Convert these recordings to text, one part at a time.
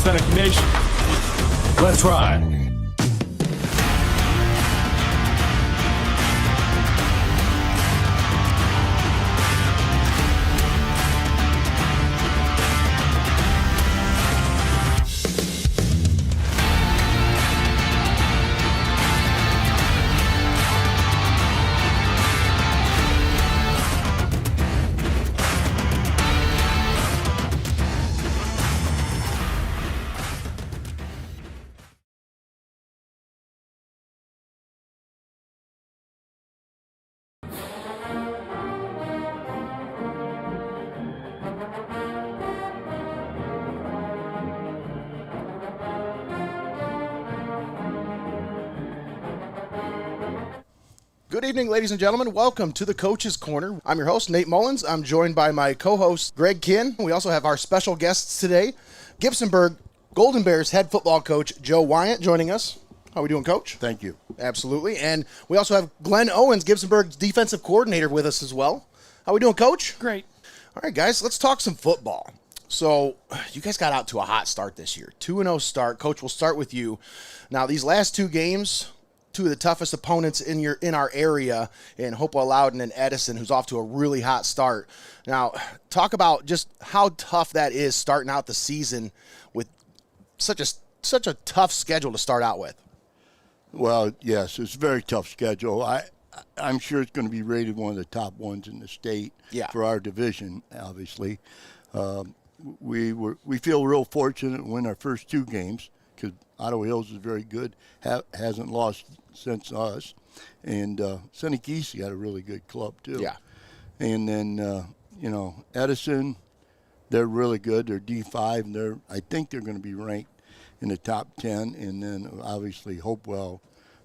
Seneca Nation. Let's ride. Good evening, ladies and gentlemen. Welcome to the Coach's Corner. I'm your host, Nate Mullins. I'm joined by my co-host, Greg Kinn. We also have our special guests today, Gibsonburg Golden Bears head football coach, Joe Wyatt, joining us. How are we doing, Coach? Thank you. Absolutely. And we also have Glenn Owens, Gibsonburg's defensive coordinator, with us as well. How are we doing, Coach? Great. All right, guys, let's talk some football. So you guys got out to a hot start this year. 2-0 start. Coach, we'll start with you. Now, these last two games, two of the toughest opponents in our area, in Hopewell Loudon and Edison, who's off to a really hot start. Now, talk about just how tough that is starting out the season with such a tough schedule to start out with. Well, yes, it's a very tough schedule. I'm sure it's going to be rated one of the top ones in the state for our division, obviously. We feel real fortunate to win our first two games because Ottawa Hills is very good, hasn't lost since us. And Senecas got a really good club, too. Yeah. And then, Edison, they're really good. They're D5, and I think they're going to be ranked in the top 10. And then, obviously, Hopewell,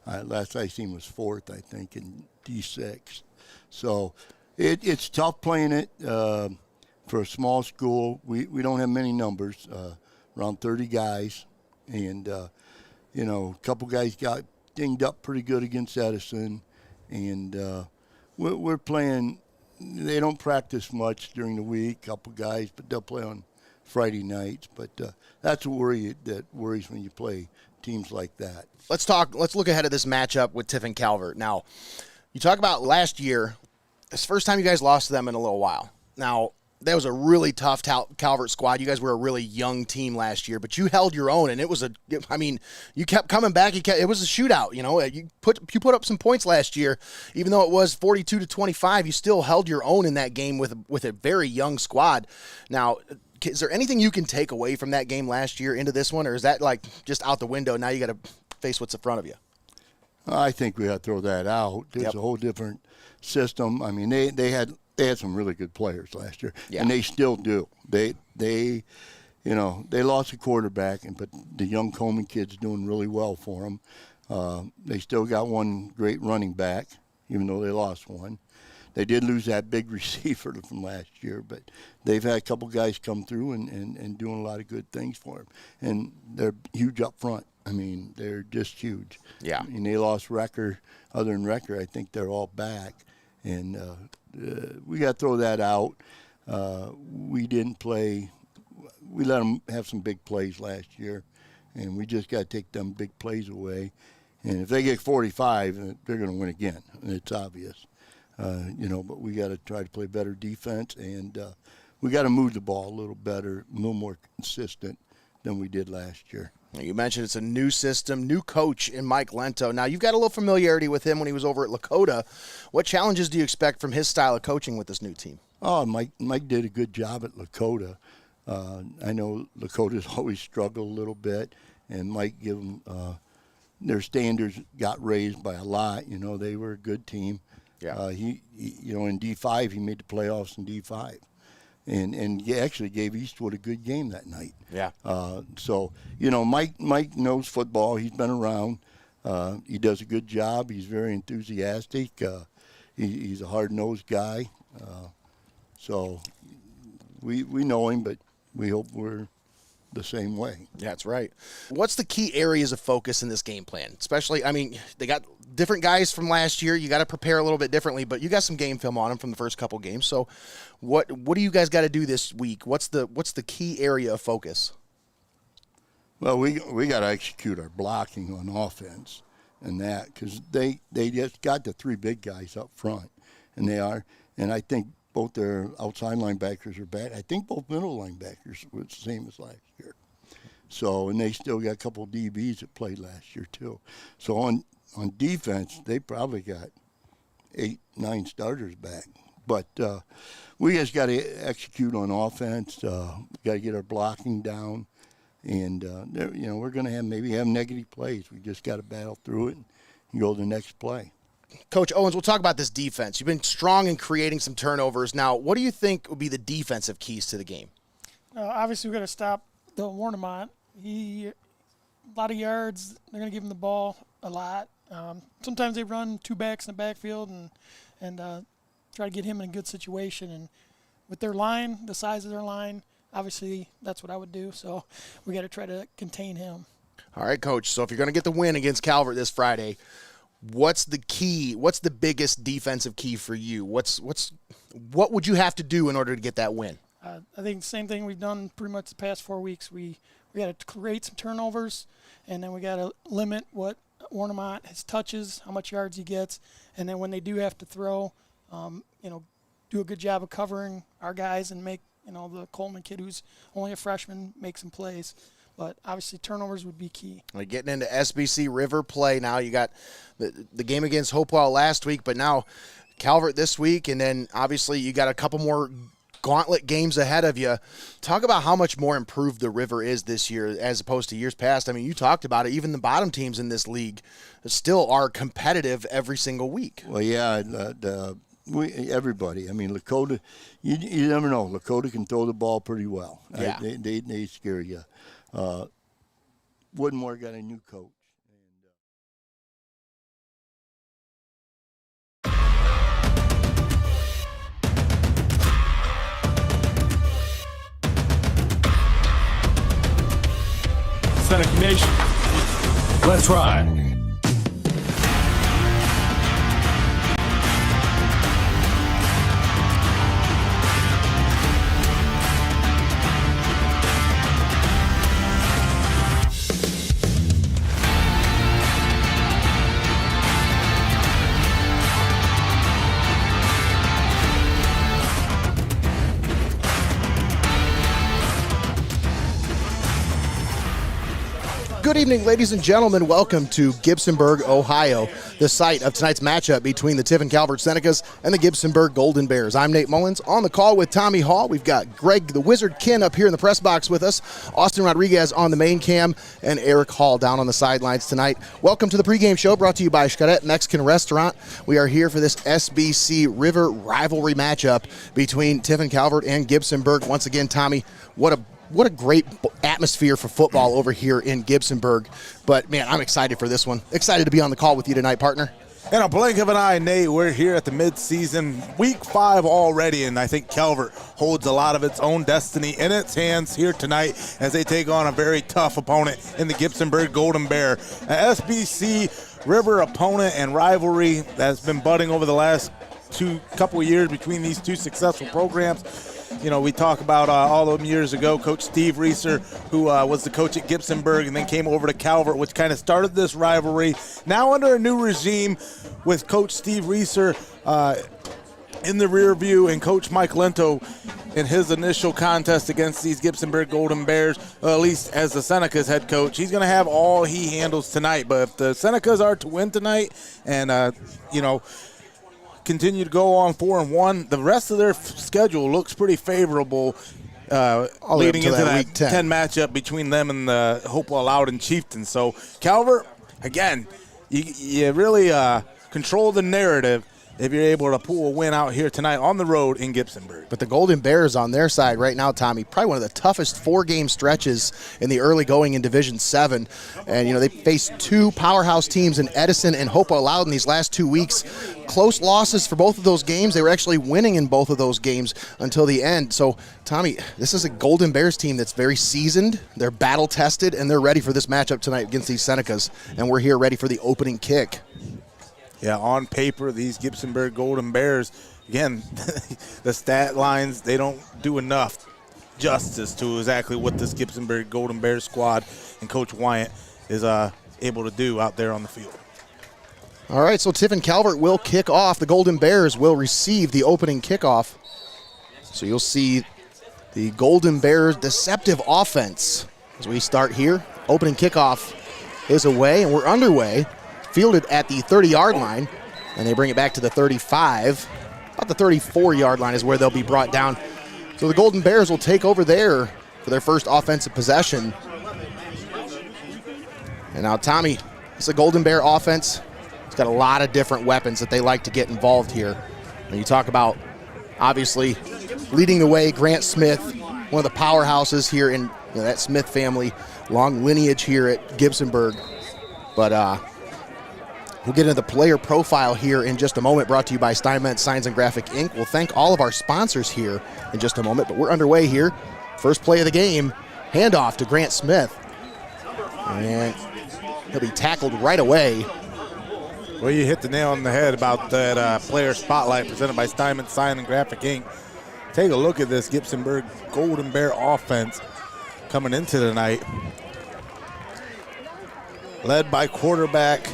last I seen was fourth, I think, in D6. So it's tough playing it for a small school. We don't have many numbers, around 30 guys. And, a couple guys got dinged up pretty good against Edison. And we're playing. They don't practice much during the week, couple guys, but they'll play on Friday nights. But that's a worry that worries when you play teams like that. Let's look ahead of this matchup with Tiffin Calvert. Now, you talk about last year. It's the first time you guys lost to them in a little while. Now, that was a really tough Calvert squad. You guys were a really young team last year, but you held your own, and you kept coming back. It was a shootout. You put up some points last year, even though it was 42-25. You still held your own in that game with a very young squad. Now, is there anything you can take away from that game last year into this one, or is that like just out the window? Now you got to face what's in front of you. I think we got to throw that out. It's a whole different system. I mean, they had some really good players last year, and they still do. They lost a quarterback, but the young Coleman kid's doing really well for them. They still got one great running back, even though they lost one. They did lose that big receiver from last year, but they've had a couple guys come through and doing a lot of good things for them. And they're huge up front. I mean, they're just huge. Yeah. I mean, they lost Recker. Other than Recker, I think they're all back. And we got to throw that out. We didn't play. We let them have some big plays last year, and we just got to take them big plays away. And if they get 45, they're going to win again. It's obvious. But we got to try to play better defense, and we got to move the ball a little better, a little more consistent than we did last year. You mentioned it's a new system, new coach in Mike Lento. Now, you've got a little familiarity with him when he was over at Lakota. What challenges do you expect from his style of coaching with this new team? Oh, Mike did a good job at Lakota. I know Lakota's always struggled a little bit, and Mike gave them their standards got raised by a lot. They were a good team. Yeah. He in D5, he made the playoffs in D5. And he actually gave Eastwood a good game that night. Yeah. So Mike knows football. He's been around. He does a good job. He's very enthusiastic. He's a hard-nosed guy. So we know him, but we hope we're the same way. Yeah, that's right. What's the key areas of focus in this game plan? Especially, they got different guys from last year. You got to prepare a little bit differently, but you got some game film on them from the first couple games. So what do you guys got to do this week? What's the key area of focus? Well, we got to execute our blocking on offense and that, because they just got the 3 big guys up front, and they are. And I think both their outside linebackers are back. I think both middle linebackers were the same as last year. So, and they still got a couple of DBs that played last year too. So on defense, they probably got 8, 9 starters back. But we just got to execute on offense. We got to get our blocking down. And, we're going to have negative plays. We just got to battle through it and go to the next play. Coach Owens, we'll talk about this defense. You've been strong in creating some turnovers. Now, what do you think would be the defensive keys to the game? Obviously, we've got to stop the Warnemont. A lot of yards. They're going to give him the ball a lot. Sometimes they run 2 backs in the backfield and try to get him in a good situation. And with their line, the size of their line, obviously, that's what I would do. So we got to try to contain him. All right, Coach. So if you're going to get the win against Calvert this Friday, what's the key? What's the biggest defensive key for you? What would you have to do in order to get that win? I think the same thing we've done pretty much the past 4 weeks. We got to create some turnovers, and then we got to limit what Warnemont his touches, how much yards he gets, and then when they do have to throw, do a good job of covering our guys and make the Coleman kid, who's only a freshman, make some plays. But obviously turnovers would be key. Like getting into SBC River play now. You got the game against Hopewell last week, but now Calvert this week, and then obviously you got a couple more gauntlet games ahead of you. Talk about how much more improved the River is this year as opposed to years past. I mean, you talked about it. Even the bottom teams in this league still are competitive every single week. Well, yeah, everybody. I mean, Lakota, you never know. Lakota can throw the ball pretty well. Yeah. They scare you. Woodmore got a new coach. Seneca Nation, let's ride. Good evening, ladies and gentlemen. Welcome to Gibsonburg, Ohio, the site of tonight's matchup between the Tiffin Calvert Senecas and the Gibsonburg Golden Bears. I'm Nate Mullins. On the call with Tommy Hall, we've got Greg the Wizard Kinn up here in the press box with us, Austin Rodriguez on the main cam, and Eric Hall down on the sidelines tonight. Welcome to the pregame show brought to you by XCARET Mexican Restaurant. We are here for this SBC River rivalry matchup between Tiffin Calvert and Gibsonburg. Once again, Tommy, what a great atmosphere for football over here in Gibsonburg. But, man, I'm excited for this one. Excited to be on the call with you tonight, partner. In a blink of an eye, Nate, we're here at the midseason, week 5 already, and I think Calvert holds a lot of its own destiny in its hands here tonight as they take on a very tough opponent in the Gibsonburg Golden Bear. An SBC River opponent and rivalry that's been budding over the last couple of years between these two successful programs. You know, we talk about all of them years ago, Coach Steve Reeser, who was the coach at Gibsonburg and then came over to Calvert, which kind of started this rivalry. Now under a new regime with Coach Steve Reeser in the rear view and Coach Mike Lento in his initial contest against these Gibsonburg Golden Bears, at least as the Senecas head coach. He's going to have all he handles tonight. But if the Senecas are to win tonight and, continue to go on 4-1. The rest of their schedule looks pretty favorable leading into that week 10 matchup between them and the Hopewell Loudon Chieftains. So Calvert, again, you really control the narrative if you're able to pull a win out here tonight on the road in Gibsonburg. But the Golden Bears on their side right now, Tommy, probably one of the toughest 4-game stretches in the early going in Division 7. And, they faced 2 powerhouse teams in Edison and Hopewell Loudon these last 2 weeks. Close losses for both of those games. They were actually winning in both of those games until the end. So, Tommy, this is a Golden Bears team that's very seasoned. They're battle-tested, and they're ready for this matchup tonight against these Senecas. And we're here ready for the opening kick. Yeah, on paper, these Gibsonburg Golden Bears, again, the stat lines, they don't do enough justice to exactly what this Gibsonburg Golden Bears squad and Coach Wyatt is able to do out there on the field. All right, so Tiffin Calvert will kick off. The Golden Bears will receive the opening kickoff. So you'll see the Golden Bears deceptive offense as we start here. Opening kickoff is away, and we're underway. Fielded at the 30-yard line, and they bring it back to the 35. About the 34-yard line is where they'll be brought down. So the Golden Bears will take over there for their first offensive possession. And now Tommy, it's a Golden Bear offense. It's got a lot of different weapons that they like to get involved here. When you talk about, obviously, leading the way, Grant Smith, one of the powerhouses here in that Smith family, long lineage here at Gibsonburg. But we'll get into the player profile here in just a moment, brought to you by STEINMETZ Signs and Graphic Inc. We'll thank all of our sponsors here in just a moment, but we're underway here. First play of the game, handoff to Grant Smith. And he'll be tackled right away. Well, you hit the nail on the head about that player spotlight presented by STEINMETZ Sign and Graphic Inc. Take a look at this Gibsonburg Golden Bear offense coming into tonight. Led by quarterback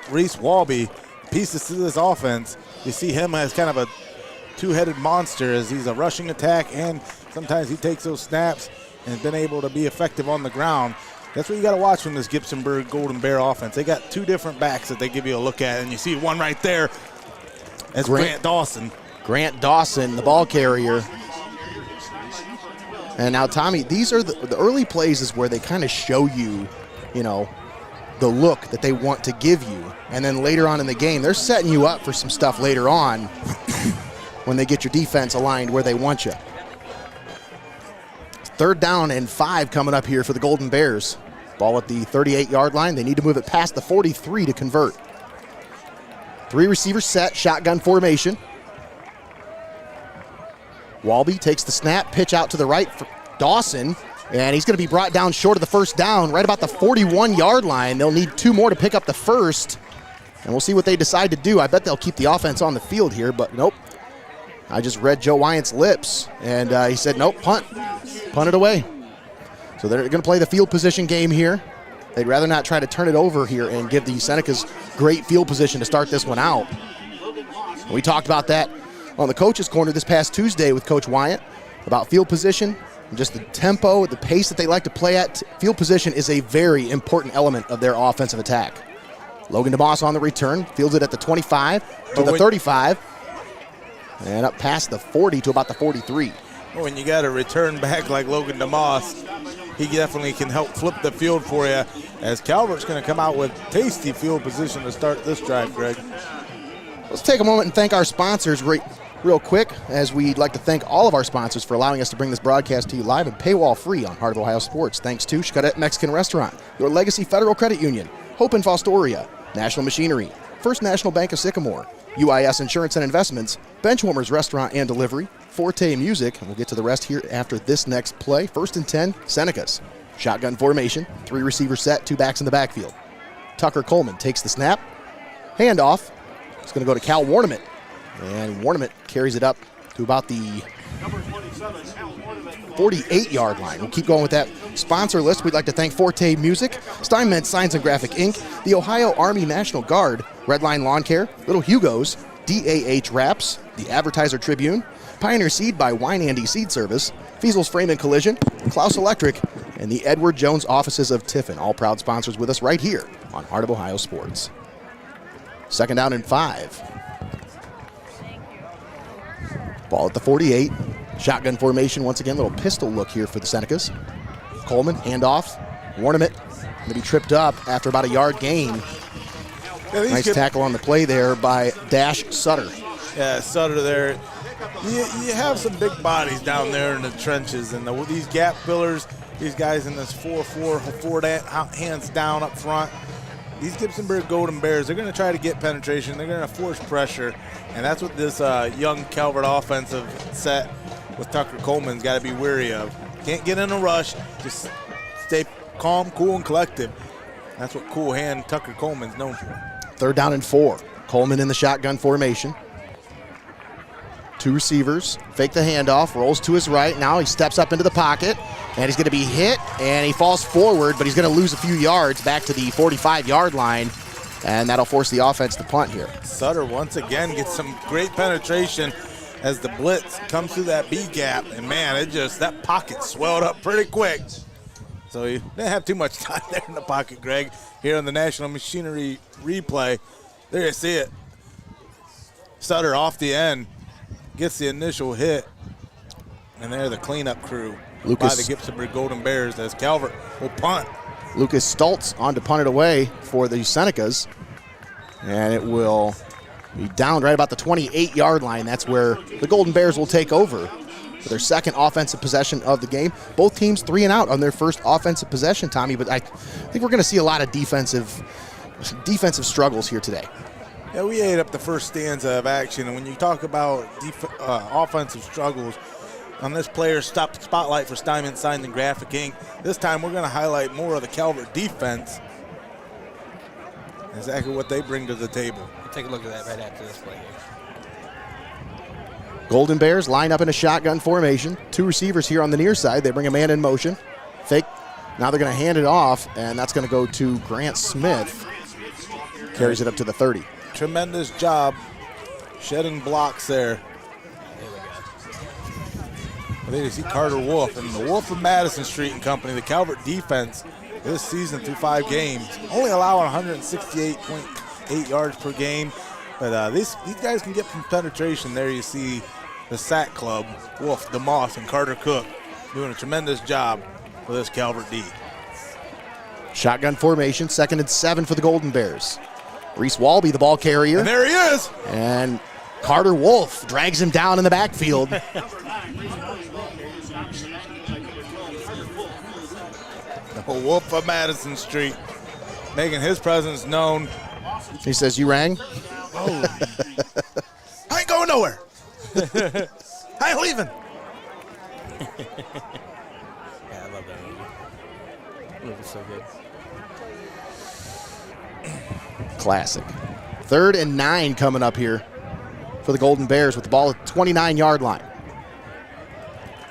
Reese Walby. Pieces to this offense, you see him as kind of a two-headed monster as he's a rushing attack, and sometimes he takes those snaps and has been able to be effective on the ground. That's what you got to watch from this Gibsonburg Golden Bear offense. They got two different backs that they give you a look at, and you see one right there. That's Grant Dawson. Grant Dawson, the ball carrier. And now, Tommy, these are the early plays is where they kind of show you, the look that they want to give you. And then later on in the game, they're setting you up for some stuff later on when they get your defense aligned where they want you. 3rd down and 5 coming up here for the Golden Bears. Ball at the 38-yard line. They need to move it past the 43 to convert. 3 receivers set, shotgun formation. Walby takes the snap, pitch out to the right for Dawson, and he's going to be brought down short of the first down, right about the 41-yard line. They'll need 2 more to pick up the first, and we'll see what they decide to do. I bet they'll keep the offense on the field here, but nope. I just read Joe Wyatt's lips, and he said, nope, punt it away. So they're going to play the field position game here. They'd rather not try to turn it over here and give the Senecas great field position to start this one out. And we talked about that on the coach's corner this past Tuesday with Coach Wyatt about field position and just the tempo, the pace that they like to play at. Field position is a very important element of their offensive attack. Logan DeMoss on the return, fields it at the 25 to the 35, and up past the 40 to about the 43. When you got a return back like Logan DeMoss, he definitely can help flip the field for you, as Calvert's going to come out with tasty field position to start this drive, Greg. Let's take a moment and thank our sponsors real quick, as we'd like to thank all of our sponsors for allowing us to bring this broadcast to you live and paywall-free on Heart of Ohio Sports. Thanks to XCARET Mexican Restaurant, Your Legacy Federal Credit Union, Hope in Fostoria, National Machinery, First National Bank of Sycamore, UIS Insurance and Investments, Benchwarmers Restaurant and Delivery, Forte Music, and we'll get to the rest here after this next play. 1st and 10, Senecas. Shotgun formation, 3 receivers set, 2 backs in the backfield. Tucker Coleman takes the snap, handoff. It's going to go to Cal Warnament, and Warnament carries it up to about the 48-yard line. We'll keep going with that sponsor list. We'd like to thank Forte Music, STEINMETZ Signs and Graphic Inc., the Ohio Army National Guard, REDLINE Lawn Care, Little Hugos, DAH Wraps, the Advertiser Tribune, Pioneer Seed by WEINANDY Seed Service, FEASEL'S Frame and Collision, CLOUSE Electric, and the Edward Jones Offices of Tiffin, all proud sponsors with us right here on Heart of Ohio Sports. 2nd down and 5. Ball at the 48. Shotgun formation once again. Little pistol look here for the Senecas. Coleman, handoff. Warnament going to be tripped up after about a yard gain. Yeah, nice tackle on the play there by Dash Sutter. Yeah, Sutter there. You have some big bodies down there in the trenches, and these gap fillers, these guys in this 4-4, 4 hands down up front. These Gibsonburg Golden Bears, they're going to try to get penetration. They're going to force pressure, and that's what this young Calvert offensive set with Tucker Coleman's got to be wary of. Can't get in a rush. Just stay calm, cool, and collective. That's what cool hand Tucker Coleman's known for. 3rd down and 4. Coleman in the shotgun formation. Two receivers, fake the handoff, rolls to his right. Now he steps up into the pocket, and he's going to be hit, and he falls forward, but he's going to lose a few yards back to the 45-yard line, and that'll force the offense to punt here. Sutter once again gets some great penetration as the blitz comes through that B gap, and man, that pocket swelled up pretty quick. So he didn't have too much time there in the pocket, Greg. Here on the National Machinery replay, there you see it. Sutter off the end. Gets the initial hit, and there the cleanup crew by the Gibsonburg Golden Bears as Calvert will punt. Lucas Stultz on to punt it away for the Senecas, and it will be down right about the 28-yard line. That's where the Golden Bears will take over for their second offensive possession of the game. Both teams 3 and out on their first offensive possession, Tommy, but I think we're going to see a lot of defensive struggles here today. Yeah, we ate up the first stanza of action, and when you talk about offensive struggles, on this player spotlight for Steinmetz Signs and Graphic Inc., this time we're going to highlight more of the Calvert defense, exactly what they bring to the table. We'll take a look at that right after this play here. Golden Bears line up in a shotgun formation. Two receivers here on the near side. They bring a man in motion. Fake. Now they're going to hand it off, and that's going to go to Grant Smith. Carries it up to the 30. Tremendous job shedding blocks there. I think you see Carter Wolf and the Wolf of Madison Street and Company, the Calvert defense this season through 5 games, only allowing 168.8 yards per game. But these guys can get some penetration. There you see the Sack Club, Wolf, DeMoss, and Carter Cook doing a tremendous job for this Calvert D. Shotgun formation, 2nd and 7 for the Golden Bears. Reese Walby, the ball carrier. And there he is. And Carter Wolf drags him down in the backfield. The Wolf of Madison Street making his presence known. He says, "You rang?" Oh. I ain't going nowhere. I ain't leaving. Yeah, I love that movie. That movie's so good. Classic. 3rd and 9 coming up here for the Golden Bears with the ball at the 29-yard line.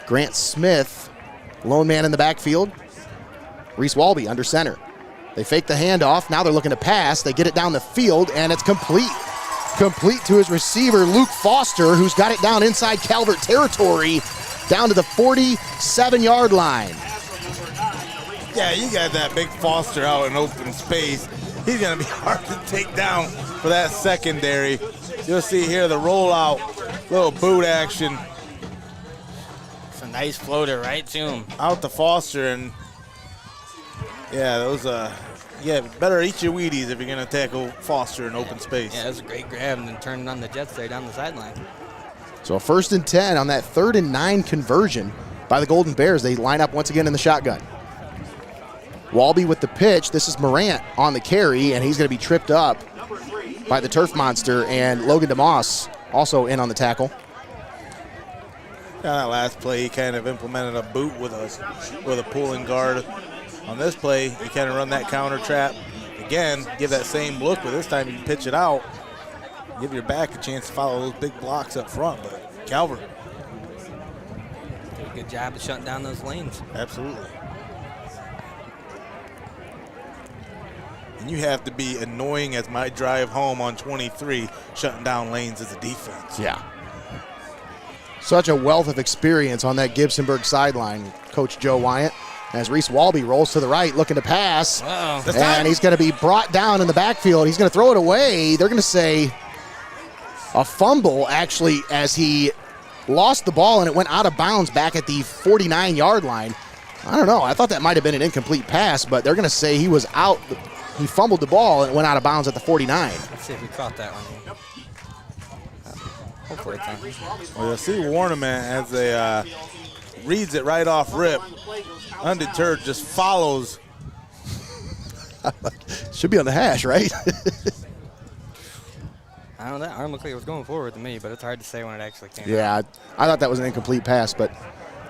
Grant Smith, lone man in the backfield. Reese Walby under center. They fake the handoff. Now they're looking to pass. They get it down the field, and it's complete. Complete to his receiver, Luke Foster, who's got it down inside Calvert territory, down to the 47-yard line. Yeah, you got that big Foster out in open space. He's going to be hard to take down for that secondary. You'll see here the rollout, little boot action. It's a nice floater right to him. Out to Foster, and yeah, those better eat your Wheaties if you're going to tackle Foster in open space. Yeah, that's a great grab and then turning on the Jets there down the sideline. So a 1st and 10 on that 3rd and 9 conversion by the Golden Bears. They line up once again in the shotgun. Walby with the pitch. This is Morant on the carry, and he's going to be tripped up by the turf monster, and Logan DeMoss also in on the tackle. That last play, he kind of implemented a boot with a pulling guard. On this play, you kind of run that counter trap. Again, give that same look, but this time you pitch it out. Give your back a chance to follow those big blocks up front, but Calvert. Did a good job of shutting down those lanes. Absolutely. And you have to be annoying as my drive home on 23, shutting down lanes as a defense. Yeah. Such a wealth of experience on that Gibsonburg sideline, Coach Joe Wyatt. As Reese Walby rolls to the right, looking to pass. Uh-oh. And he's going to be brought down in the backfield. He's going to throw it away. They're going to say a fumble, actually, as he lost the ball and it went out of bounds back at the 49-yard line. I don't know. I thought that might have been an incomplete pass, but they're going to say he was out. He fumbled the ball and it went out of bounds at the 49. Let's see if we caught that one. Hopefully it's on. Well, you'll see Warnerman as they reads it right off rip. Undeterred, just follows. Should be on the hash, right? I don't know. That arm looked like it was going forward to me, but it's hard to say when it actually came. Yeah, I thought that was an incomplete pass, but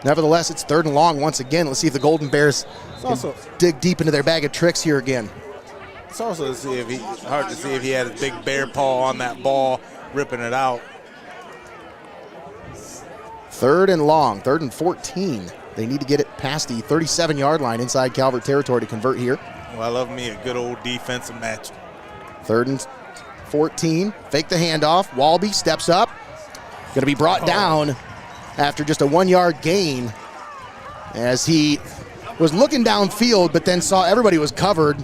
nevertheless, it's 3rd and long once again. Let's see if the Golden Bears can dig deep into their bag of tricks here again. It's also hard to see if he had his big bear paw on that ball, ripping it out. 3rd and long, 3rd and 14. They need to get it past the 37-yard line inside Calvert territory to convert here. Well, I love me a good old defensive match. 3rd and 14. Fake the handoff. Walby steps up. Going to be brought down after just a 1-yard gain as he was looking downfield, but then saw everybody was covered.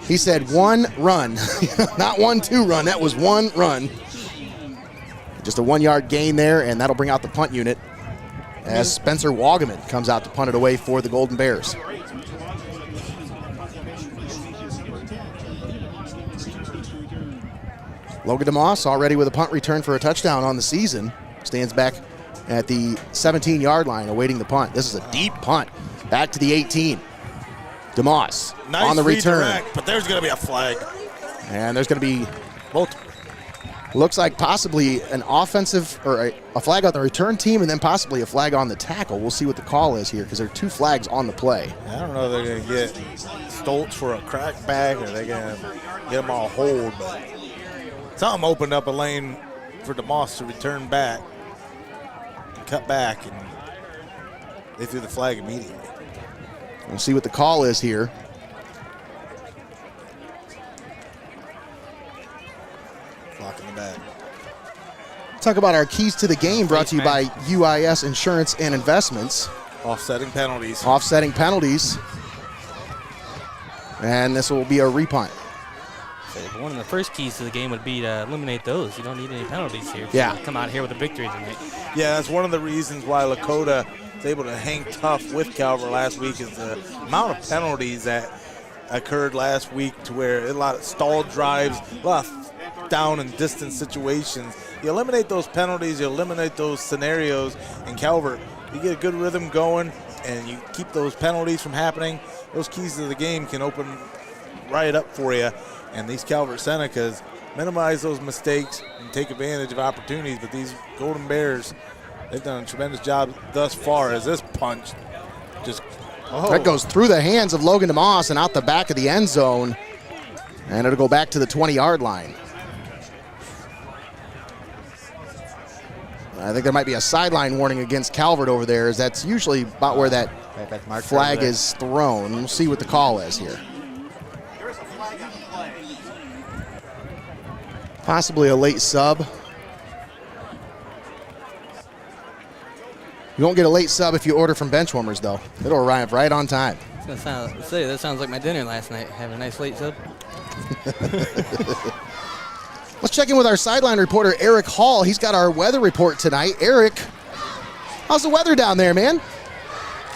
He said 1 run, not 1-2 run. That was 1 run. Just a 1-yard gain there, and that'll bring out the punt unit as Spencer Wagaman comes out to punt it away for the Golden Bears. Logan DeMoss already with a punt return for a touchdown on the season. Stands back at the 17-yard line awaiting the punt. This is a deep punt back to the 18. DeMoss Nice on the return. redirect, but there's going to be a flag. And there's going to be Multiple. looks like possibly an offensive or a flag on the return team and then possibly a flag on the tackle. We'll see what the call is here because there are 2 flags on the play. I don't know if they're going to get Stoltz for a crack back or they're going to get him on hold, but something opened up a lane for DeMoss to return back and cut back, and they threw the flag immediately. We'll see what the call is here. Clock in the bag. Talk about our keys to the game brought to you by UIS Insurance and Investments. Offsetting penalties. Offsetting penalties. And this will be a repunt. So one of the first keys to the game would be to eliminate those. You don't need any penalties here. Yeah. Come out here with a victory tonight. Yeah, that's one of the reasons why Lakota was able to hang tough with Calvert last week is the amount of penalties that occurred last week to where a lot of stalled drives, a lot of down and distance situations. You eliminate those penalties, you eliminate those scenarios, and Calvert, you get a good rhythm going and you keep those penalties from happening. Those keys to the game can open right up for you. And these Calvert Senecas minimize those mistakes and take advantage of opportunities. But these Golden Bears, they've done a tremendous job thus far as this punch just, That goes through the hands of Logan DeMoss and out the back of the end zone. And it'll go back to the 20-yard line. I think there might be a sideline warning against Calvert over there, as that's usually about where that flag is thrown. We'll see what the call is here. Possibly a late sub. You won't get a late sub if you order from Benchwarmers, though. It'll arrive right on time. That sounds like my dinner last night. Having a nice late sub. Let's check in with our sideline reporter, Eric Hall. He's got our weather report tonight. Eric, how's the weather down there, man?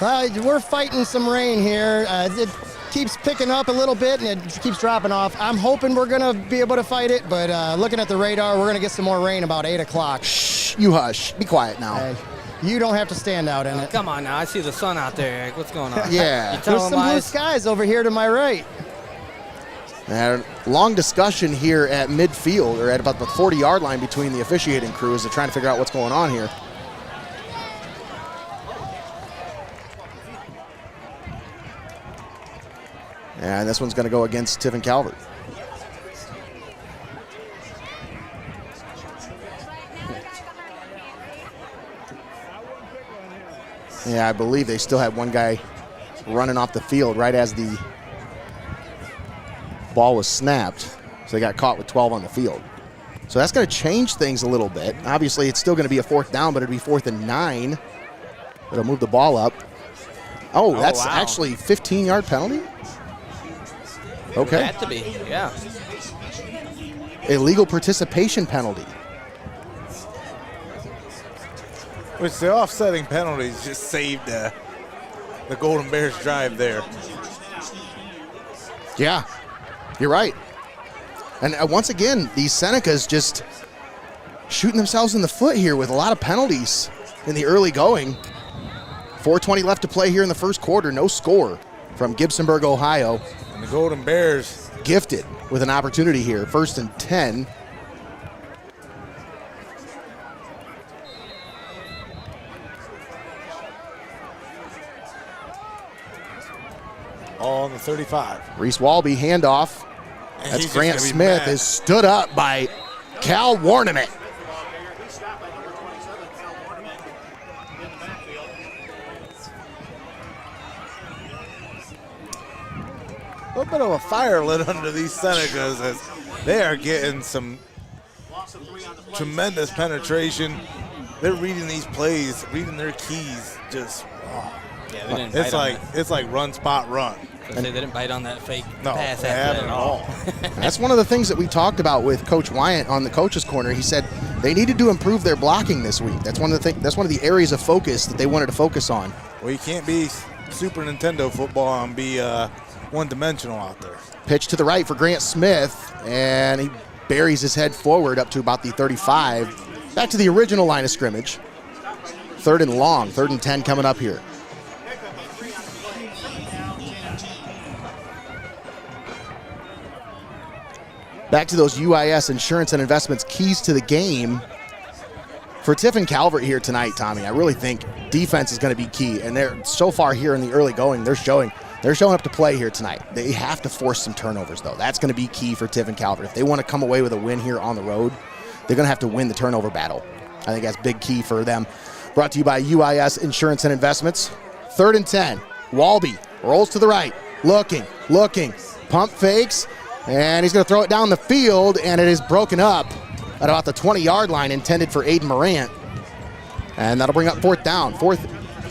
We're fighting some rain here. It keeps picking up a little bit and it keeps dropping off. I'm hoping we're going to be able to fight it, but looking at the radar, we're going to get some more rain about 8 o'clock. Shh, you hush. Be quiet now. You don't have to stand out in it. Come on now. I see the sun out there, Eric. What's going on? Yeah. There's some blue skies over here to my right. Long discussion here at midfield, or at about the 40-yard line between the officiating crews. They're trying to figure out what's going on here. And this one's going to go against Tiffin Calvert. Yeah, I believe they still had one guy running off the field right as the ball was snapped. So they got caught with 12 on the field. So that's going to change things a little bit. Obviously, it's still going to be a 4th down, but it'll be 4th and 9. It'll move the ball up. Oh, that's actually 15-yard penalty? Okay. Had to be, yeah. Illegal participation penalty. Which the offsetting penalties just saved the Golden Bears drive there. Yeah, you're right. And once again, these Senecas just shooting themselves in the foot here with a lot of penalties in the early going. 4:20 left to play here in the first quarter. No score from Gibsonburg, Ohio. And the Golden Bears gifted with an opportunity here. 1st and 10. all on the 35. Reese Walby handoff. That's Grant Smith is stood up by Cal Warnament. little bit of a fire lit under these Senecas as they are getting some tremendous penetration. They're reading these plays, reading their keys. Just yeah, they didn't bite on it's like run, spot, run. they didn't bite on that fake No, pass they after haven't that at all. That's one of the things that we talked about with Coach Wyant on the coach's corner. He said they needed to improve their blocking this week. That's one of the areas of focus that they wanted to focus on. Well, you can't be Super Nintendo football and be one-dimensional out there. Pitch to the right for Grant Smith, and he buries his head forward up to about the 35. Back to the original line of scrimmage. 3rd and long, 3rd and 10 coming up here. Back to those UIS Insurance and Investments keys to the game. For Tiffin Calvert here tonight, Tommy, I really think defense is going to be key. And they're so far here in the early going, they're showing up to play here tonight. They have to force some turnovers, though. That's going to be key for Tiffin Calvert. If they want to come away with a win here on the road, they're going to have to win the turnover battle. I think that's big key for them. Brought to you by UIS Insurance and Investments. 3rd and 10. Walby rolls to the right. Looking. Pump fakes. And he's going to throw it down the field, and it is broken up at about the 20-yard line, intended for Aiden Morant. And that'll bring up 4th down. 4th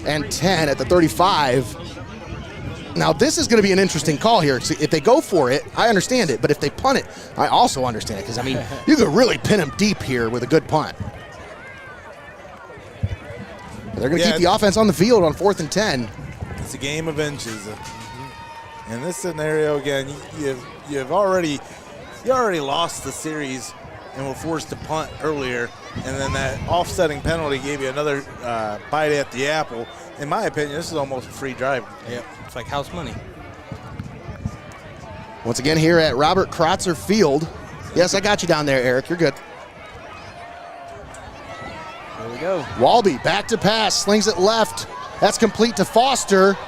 and 10 at the 35. Now, this is going to be an interesting call here. See, if they go for it, I understand it. But if they punt it, I also understand it. Because, I mean, you could really pin them deep here with a good punt. They're going to keep the offense on the field on 4th and 10. It's a game of inches. In this scenario, again, you've already lost the series and were forced to punt earlier, and then that offsetting penalty gave you another bite at the apple. In my opinion, this is almost a free drive. Yep, it's like house money. Once again here at Robert Krotzer Field. Yes, I got you down there, Eric. You're good. There we go. Walby back to pass, slings it left. That's complete to Foster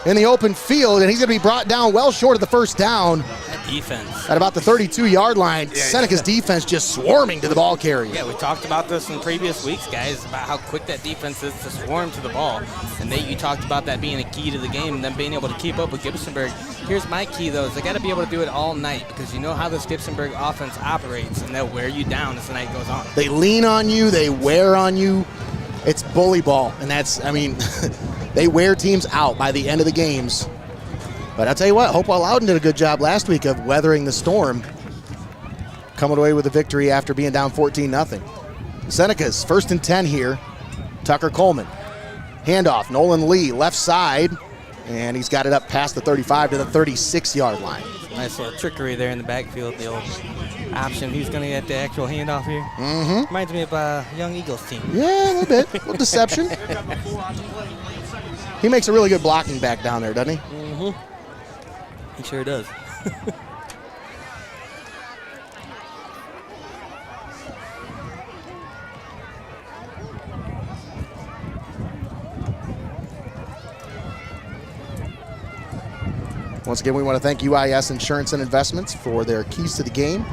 in the open field, and he's going to be brought down well short of the 1st down. That defense. At about the 32-yard line. Seneca's defense just swarming to the ball carrier. Yeah, we talked about this in previous weeks, guys, about how quick that defense is to swarm to the ball. And Nate, you talked about that being a key to the game and them being able to keep up with Gibsonburg. Here's my key, though, is they got to be able to do it all night, because you know how this Gibsonburg offense operates, and they'll wear you down as the night goes on. They lean on you. They wear on you. It's bully ball, and that's, I mean, they wear teams out by the end of the games. But I'll tell you what, Hopewell Loudon did a good job last week of weathering the storm, coming away with a victory after being down 14-0. Senecas, 1st and 10 here. Tucker Coleman. Handoff, Nolan Lee, left side, and he's got it up past the 35 to the 36-yard line. Nice little trickery there in the backfield, the old option. He's going to get the actual handoff here. Mm-hmm. Reminds me of Young Eagles team. Yeah, a little bit. A little deception. He makes a really good blocking back down there, doesn't he? Mm-hmm. He sure does. Once again, we want to thank UIS Insurance and Investments for their keys to the game.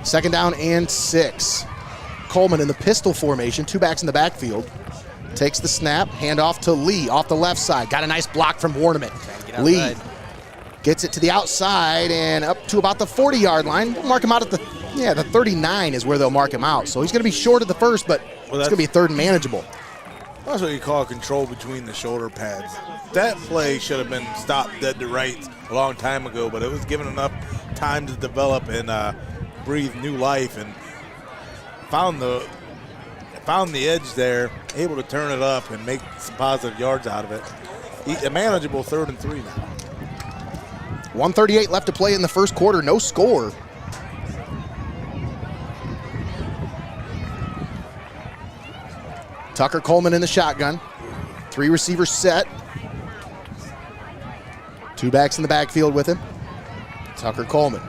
2nd down and 6. Coleman in the pistol formation, 2 backs in the backfield. Takes the snap, handoff to Lee off the left side. Got a nice block from Warnament. Lee gets it to the outside and up to about the 40-yard line. We'll mark him out at the 39 is where they'll mark him out. So he's going to be short of the 1st, but it's going to be 3rd and manageable. That's what you call control between the shoulder pads. That play should have been stopped dead to rights a long time ago, but it was given enough time to develop and breathe new life, and found the edge there, able to turn it up and make some positive yards out of it. A manageable 3rd and 3 now. 1:38 left to play in the 1st quarter, no score. Tucker Coleman in the shotgun. 3 receivers set. 2 backs in the backfield with him. Tucker Coleman,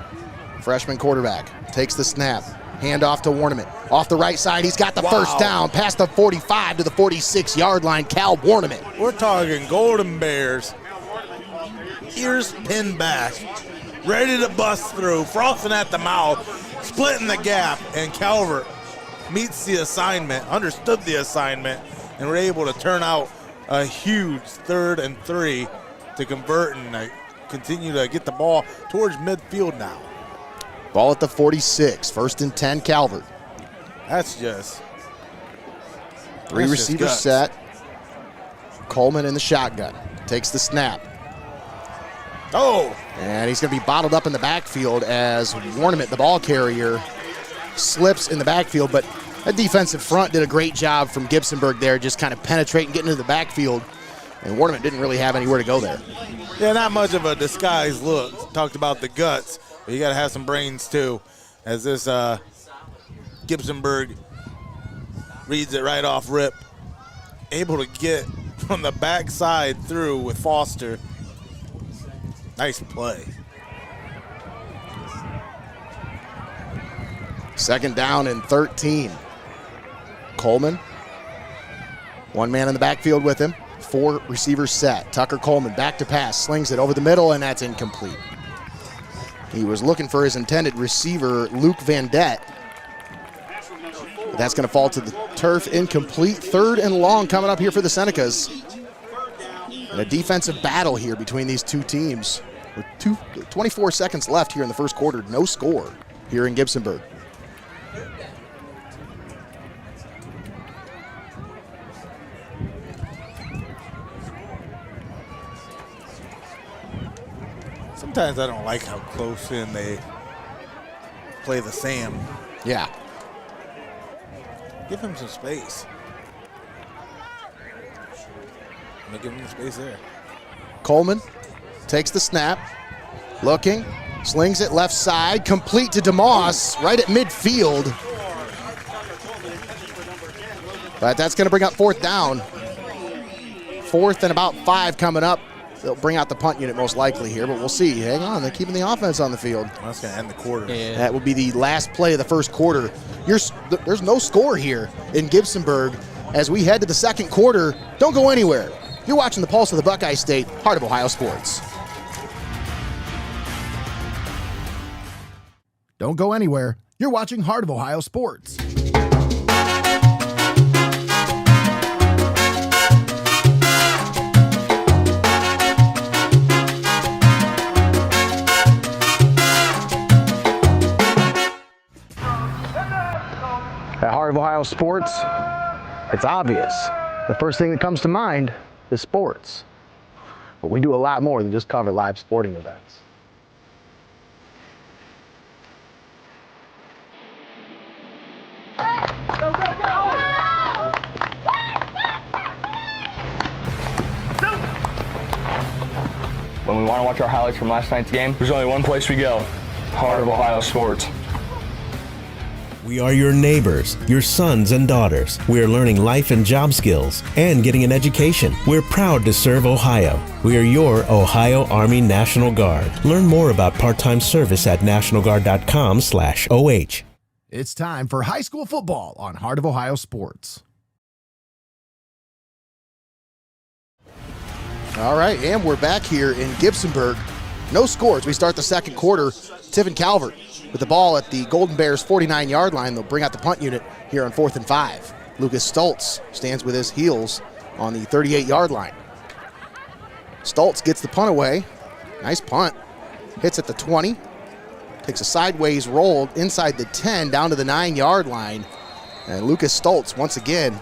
freshman quarterback, takes the snap. Handoff to Warnament. Off the right side, he's got the 1st down, past the 45 to the 46-yard line. Cal Warnament. We're talking Golden Bears. Ears pinned back, ready to bust through, frothing at the mouth, splitting the gap, and Calvert meets the assignment, understood the assignment, and were able to turn out a huge 3rd and 3 to convert and continue to get the ball towards midfield now. Ball at the 46, 1st and 10, Calvert. That's just 3 that's receivers just set. Coleman in the shotgun. Takes the snap. Oh! And he's going to be bottled up in the backfield as Warnament, the ball carrier, slips in the backfield. But that defensive front did a great job from Gibsonburg there, just kind of penetrating, getting into the backfield. And Warnament didn't really have anywhere to go there. Yeah, not much of a disguised look. Talked about the guts, but you got to have some brains too. As this Gibsonburg reads it right off rip. Able to get from the backside through with Foster. Nice play. 2nd down and 13. Coleman. 1 man in the backfield with him. 4 receivers set. Tucker Coleman back to pass. Slings it over the middle, and that's incomplete. He was looking for his intended receiver, Luke Van Det. But that's going to fall to the turf. Incomplete. 3rd and long coming up here for the Senecas. And a defensive battle here between these two teams. With 24 seconds left here in the first quarter. No score here in Gibsonburg. Sometimes I don't like how close in they play the Sam. Yeah. Give him some space. I'm gonna give him the space there. Coleman takes the snap, looking, slings it left side, complete to DeMoss, right at midfield. But that's going to bring up 4th down. 4th and about 5 coming up. They'll bring out the punt unit most likely here, but we'll see. Hang on, they're keeping the offense on the field. Well, that's going to end the quarter. Yeah. That will be the last play of the first quarter. There's no score here in Gibsonburg as we head to the second quarter. Don't go anywhere. You're watching the Pulse of the Buckeye State, Heart of Ohio Sports. Don't go anywhere. You're watching Heart of Ohio Sports. At Heart of Ohio Sports, it's obvious. The first thing that comes to mind is sports. But we do a lot more than just cover live sporting events. Go, go, go! When we want to watch our highlights from last night's game, there's only one place we go: Heart of Ohio Sports. We are your neighbors, your sons and daughters. We are learning life and job skills and getting an education. We're proud to serve Ohio. We are your Ohio Army National Guard. Learn more about part-time service at nationalguard.com/OH. It's time for high school football on Heart of Ohio Sports. All right, and we're back here in Gibsonburg. No scores. We start the second quarter. Tiffin Calvert with the ball at the Golden Bears 49-yard line. They'll bring out the punt unit here on 4th and 5. Lucas Stoltz stands with his heels on the 38-yard line. Stoltz gets the punt away. Nice punt. Hits at the 20. Takes a sideways roll inside the 10 down to the 9-yard line. And Lucas Stoltz once again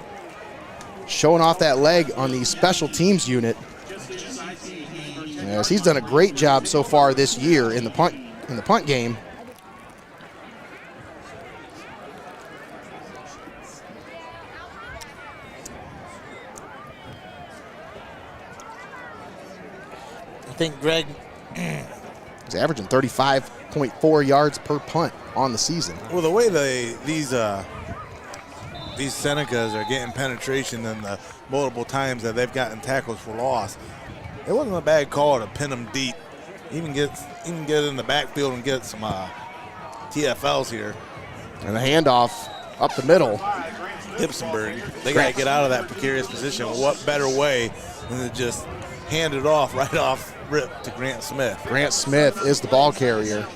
showing off that leg on the special teams unit. Yes, he's done a great job so far this year in the punt game. I think Greg He's averaging 35.4 yards per punt on the season. Well, the way these Senecas are getting penetration and the multiple times that they've gotten tackles for loss, it wasn't a bad call to pin them deep. Even get in the backfield and get some TFLs here. And the handoff up the middle. Gibsonburg, they got to get out of that precarious position. What better way than to just hand it off right off rip to Grant Smith. Grant Smith is the ball carrier.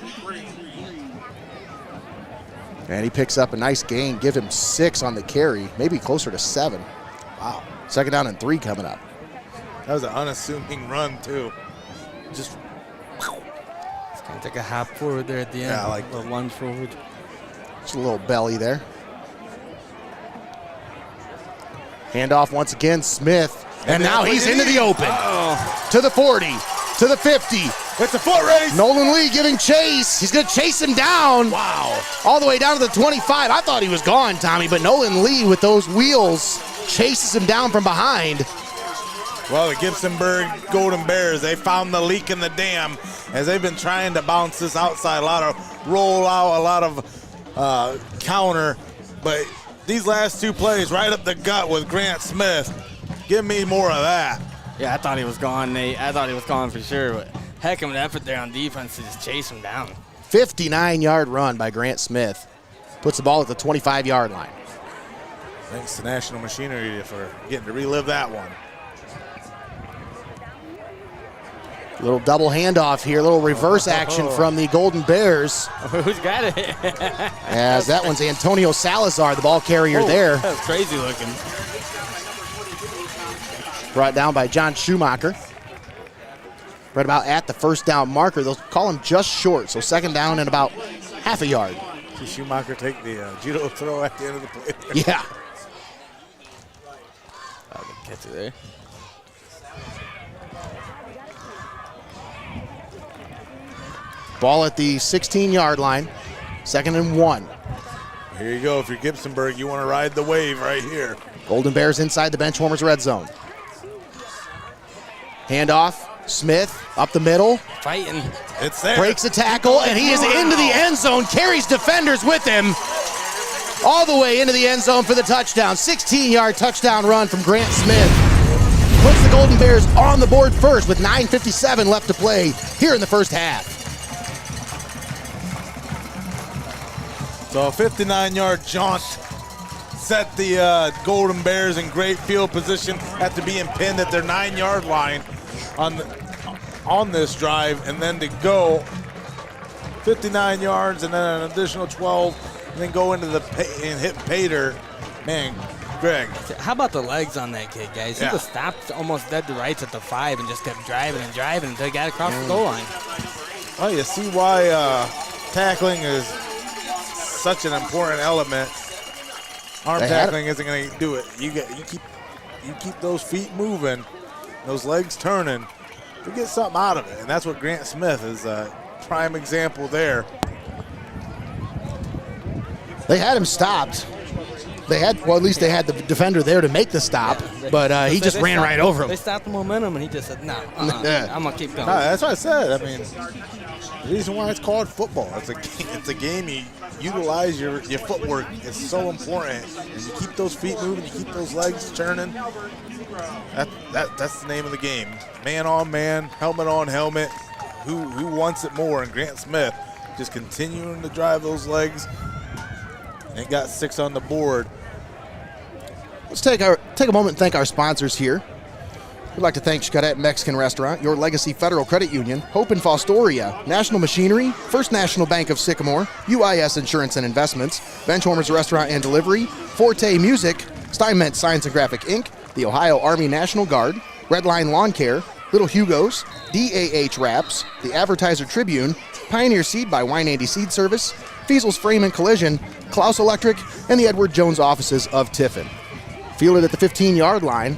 And he picks up a nice gain. Give him 6 on the carry, maybe closer to 7. Wow. 2nd down and 3 coming up. That was an unassuming run, too. Just Kind of take a hop forward there at the end. Yeah, I like a little lunge forward. Just a little belly there. Handoff once again, Smith. And now he's into the open. To the 40, to the 50. It's a foot race. Nolan Lee giving chase. He's going to chase him down. Wow. All the way down to the 25. I thought he was gone, Tommy, but Nolan Lee with those wheels chases him down from behind. Well, the Gibsonburg Golden Bears, they found the leak in the dam as they've been trying to bounce this outside. A lot of roll out, a lot of counter. But these last two plays right up the gut with Grant Smith. Give me more of that. Yeah, I thought he was gone, Nate. I thought he was gone for sure. But heck of an effort there on defense to just chase him down. 59-yard run by Grant Smith. Puts the ball at the 25-yard line. Thanks to National Machinery for getting to relive that one. Little double handoff here, little reverse action from the Golden Bears. Who's got it? As that one's Antonio Salazar, the ball carrier there. That was crazy looking. Brought down by John Schumacher. Right about at the first down marker. They'll call him just short, so second down and about half a yard. See Schumacher take the judo throw at the end of the play. Yeah. I can catch it there. Ball at the 16-yard line. 2nd and 1. Here you go. If you're Gibsonburg, you want to ride the wave right here. Golden Bears inside the Benchwarmers red zone. Handoff. Smith up the middle. Fighting. It's there. Breaks a tackle, and he is into the end zone. Carries defenders with him. All the way into the end zone for the touchdown. 16-yard touchdown run from Grant Smith. Puts the Golden Bears on the board first with 9:57 left to play here in the first half. So a 59-yard jaunt set the Golden Bears in great field position after being pinned at their 9-yard line on this drive, and then to go 59 yards and then an additional 12, and then go into the and hit Pater. Man, Greg. How about the legs on that kid, guys? He just stopped almost dead to rights at the 5 and just kept driving and driving until he got across the goal line. Well, you see why tackling is such an important element. Arm tackling isn't going to do it. You keep those feet moving, those legs turning, to get something out of it, and that's what Grant Smith is a prime example there. They had him stopped. At least they had the defender there to make the stop, but he just ran right over him. They stopped the momentum, and he just said, no, I'm going to keep going. No, that's what I said. I mean, the reason why it's called football, it's a game you utilize your footwork. It's so important. And you keep those feet moving, you keep those legs turning. That's the name of the game. Man on man, helmet on helmet. Who wants it more? And Grant Smith just continuing to drive those legs and got 6 on the board. Let's take a moment and thank our sponsors here. We'd like to thank XCARET Mexican Restaurant, Your Legacy Federal Credit Union, Hope and Fostoria, National Machinery, First National Bank of Sycamore, UIS Insurance and Investments, Benchwarmers Restaurant and Delivery, Forte Music, STEINMETZ Science and Graphic Inc., the Ohio Army National Guard, REDLINE Lawn Care, Little Hugos, DAH Wraps, the Advertiser Tribune, Pioneer Seed by WEINANDY Seed Service, FEASEL'S Frame and Collision, CLOUSE Electric, and the Edward Jones offices of Tiffin. Fielded at the 15-yard line.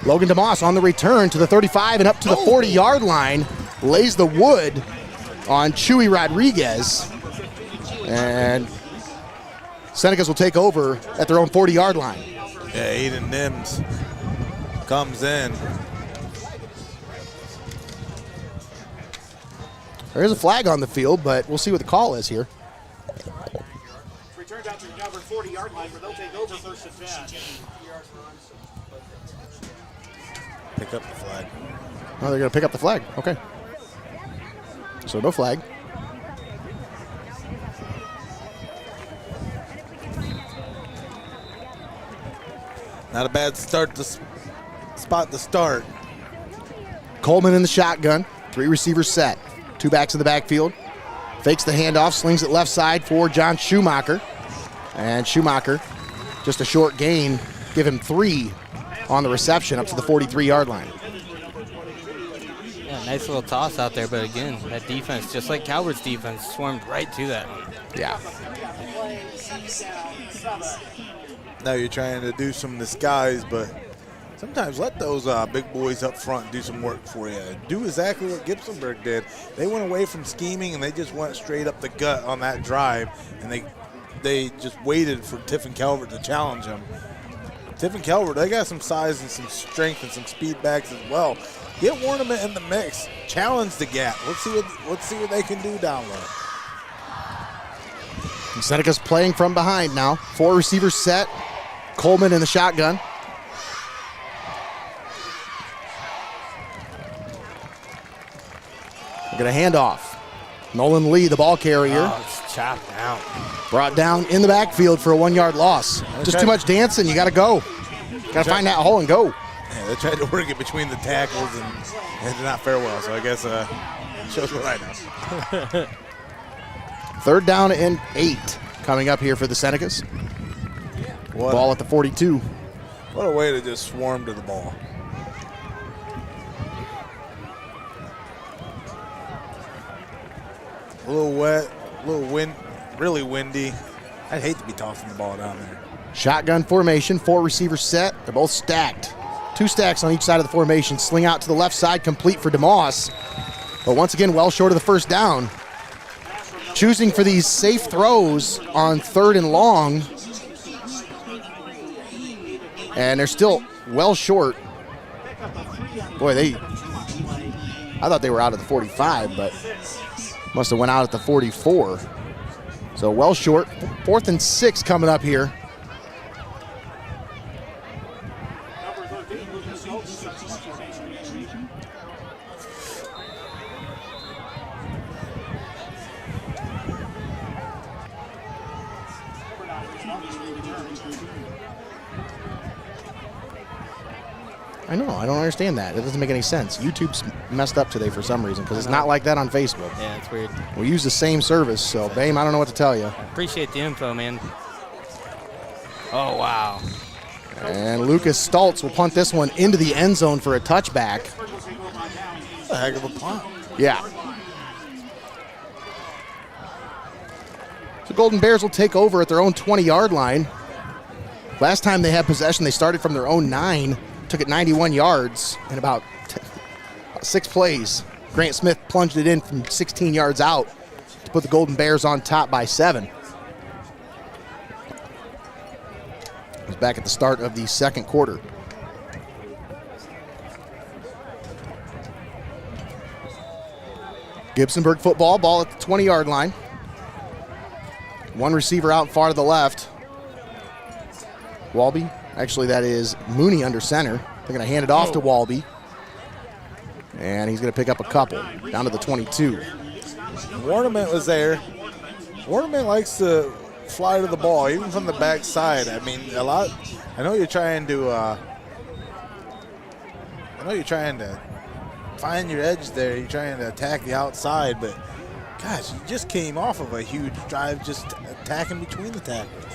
Logan DeMoss on the return to the 35 and up to the 40-yard line. Lays the wood on Chewy Rodriguez. And Senecas will take over at their own 40-yard line. Yeah, Aiden Nims comes in. There is a flag on the field, but we'll see what the call is here. Returns out to the Calvert 40-yard line where they'll take over first and 10. Pick up the flag. Oh, they're going to pick up the flag. Okay. So no flag. Not a bad spot to start. Coleman in the shotgun. 3 receivers set. 2 backs in the backfield. Fakes the handoff, slings it left side for John Schumacher. And Schumacher, just a short gain, give him 3 on the reception up to the 43-yard line. Nice little toss out there, but again, that defense, just like Calvert's defense, swarmed right to that one. Yeah. Now you're trying to do some disguise, but sometimes let those big boys up front do some work for you. Do exactly what Gibsonburg did. They went away from scheming, and they just went straight up the gut on that drive, and they just waited for Tiffin Calvert to challenge them. Tiffin Calvert, they got some size and some strength and some speed backs as well. Get Ornament in the mix. Challenge the gap. Let's see what they can do down low. Senecas playing from behind now. 4 receivers set. Coleman in the shotgun. We're going to hand off. Nolan Lee, the ball carrier. Oh, it's chopped down. Brought down in the backfield for a 1-yard loss. Just too much dancing. You got to go. Got to find that hole and go. Yeah, they tried to work it between the tackles, and it did not fare well. So I guess shows what I know. 3rd down and 8 coming up here for the Senecas. Ball at the 42. What a way to just swarm to the ball. A little wet, a little wind, really windy. I'd hate to be tossing the ball down there. Shotgun formation, 4 receivers set. They're both stacked. 2 stacks on each side of the formation. Sling out to the left side, complete for DeMoss. But once again, well short of the first down. Choosing for these safe throws on 3rd and long. And they're still well short. Boy, I thought they were out at the 45, but must have went out at the 44. So well short. 4th and 6 coming up here. I know, I don't understand that. It doesn't make any sense. YouTube's messed up today for some reason because it's not like that on Facebook. Yeah, it's weird. We use the same service, so BAME, I don't know what to tell you. I appreciate the info, man. Oh, wow. And Lucas Stoltz will punt this one into the end zone for a touchback. That's a heck of a punt. Yeah. So Golden Bears will take over at their own 20-yard line. Last time they had possession, they started from their own 9. Took it 91 yards in about 6 plays. Grant Smith plunged it in from 16 yards out to put the Golden Bears on top by 7. It was back at the start of the second quarter. Gibsonburg football, ball at the 20-yard line. 1 receiver out far to the left. Walby. Actually, that is Mooney under center. They're going to hand it off to Walby. And he's going to pick up a couple down to the 22. Ornament was there. Ornament likes to fly to the ball, even from the backside. I mean, a lot. I know you're trying to find your edge there. You're trying to attack the outside, but gosh, you just came off of a huge drive just attacking between the tackles.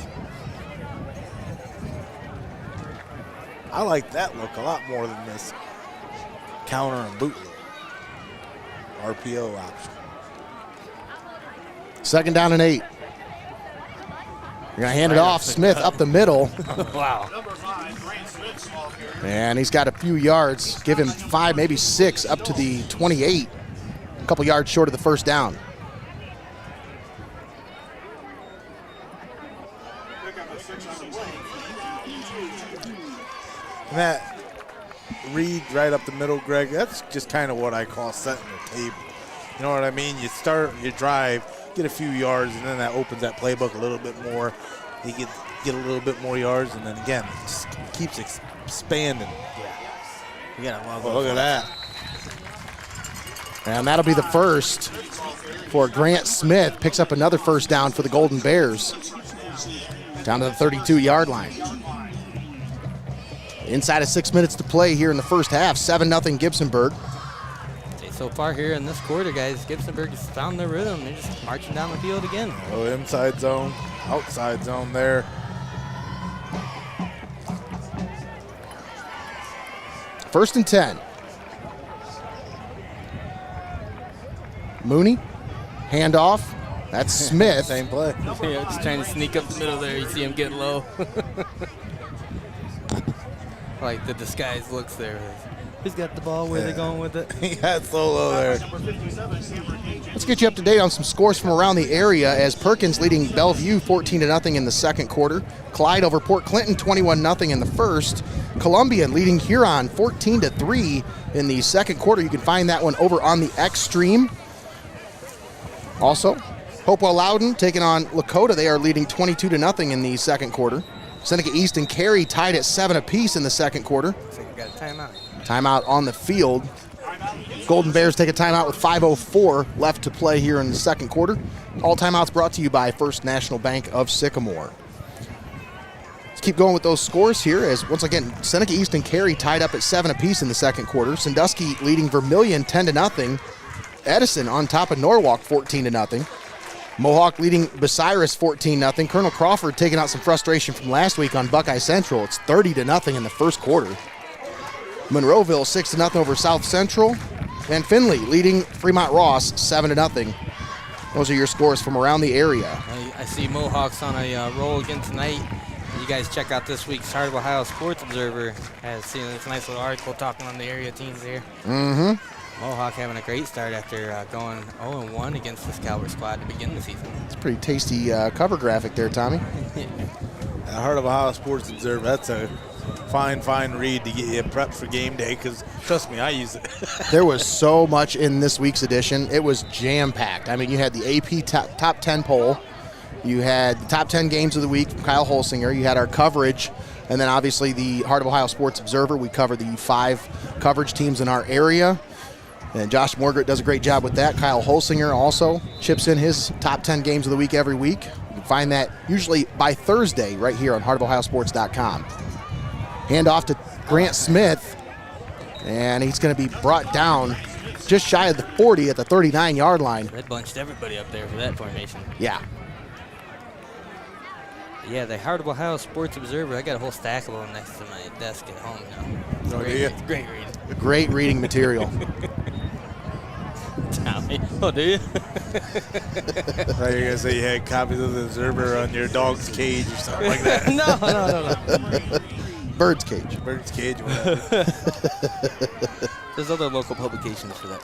I like that look a lot more than this counter and boot look. RPO option. 2nd down and 8. You're going to hand it off. Smith up the middle. Wow. And he's got a few yards. Give him 5, maybe 6, up to the 28. A couple yards short of the first down. And that read right up the middle, Greg, that's just kind of what I call setting the table. You know what I mean? You start your drive, get a few yards, and then that opens that playbook a little bit more. You get a little bit more yards, and then again, it just keeps expanding. Yeah. You gotta love Look at that. And that'll be the first for Grant Smith. Picks up another first down for the Golden Bears. Down to the 32-yard line. Inside of 6 minutes to play here in the first half. 7-0 Gibsonburg. So far here in this quarter, guys, Gibsonburg has found their rhythm. They're just marching down the field again. Oh, inside zone, outside zone there. First and 10. Mooney, handoff. That's Smith. Same play. Yeah, just trying to sneak up the middle there. You see him get low. Like the disguised looks there. Who's got the ball? Where they going with it? He got so low there. Let's get you up to date on some scores from around the area as Perkins leading Bellevue 14-0 in the second quarter. Clyde over Port Clinton 21-0 in the first. Columbia leading Huron 14-3 in the second quarter. You can find that one over on the X stream. Also, Hopewell Loudon taking on Lakota. They are leading 22-0 in the second quarter. Seneca East and Cary tied at 7 apiece in the second quarter. So you got a timeout. Timeout on the field. Golden Bears take a timeout with 5:04 left to play here in the second quarter. All timeouts brought to you by First National Bank of Sycamore. Let's keep going with those scores here as, once again, Seneca East and Cary tied up at 7 apiece in the second quarter. Sandusky leading Vermilion 10-0. Edison on top of Norwalk 14-0. Mohawk leading Bucyrus 14-0. Colonel Crawford taking out some frustration from last week on Buckeye Central. It's 30-0 in the first quarter. Monroeville 6-0 over South Central. And Findlay leading Fremont Ross 7-0. Those are your scores from around the area. I see Mohawks on a roll again tonight. You guys check out this week's Heart of Ohio Sports Observer. Has seen this nice little article talking on the area teams here. Mm-hmm. Mohawk having a great start after going 0-1 against this Calvert squad to begin the season. It's a pretty tasty cover graphic there, Tommy. Heart of Ohio Sports Observer, that's a fine read to get you prepped for game day, because trust me, I use it. There was so much in this week's edition. It was jam-packed. I mean, you had the AP top 10 poll. You had the top 10 games of the week from Kyle Holsinger. You had our coverage. And then obviously the Heart of Ohio Sports Observer. We covered the 5 coverage teams in our area. And Josh Morgert does a great job with that. Kyle Holsinger also chips in his top 10 games of the week every week. You can find that usually by Thursday right here on heartofohiosports.com. Hand off to Grant Smith, and he's going to be brought down just shy of the 40 at the 39-yard line. Red bunched everybody up there for that formation. Yeah. Yeah, the Heart of Ohio Sports Observer, I got a whole stack of them next to my desk at home now. Oh, yeah. Great reading. Great reading material. Tommy. Oh, do you? I thought you were going to say you had copies of the Observer on your dog's cage or something like that. No. Bird's cage. Bird's cage, whatever. There's other local publications for that.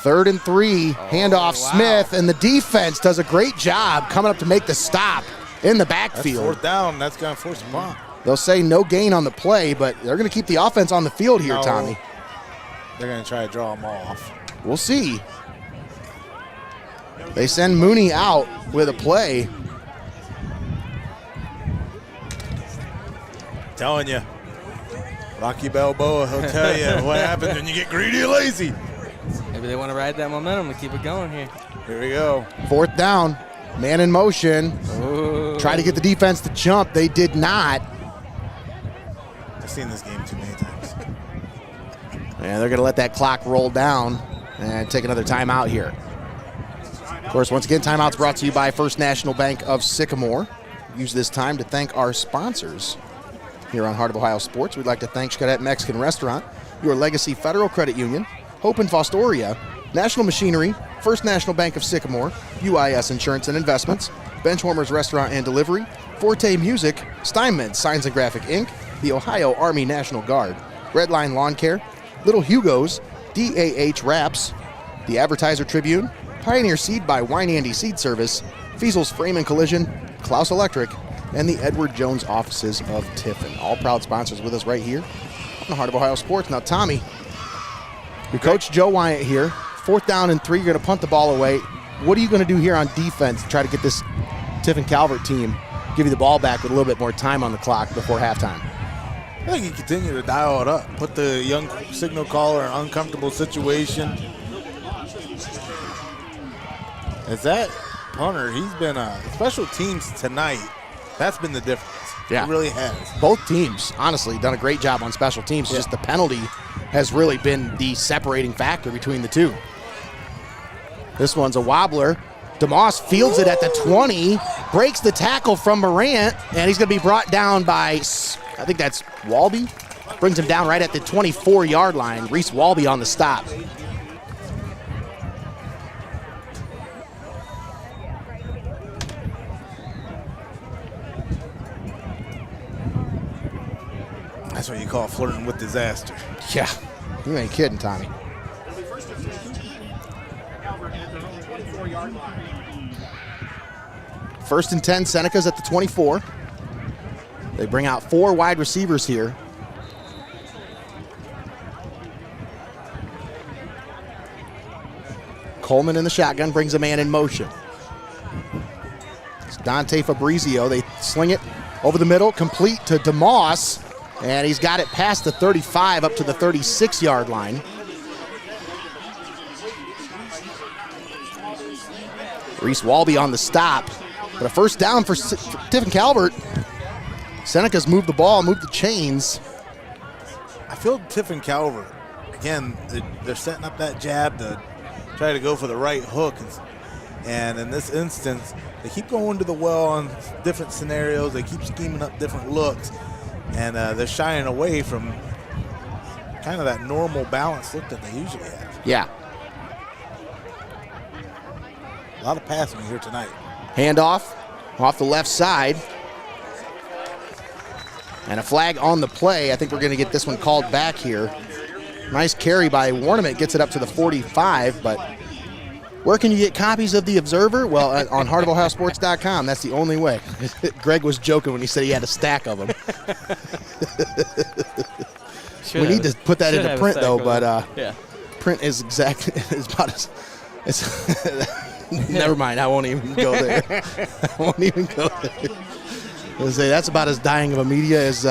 3rd and 3, handoff wow. Smith, and the defense does a great job coming up to make the stop in the backfield. That's 4th down. That's going to force a punt. They'll say no gain on the play, but they're going to keep the offense on the field here, No. Tommy. They're going to try to draw them off. We'll see. They send Mooney out with a play. Telling you, Rocky Balboa, he'll tell you what happens when you get greedy and lazy. Maybe they want to ride that momentum and keep it going here. Here we go. 4th down, man in motion. Ooh. Try to get the defense to jump. They did not. I've seen this game too many times. And they're going to let that clock roll down and take another timeout here. Of course, once again, timeout's brought to you by First National Bank of Sycamore. Use this time to thank our sponsors here on Heart of Ohio Sports. We'd like to thank XCARET Mexican Restaurant, Your Legacy Federal Credit Union, Hope and Fostoria, National Machinery, First National Bank of Sycamore, UIS Insurance and Investments, Benchwarmers Restaurant and Delivery, Forte Music, STEINMETZ Signs and Graphic Inc., the Ohio Army National Guard, REDLINE Lawn Care, Little Hugos, DAH Wraps, the Advertiser Tribune, Pioneer Seed by WEINANDY Seed Service, FEASEL'S Frame and Collision, CLOUSE Electric, and the Edward Jones offices of Tiffin. All proud sponsors with us right here on the Heart of Ohio Sports. Now, Tommy, your coach Joe Wyatt here. 4th down and 3, you're going to punt the ball away. What are you going to do here on defense to try to get this Tiffin Calvert team, give you the ball back with a little bit more time on the clock before halftime? I think you continue to dial it up. Put the young signal caller in an uncomfortable situation. As that punter, he's been special teams tonight. That's been the difference. Yeah. It really has. Both teams, honestly, done a great job on special teams. Yeah. Just the penalty has really been the separating factor between the two. This one's a wobbler. DeMoss fields it at the 20, breaks the tackle from Morant, and he's going to be brought down by, I think that's Walby. brings him down right at the 24-yard line. Reese Walby on the stop. That's what you call flirting with disaster. Yeah, you ain't kidding, Tommy. First and 10, Senecas at the 24. They bring out 4 wide receivers here. Coleman in the shotgun brings a man in motion. It's Dante Fabrizio. They sling it over the middle, complete to DeMoss. And he's got it past the 35 up to the 36-yard line. Reese Walby on the stop. But a first down for Tiffin Calvert. Senecas moved the ball, moved the chains. I feel Tiffin Calvert, again, they're setting up that jab to try to go for the right hook. And in this instance, they keep going to the well on different scenarios. They keep scheming up different looks. And they're shying away from kind of that normal balanced look that they usually have. Yeah. A lot of passing here tonight. Handoff off the left side. And a flag on the play. I think we're going to get this one called back here. Nice carry by Warnament, gets it up to the 45, but where can you get copies of the Observer? Well, on heartofohiosports.com. That's the only way. Greg was joking when he said he had a stack of them. We need to put that into print, though, but yeah. Print is exactly is about as. Never mind. I won't even go there. I won't even go there. I was say that's about as dying of a media as.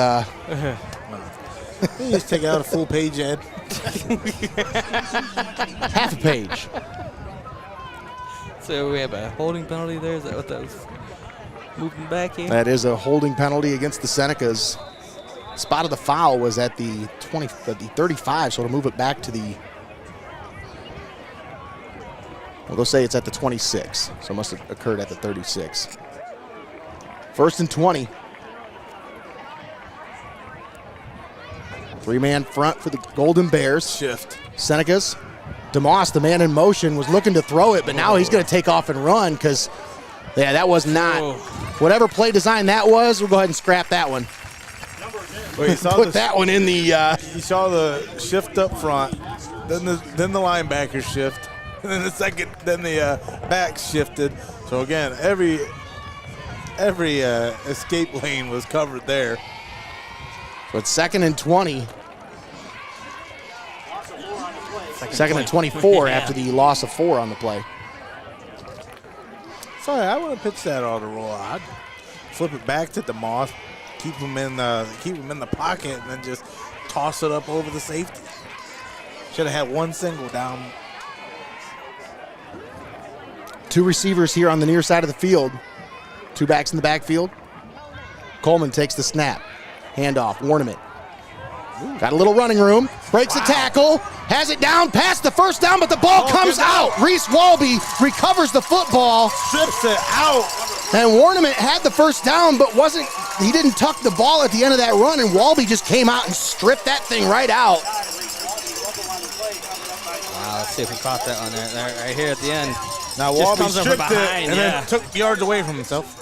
You just take out a full page, Ed. Half a page. So we have a holding penalty there. Is that what that was? Moving back here. That is a holding penalty against the Senecas. Spot of the foul was at the 35, so it'll move it back to the. Well, they'll say it's at the 26, so it must have occurred at the 36. First and 20. 3-man front for the Golden Bears. Shift. Senecas. DeMoss, the man in motion, was looking to throw it, but now he's going to take off and run because, yeah, that was not. Whatever play design that was, we'll go ahead and scrap that one. Well, Put that one in the. You saw the shift up front, then the linebacker shift, and then the back shifted. So again, every escape lane was covered there. So it's 2nd and 20. Second and 24 after the loss of 4 on the play. Sorry, I would have pitched that on the roll. I'd flip it back to DeMoss, keep him in the pocket, and then just toss it up over the safety. Should have had one single down. 2 receivers here on the near side of the field. 2 backs in the backfield. Coleman takes the snap. Handoff, Warnament. Got a little running room. Breaks a tackle. Has it down past the first down, but the ball comes out. Reese Walby recovers the football. Strips it out. And Warnament had the first down, but he didn't tuck the ball at the end of that run, and Walby just came out and stripped that thing right out. Wow, let's see if we caught that one there right here at the end. Now Walby stripped it and then took yards away from himself.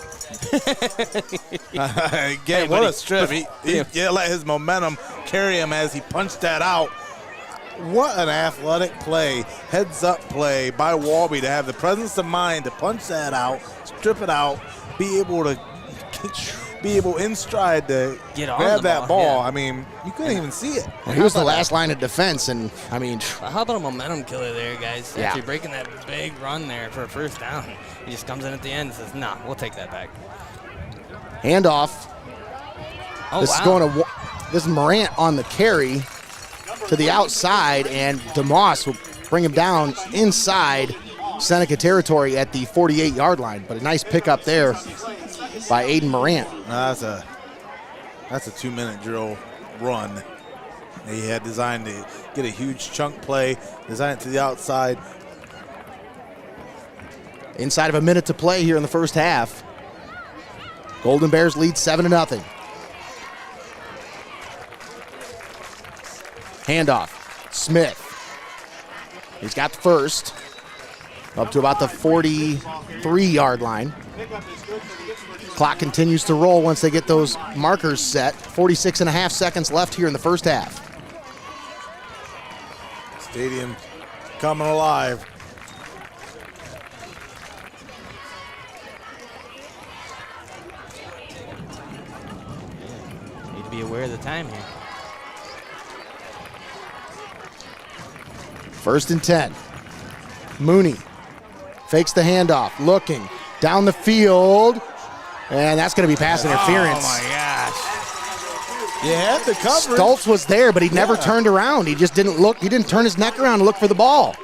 Again, what a strip. He let his momentum carry him as he punched that out. What an athletic play, heads-up play by Walby to have the presence of mind to punch that out, strip it out, be able in stride to grab that ball. Yeah. I mean, you couldn't even see it. Well, he was the last line of defense, and I mean. How about a momentum killer there, guys? Yeah. Actually breaking that big run there for a first down. He just comes in at the end and says, nah, we'll take that back. Handoff. Oh, This is going to. This is Morant on the carry to the outside, and DeMoss will bring him down inside Seneca territory at the 48-yard line. But a nice pickup there by Aiden Morant. That's a 2-minute drill run. He had designed to get a huge chunk play, design it to the outside. Inside of a minute to play here in the first half. Golden Bears lead 7-0. Handoff. Smith. He's got the first. Up to about the 43-yard line. Clock continues to roll once they get those markers set. 46.5 seconds left here in the first half. Stadium coming alive. Need to be aware of the time here. 1st and 10. Mooney fakes the handoff, looking down the field, and that's going to be pass interference. Oh my gosh! You had the coverage. Stoltz was there, but he never turned around. He just didn't look. He didn't turn his neck around to look for the ball.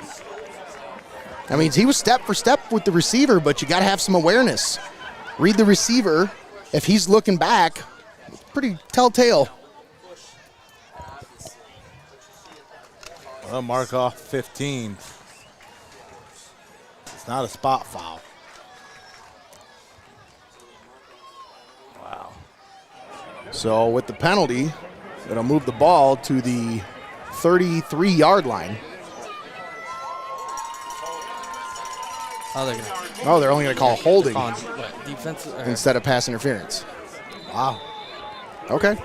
I mean, he was step for step with the receiver, but you got to have some awareness. Read the receiver. If he's looking back, pretty telltale. Well, mark off 15. It's not a spot foul. Wow. So with the penalty, it'll move the ball to the 33-yard line. Oh, they're only going to call holding defense instead of pass interference. Wow. Okay.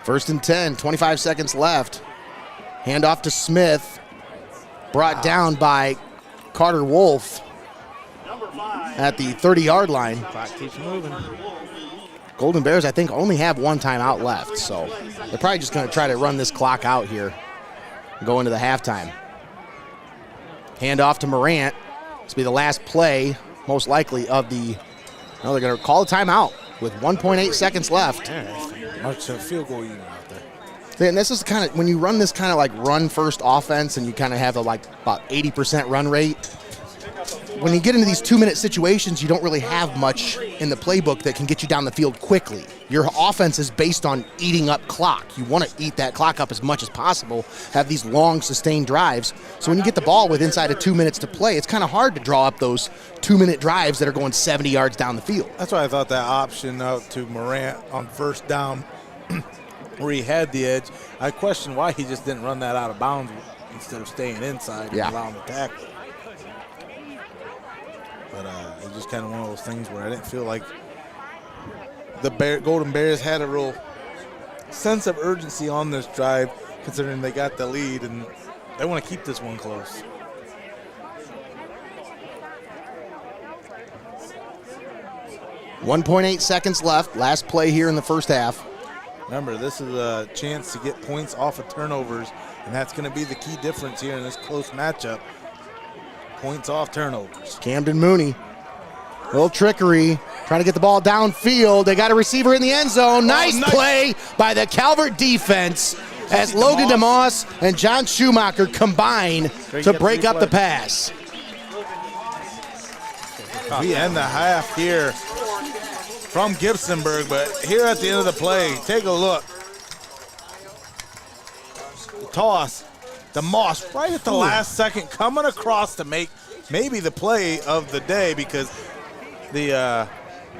First and 10, 25 seconds left. Handoff to Smith. Brought down by Carter Wolf at the 30-yard line. Clock keeps moving. Golden Bears, I think, only have one timeout left, so they're probably just going to try to run this clock out here and go into the halftime. Handoff to Morant. This will be the last play, most likely, of the... No, they're going to call a timeout with 1.8 seconds left. Marks a field goal unit out there. And this is kind of, when you run this kind of like run-first offense and you kind of have a like about 80% run rate, when you get into these 2-minute situations, you don't really have much in the playbook that can get you down the field quickly. Your offense is based on eating up clock. You want to eat that clock up as much as possible, have these long, sustained drives. So when you get the ball with inside of 2 minutes to play, it's kind of hard to draw up those 2-minute drives that are going 70 yards down the field. That's why I thought that option out to Morant on first down where he had the edge, I questioned why he just didn't run that out of bounds instead of staying inside and allowing the tackle. But it's just kind of one of those things where I didn't feel like the Golden Bears had a real sense of urgency on this drive, considering they got the lead and they want to keep this one close. .8 seconds left. Last play here in the first half. Remember, this is a chance to get points off of turnovers, and that's going to be the key difference here in this close matchup. Points off turnovers. Camden Mooney. A little trickery. Trying to get the ball downfield. They got a receiver in the end zone. Nice play by the Calvert defense as Logan DeMoss and John Schumacher combine to break up the pass. We end the half here from Gibsonburg, but here at the end of the play, take a look. The toss. DeMoss right at the last second coming across to make maybe the play of the day, because the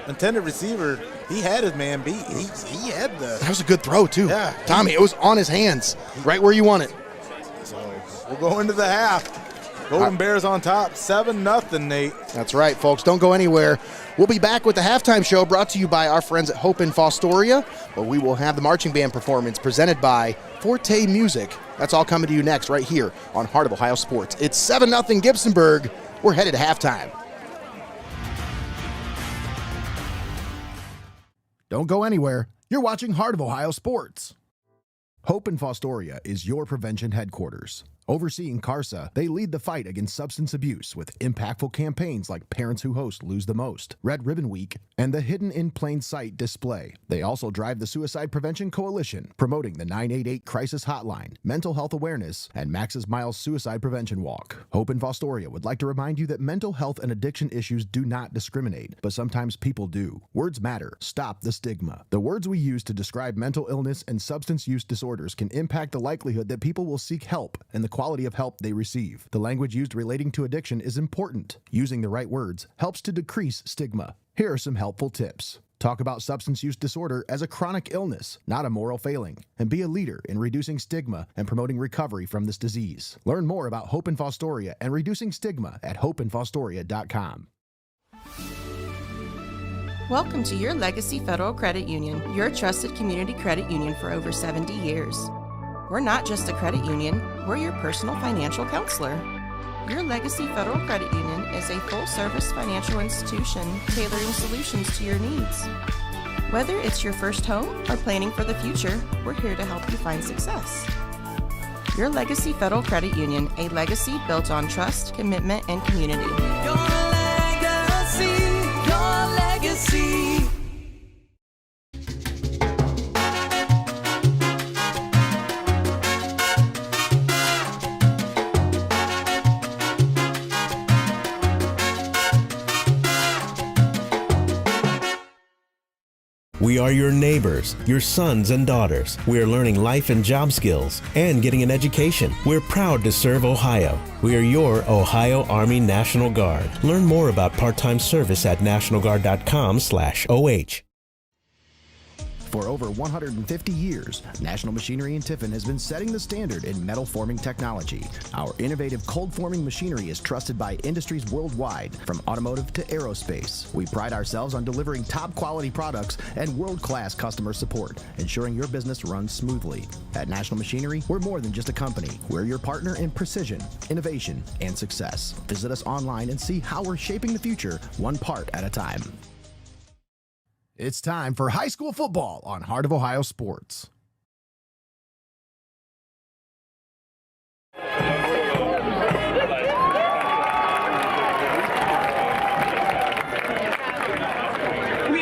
intended receiver, he had his man beat. He had the... That was a good throw, too. Yeah. Tommy, it was on his hands, right where you want it. So we'll go into the half. Golden Bears on top, 7-0, Nate. That's right, folks. Don't go anywhere. We'll be back with the halftime show brought to you by our friends at Hope in Fostoria, where we will have the marching band performance presented by Forte Music. That's all coming to you next right here on Heart of Ohio Sports. It's 7-0 Gibsonburg. We're headed to halftime. Don't go anywhere. You're watching Heart of Ohio Sports. Hope in Fostoria is your prevention headquarters. Overseeing CARSA, they lead the fight against substance abuse with impactful campaigns like Parents Who Host Lose the Most, Red Ribbon Week, and the Hidden in Plain Sight display. They also drive the Suicide Prevention Coalition, promoting the 988 Crisis Hotline, mental health awareness, and Max's Miles Suicide Prevention Walk. Hope in Fostoria would like to remind you that mental health and addiction issues do not discriminate, but sometimes people do. Words matter. Stop the stigma. The words we use to describe mental illness and substance use disorders can impact the likelihood that people will seek help and the quality of help they receive. The language used relating to addiction is important. Using the right words helps to decrease stigma. Here are some helpful tips. Talk about substance use disorder as a chronic illness, not a moral failing, and be a leader in reducing stigma and promoting recovery from this disease. Learn more about Hope in Fostoria and reducing stigma at hopeinfostoria.com. Welcome to your Legacy Federal Credit Union, your trusted community credit union for over 70 years. We're not just a credit union, we're your personal financial counselor. Your Legacy Federal Credit Union is a full-service financial institution tailoring solutions to your needs. Whether it's your first home or planning for the future, we're here to help you find success. Your Legacy Federal Credit Union, a legacy built on trust, commitment, and community. Your legacy, your legacy. We are your neighbors, your sons and daughters. We are learning life and job skills and getting an education. We're proud to serve Ohio. We are your Ohio Army National Guard. Learn more about part-time service at nationalguard.com/OH. For over 150 years, National Machinery in Tiffin has been setting the standard in metal forming technology. Our innovative cold forming machinery is trusted by industries worldwide, from automotive to aerospace. We pride ourselves on delivering top quality products and world-class customer support, ensuring your business runs smoothly. At National Machinery, we're more than just a company. We're your partner in precision, innovation, and success. Visit us online and see how we're shaping the future, one part at a time. It's time for high school football on Heart of Ohio Sports. We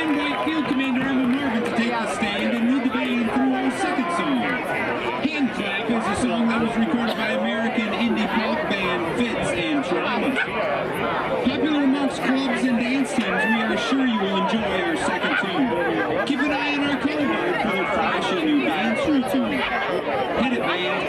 invite Field Commander Emma Marvin to take the stand and lead the band through our second song. Hand Clap is a song that was recorded by American indie pop band Fitz and Trauma. Popular amongst clubs and dance teams, we are sure you will enjoy our second tune. Keep an eye on our color guard for a flashy new dance routine. Hit it, band.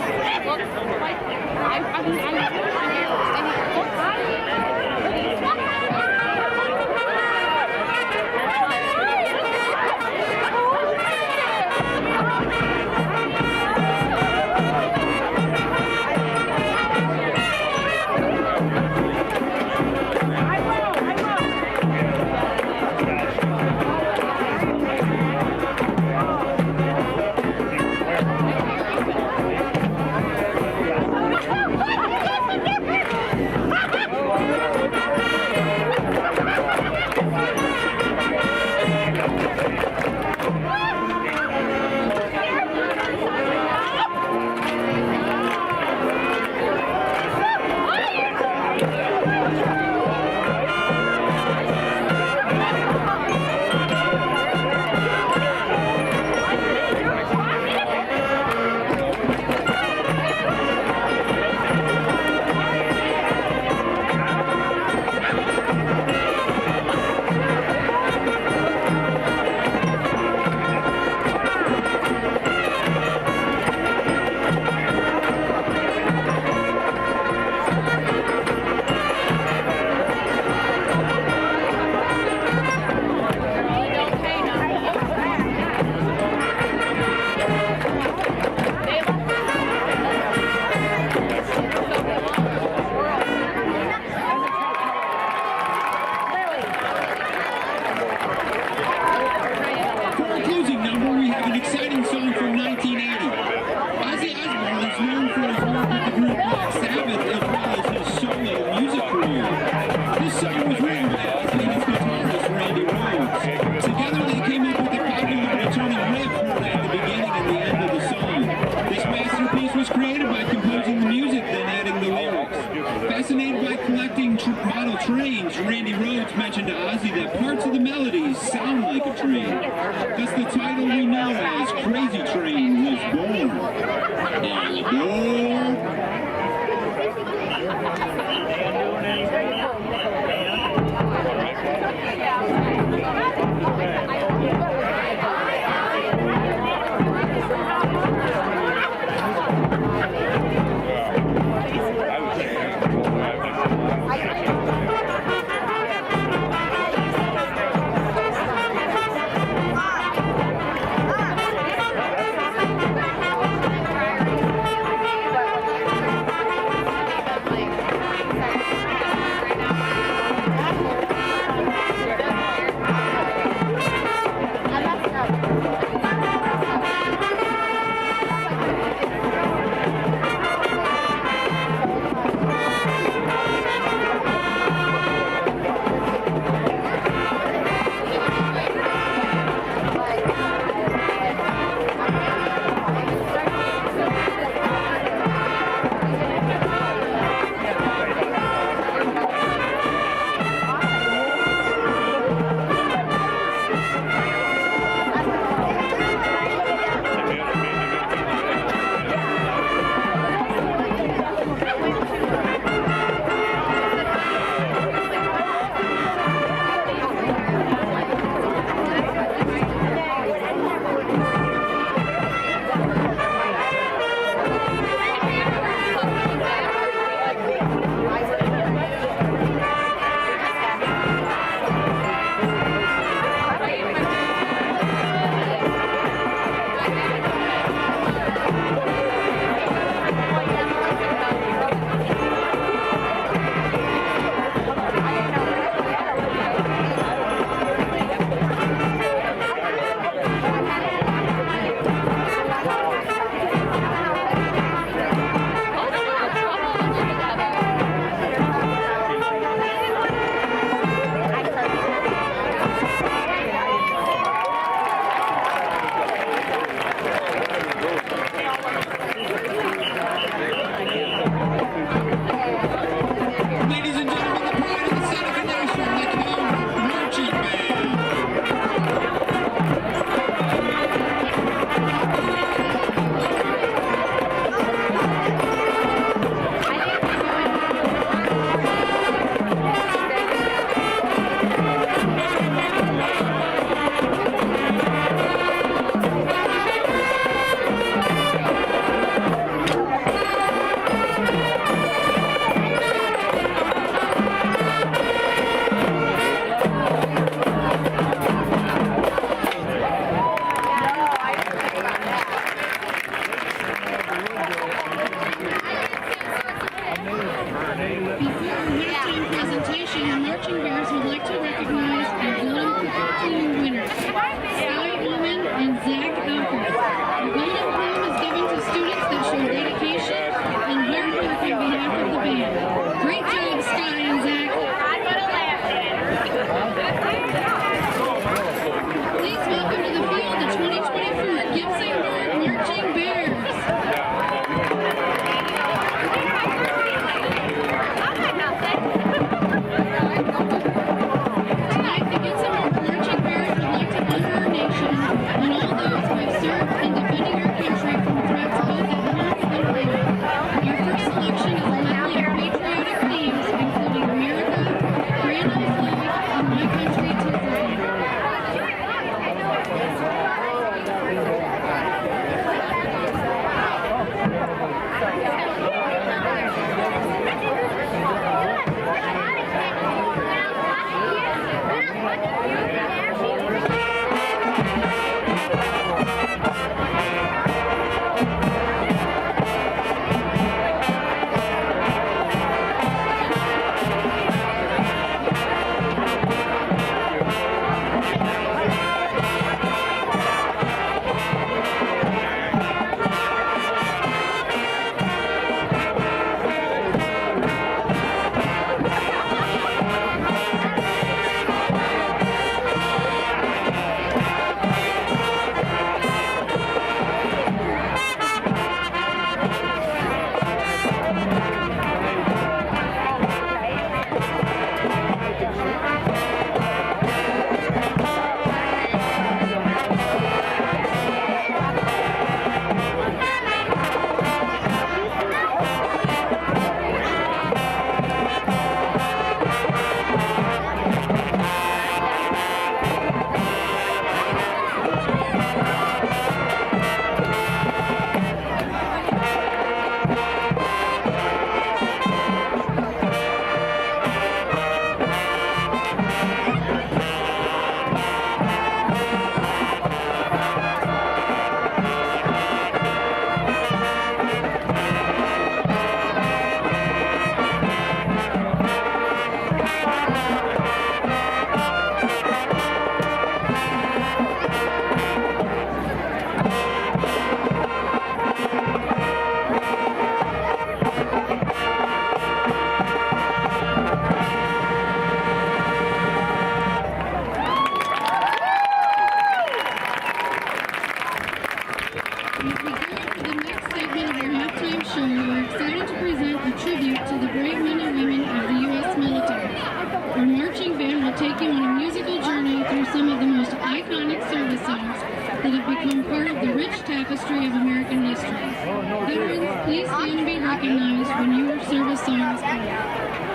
marching band will take you on a musical journey through some of the most iconic service songs that have become part of the rich tapestry of American history. Veterans, please stand and be recognized when your service songs play.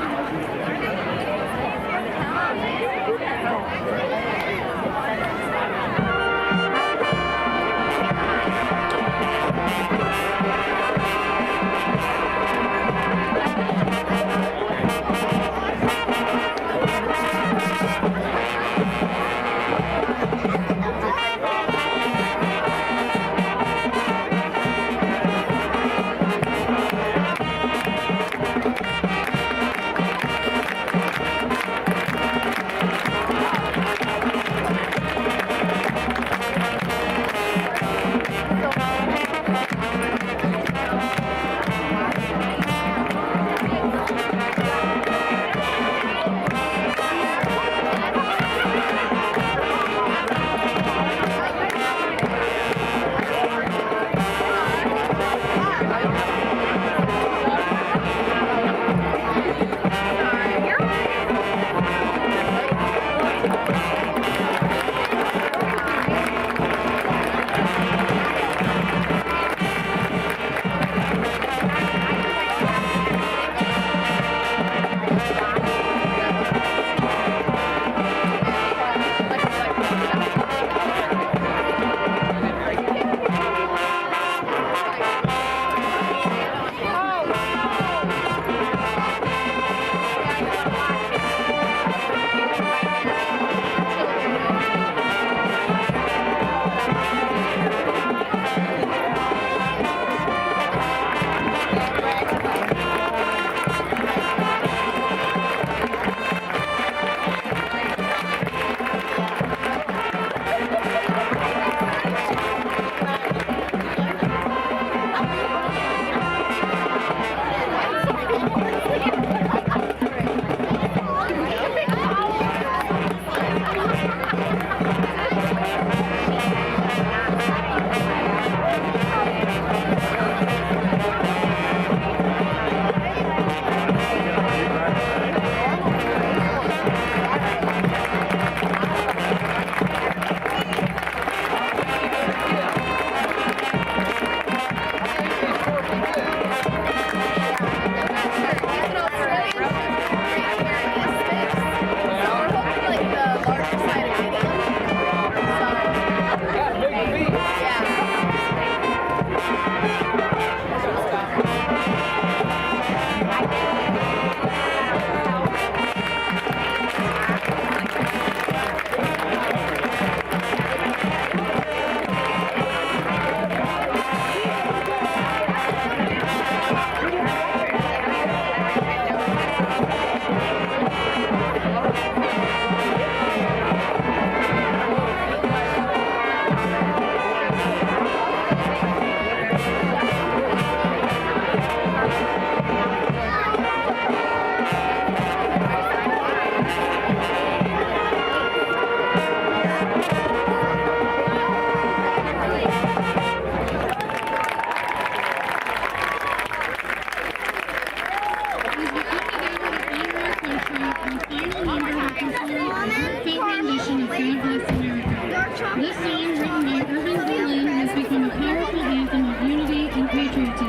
This song, written by Mullins, has become a powerful anthem of unity and patriotism.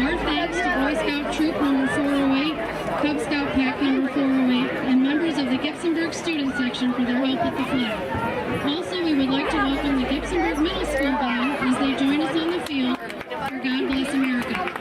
Our thanks to Boy Scout Troop Number 408, Cub Scout Pack Number 408, and members of the Gibsonburg Student Section for their help at the flag. Also, we would like to welcome the Gibsonburg Middle School Band as they join us on the field for God Bless America.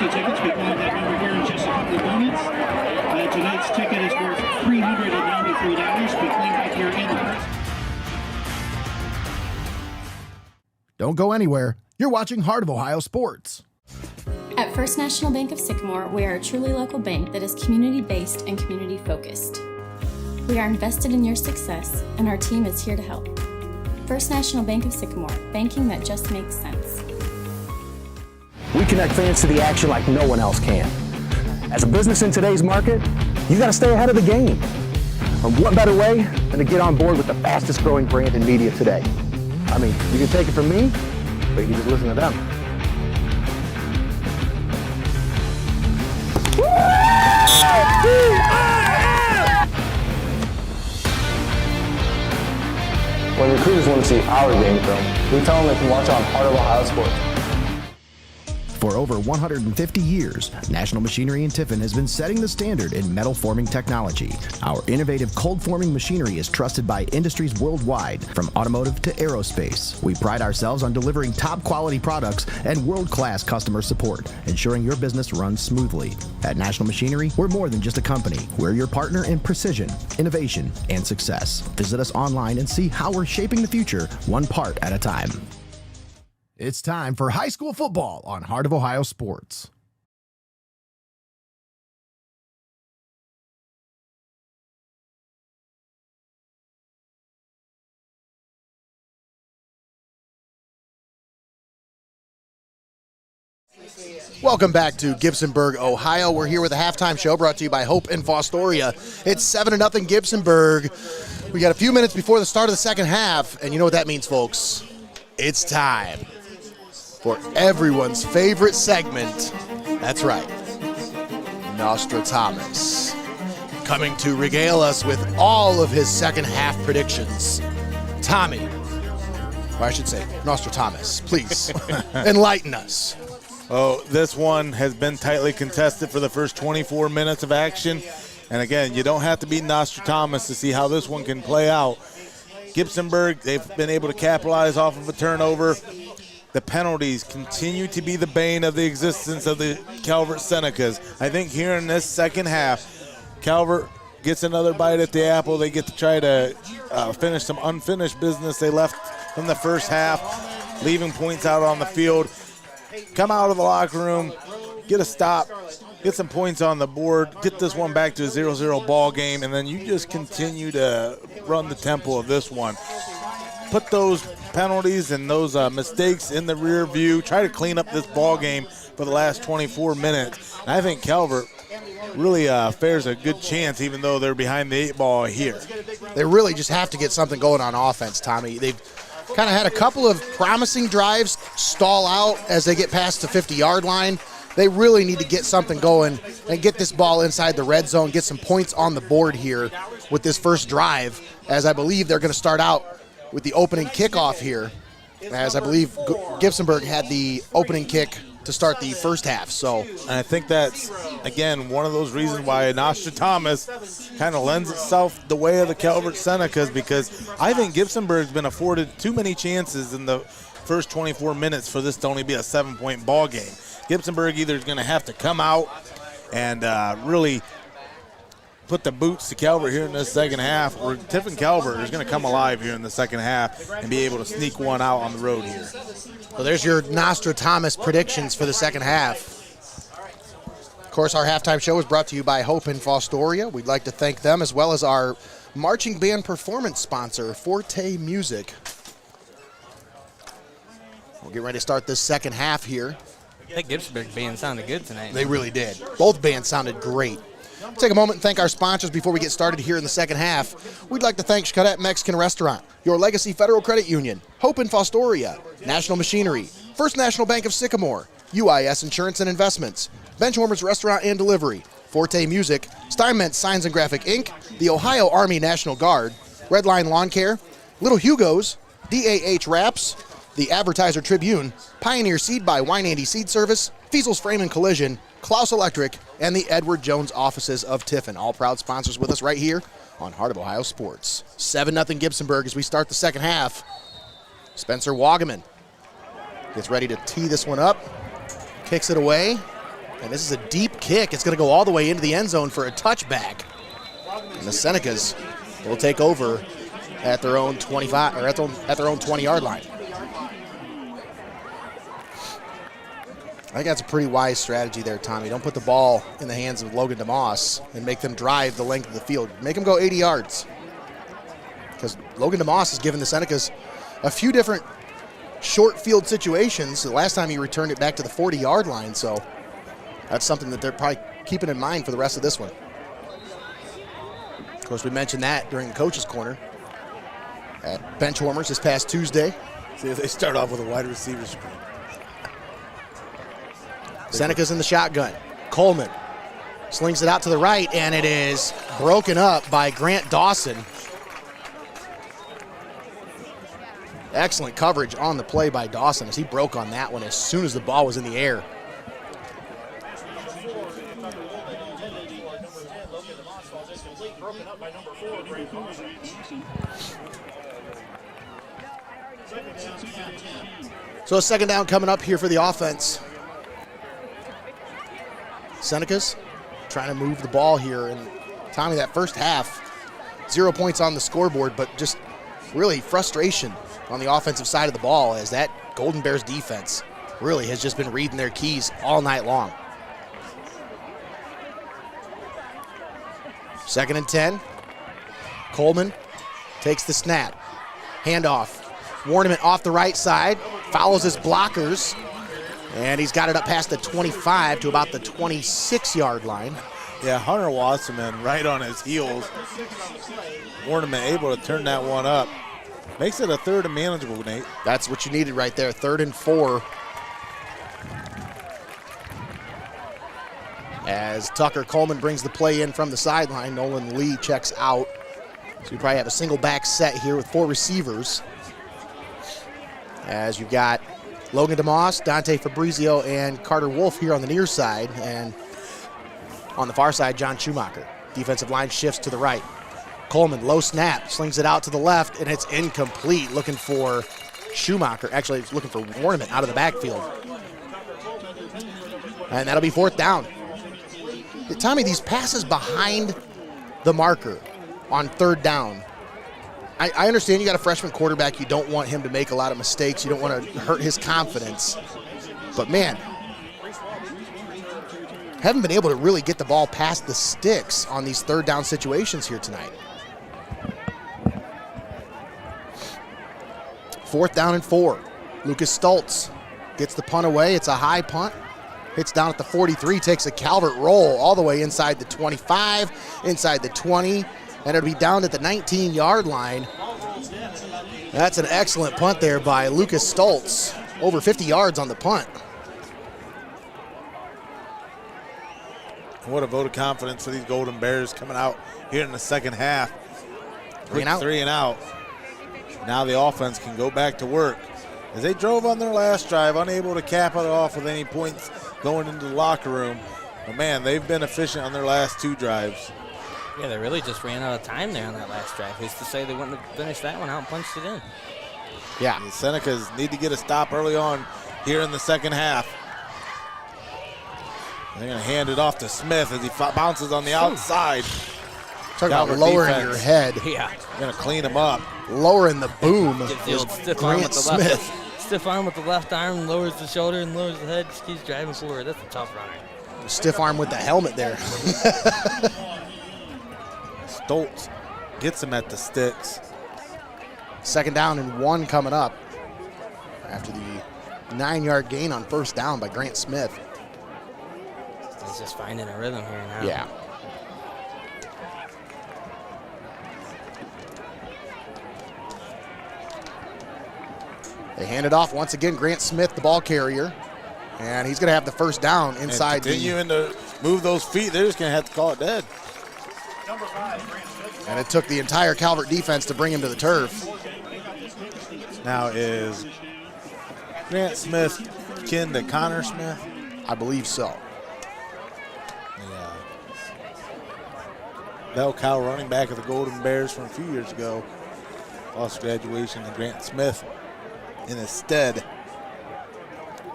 50 tickets. We collect that number here in just a couple of moments. Tonight's ticket is worth $393. We claim back here in the first. Don't go anywhere. You're watching Heart of Ohio Sports. At First National Bank of Sycamore, we are a truly local bank that is community-based and community-focused. We are invested in your success, and our team is here to help. First National Bank of Sycamore, banking that just makes sense. We connect fans to the action like no one else can. As a business in today's market, you got to stay ahead of the game. And what better way than to get on board with the fastest growing brand in media today? I mean, you can take it from me, but you can just listen to them. When recruiters want to see our game film, we tell them they can watch on Heart of Ohio Sports. For over 150 years, National Machinery in Tiffin has been setting the standard in metal forming technology. Our innovative cold forming machinery is trusted by industries worldwide, from automotive to aerospace. We pride ourselves on delivering top quality products and world-class customer support, ensuring your business runs smoothly. At National Machinery, we're more than just a company. We're your partner in precision, innovation, and success. Visit us online and see how we're shaping the future one part at a time. It's time for high school football on Heart of Ohio Sports. Welcome back to Gibsonburg, Ohio. We're here with a halftime show brought to you by Hope and Fostoria. It's 7-0 Gibsonburg. We got a few minutes before the start of the second half, and you know what that means, folks. It's time for everyone's favorite segment. That's right, Nostradamus, coming to regale us with all of his second half predictions. Tommy, or I should say Nostradamus, please enlighten us. Oh, this one has been tightly contested for the first 24 minutes of action. And again, you don't have to be Nostradamus to see how this one can play out. Gibsonburg, they've been able to capitalize off of a turnover. The penalties continue to be the bane of the existence of the Calvert Senecas. I think here in this second half, Calvert gets another bite at the apple. They get to try to finish some unfinished business they left from the first half, leaving points out on the field. Come out of the locker room, get a stop, get some points on the board, get this one back to a 0-0 ball game, and then you just continue to run the tempo of this one. Put those penalties and those mistakes in the rear view. Try to clean up this ball game for the last 24 minutes. And I think Calvert really fares a good chance, even though they're behind the 8 ball here. They really just have to get something going on offense, Tommy. They've kind of had a couple of promising drives stall out as they get past the 50-yard line. They really need to get something going and get this ball inside the red zone, get some points on the board here with this first drive, as I believe they're going to start out with the opening kickoff here, as I believe Gibsonburg had the opening kick to start the first half. So, and I think that's, again, one of those reasons why Nostradamus kind of lends itself the way of the Calvert Senecas, because I think Gibsonburg's been afforded too many chances in the first 24 minutes for this to only be a 7-point ball game. Gibsonburg either is going to have to come out and really put the boots to Calvert here in this second half, or Tiffin Calvert is going to come alive here in the second half and be able to sneak one out on the road here. Well, there's your Nostradamus predictions for the second half. Of course, our halftime show is brought to you by Hope and Fostoria. We'd like to thank them, as well as our marching band performance sponsor, Forte Music. We'll get ready to start this second half here. That Gibsonburg band sounded good tonight. They really did. Both bands sounded great. Take a moment and thank our sponsors before we get started here in the second half. We'd like to thank XCARET Mexican Restaurant, Your Legacy Federal Credit Union, Hope and Fostoria, National Machinery, First National Bank of Sycamore, UIS Insurance and Investments, Benchwarmers Restaurant and Delivery, Forte Music, STEINMETZ Signs and Graphic Inc., the Ohio Army National Guard, REDLINE Lawn Care, Little HUGOS, DAH Wraps, the Advertiser Tribune, Pioneer Seed by WEINANDY Seed Service, FEASEL'S Frame and Collision, CLOUSE Electric, and the Edward Jones offices of Tiffin. All proud sponsors with us right here on Heart of Ohio Sports. 7-0 Gibsonburg as we start the second half. Spencer Wagaman gets ready to tee this one up, kicks it away. And this is a deep kick. It's going to go all the way into the end zone for a touchback. And the Senecas will take over at their own 25 or at their own 20-yard line. I think that's a pretty wise strategy there, Tommy. Don't put the ball in the hands of Logan DeMoss and make them drive the length of the field. Make them go 80 yards. Because Logan DeMoss has given the Senecas a few different short field situations. The last time he returned it back to the 40-yard line, so that's something that they're probably keeping in mind for the rest of this one. Of course, we mentioned that during the coach's corner at Benchwarmers this past Tuesday. See if they start off with a wide receiver screen. Senecas in the shotgun. Coleman slings it out to the right, and it is broken up by Grant Dawson. Excellent coverage on the play by Dawson as he broke on that one as soon as the ball was in the air. So a second down coming up here for the offense. Senecas trying to move the ball here. And Tommy, that first half, 0 points on the scoreboard, but just really frustration on the offensive side of the ball as that Golden Bears defense really has just been reading their keys all night long. 2nd and 10. Coleman takes the snap. Handoff. Warniment off the right side. Follows his blockers. And he's got it up past the 25 to about the 26-yard line. Yeah, Hunter Wasserman right on his heels. Warniment able to turn that one up. Makes it a 3rd and manageable, Nate. That's what you needed right there, 3rd and 4. As Tucker Coleman brings the play in from the sideline, Nolan Lee checks out. So you probably have a single back set here with 4 receivers. As you've got Logan DeMoss, Dante Fabrizio, and Carter Wolf here on the near side. And on the far side, John Schumacher. Defensive line shifts to the right. Coleman, low snap, slings it out to the left, and it's incomplete. Looking for Schumacher. Actually, he's looking for Warniment out of the backfield. And that'll be 4th down. Tommy, these passes behind the marker on 3rd down. I understand you got a freshman quarterback. You don't want him to make a lot of mistakes. You don't want to hurt his confidence. But, man, haven't been able to really get the ball past the sticks on these 3rd down situations here tonight. 4th down and 4. Lucas Stoltz gets the punt away. It's a high punt. Hits down at the 43, takes a Calvert roll all the way inside the 25, inside the 20, and it'll be down at the 19-yard line. That's an excellent punt there by Lucas Stoltz. Over 50 yards on the punt. What a vote of confidence for these Golden Bears coming out here in the second half. 3 and out. 3 and out. Now the offense can go back to work. As they drove on their last drive, unable to cap it off with any points going into the locker room. But, man, they've been efficient on their last 2 drives. Yeah, they really just ran out of time there on that last drive. Who's to say they wouldn't have finished that one out and punched it in? Yeah. The Senecas need to get a stop early on here in the second half. They're going to hand it off to Smith as he bounces on the outside. Talk about lowering your head. Yeah. Going to clean him up. Lowering the boom. Gets the old stiff arm with the left. Stiff arm with the left arm, lowers the shoulder and lowers the head. Just keeps driving forward. That's a tough runner. Stiff arm with the helmet there. Stoltz gets him at the sticks. 2nd down and 1 coming up after the 9-yard gain on 1st down by Grant Smith. He's just finding a rhythm here now. Yeah. They hand it off once again. Grant Smith, the ball carrier. And he's going to have the 1st down inside. And continuing to move those feet, they're just going to have to call it dead. And it took the entire Calvert defense to bring him to the turf. Now is Grant Smith kin to Connor Smith? I believe so. Yeah. Bell cow running back of the Golden Bears from a few years ago. Lost graduation to Grant Smith in his stead.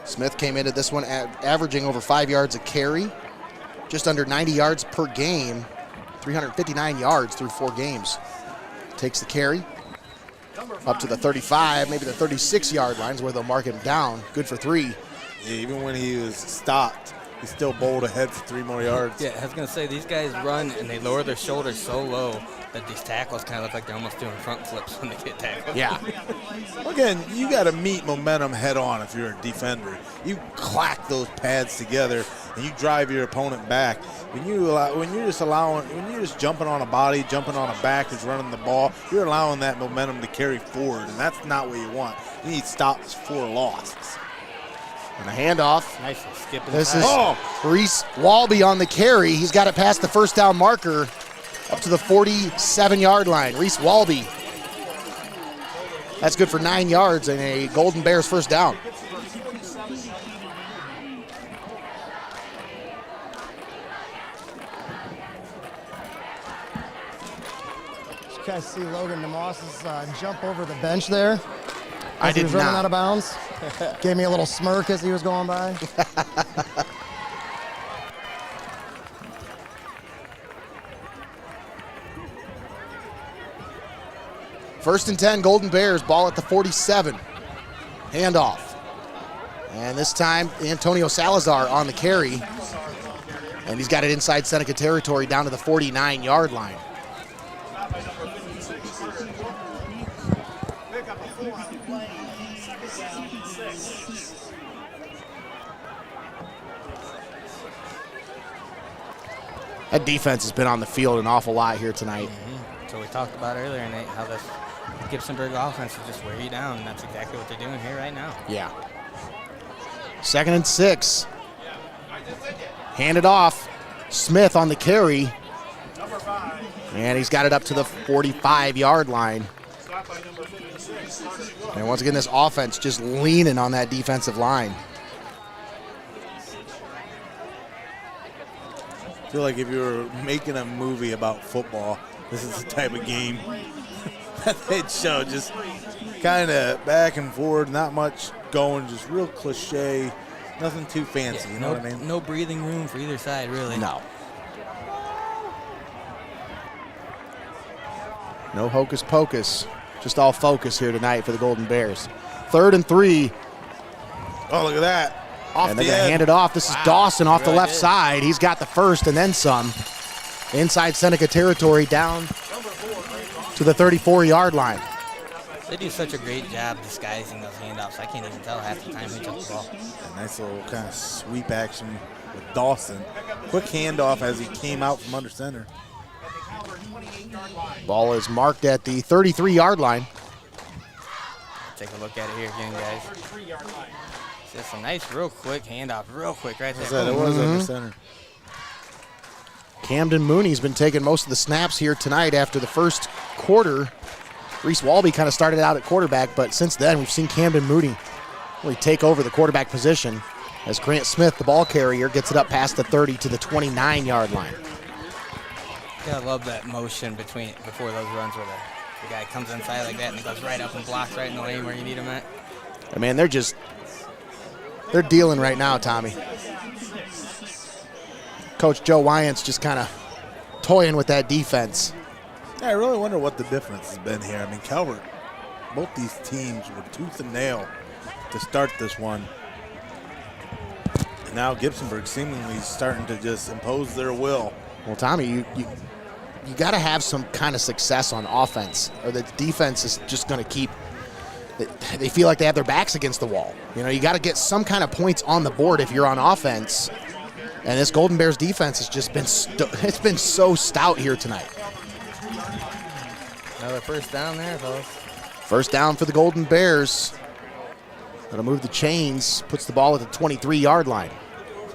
Smith came into this one averaging over 5 yards a carry, just under 90 yards per game, 359 yards through 4 games. Takes the carry up to the 35, maybe the 36-yard lines where they'll mark him down. Good for 3. Yeah, even when he was stopped, he still bowled ahead for 3 more yards. Yeah, I was going to say, these guys run and they lower their shoulders so low that these tackles kind of look like they're almost doing front flips when they get tackled. Yeah. Again, you got to meet momentum head on if you're a defender. You clack those pads together and you drive your opponent back. When you're just jumping on a body, jumping on a back who's running the ball, you're allowing that momentum to carry forward, and that's not what you want. You need stops for losses. And a handoff. Nice skip. This is Reese Walby on the carry. He's got it past the first down marker up to the 47-yard line. Reese Walby. That's good for 9 yards and a Golden Bears first down. You guys see Logan DeMoss's jump over the bench there? I As he did was running not. out of bounds. Gave me a little smirk as he was going by. First and 10, Golden Bears, ball at the 47. Handoff. And this time, Antonio Salazar on the carry. And he's got it inside Seneca territory down to the 49-yard line. That defense has been on the field an awful lot here tonight. So we talked about earlier, Nate, how this Gibsonburg offense will just wear you down, and that's exactly what they're doing here right now. Yeah. 2nd and 6. Handed off. Smith on the carry. And he's got it up to the 45-yard line. And once again, this offense just leaning on that defensive line. I feel like if you were making a movie about football, this is the type of game that they'd show. Just kind of back and forward, not much going, just real cliche, nothing too fancy, you know what I mean? No breathing room for either side, really. No. No hocus pocus. Just all focus here tonight for the Golden Bears. 3rd and 3. Oh, look at that. Off And the they're going to end. hand it off. This is Dawson off the Really left did. side. He's got the first and then some. Inside Seneca territory down to the 34-yard line. They do such a great job disguising those handoffs. I can't even tell half the time who took the ball. A nice little kind of sweep action with Dawson. Quick handoff as he came out from under center. Ball is marked at the 33-yard line. Take a look at it here again, guys. Just a nice, real quick handoff, real quick right there. It was under center. Camden Mooney's been taking most of the snaps here tonight after the first quarter. Reese Walby kind of started out at quarterback, but since then we've seen Camden Mooney really take over the quarterback position as Grant Smith, the ball carrier, gets it up past the 30 to the 29-yard line. Yeah, I love that motion before those runs where the guy comes inside like that and he goes right up and blocks right in the lane where you need him at. I mean, they're dealing right now, Tommy. Coach Joe Wyant's just kind of toying with that defense. Yeah, I really wonder what the difference has been here. I mean, Calvert, both these teams were tooth and nail to start this one. And now Gibsonburg seemingly starting to just impose their will. Well, Tommy, you got to have some kind of success on offense, or the defense is just going to keep. They feel like they have their backs against the wall. You know, you got to get some kind of points on the board if you're on offense. And this Golden Bears defense has just been it's been so stout here tonight. Another first down there, folks. First down for the Golden Bears. That'll move the chains, puts the ball at the 23-yard line.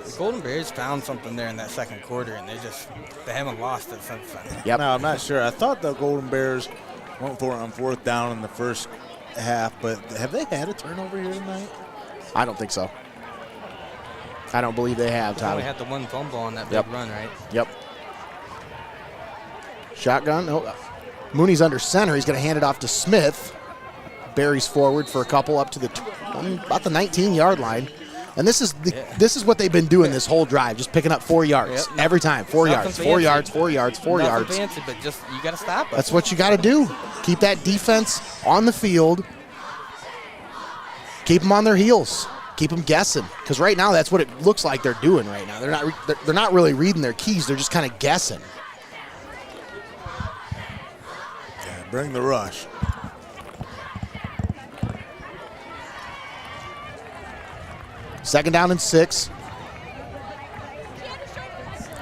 The Golden Bears found something there in that second quarter, and they haven't lost it since then. Yep. Now, I'm not sure. I thought the Golden Bears went for it on 4th down in the first half, but have they had a turnover here tonight? I don't think so. I don't believe they have, They Tommy. only had the one fumble on that big run, right? Yep. Shotgun. Oh, Mooney's under center. He's going to hand it off to Smith. Buries forward for a couple up to about the 19-yard line. And this is what they've been doing this whole drive, just picking up 4 yards every time. 4 yards, 4 yards, 4 yards, 4 yards. Fancy, but just you got to stop it. That's what you got to do. Keep that defense on the field. Keep them on their heels. Keep them guessing. Because right now, that's what it looks like they're doing right now. They're not really reading their keys. They're just kind of guessing. Yeah, bring the rush. Second down and 6.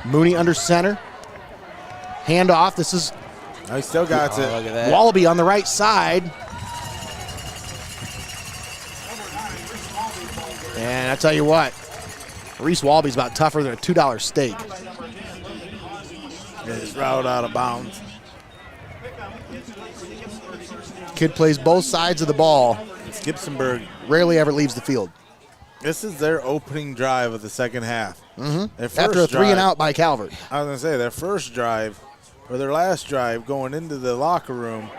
Mooney under center. Handoff. This is he still got it. Look at that. Wallaby on the right side. And I tell you what, Reese Wallaby's about tougher than a $2 steak. His route out of bounds. Kid plays both sides of the ball. It's Gibsonburg. Rarely ever leaves the field. This is their opening drive of the second half. Mm-hmm. After a 3 and out by Calvert. I was going to say, their first drive, or their last drive, going into the locker room,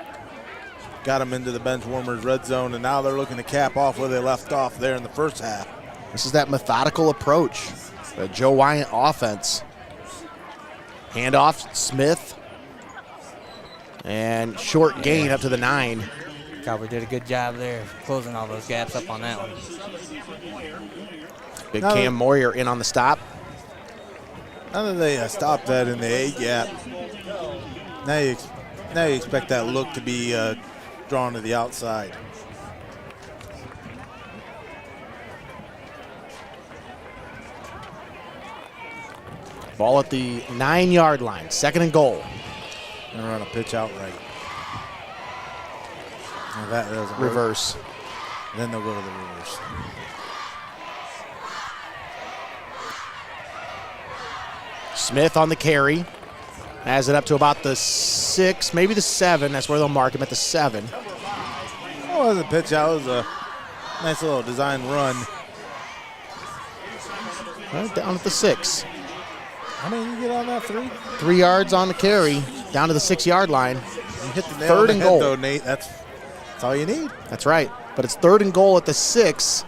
got them into the Benchwarmers red zone, and now they're looking to cap off where they left off there in the first half. This is that methodical approach, the Joe Wyatt offense. Handoff, Smith. And short gain up to the 9. Calvert did a good job there, closing all those gaps up on that one. Big Cam Moyer in on the stop. Now that they stopped that in the A gap, now you expect that look to be drawn to the outside. Ball at the 9-yard line, 2nd and goal. And run a pitch out right. Now that doesn't reverse. Work. Then they'll go to the reverse. Smith on the carry. Has it up to about the 6, maybe the 7. That's where they'll mark him, at the 7. It wasn't a pitch out. It was a nice little design run. Right down at the 6. How many did you get on that? 3? 3 yards on the carry, down to the 6-yard line. You hit the nail 3rd on the and head, goal. though, Nate. That's all you need. That's right. But it's 3rd and goal at the 6.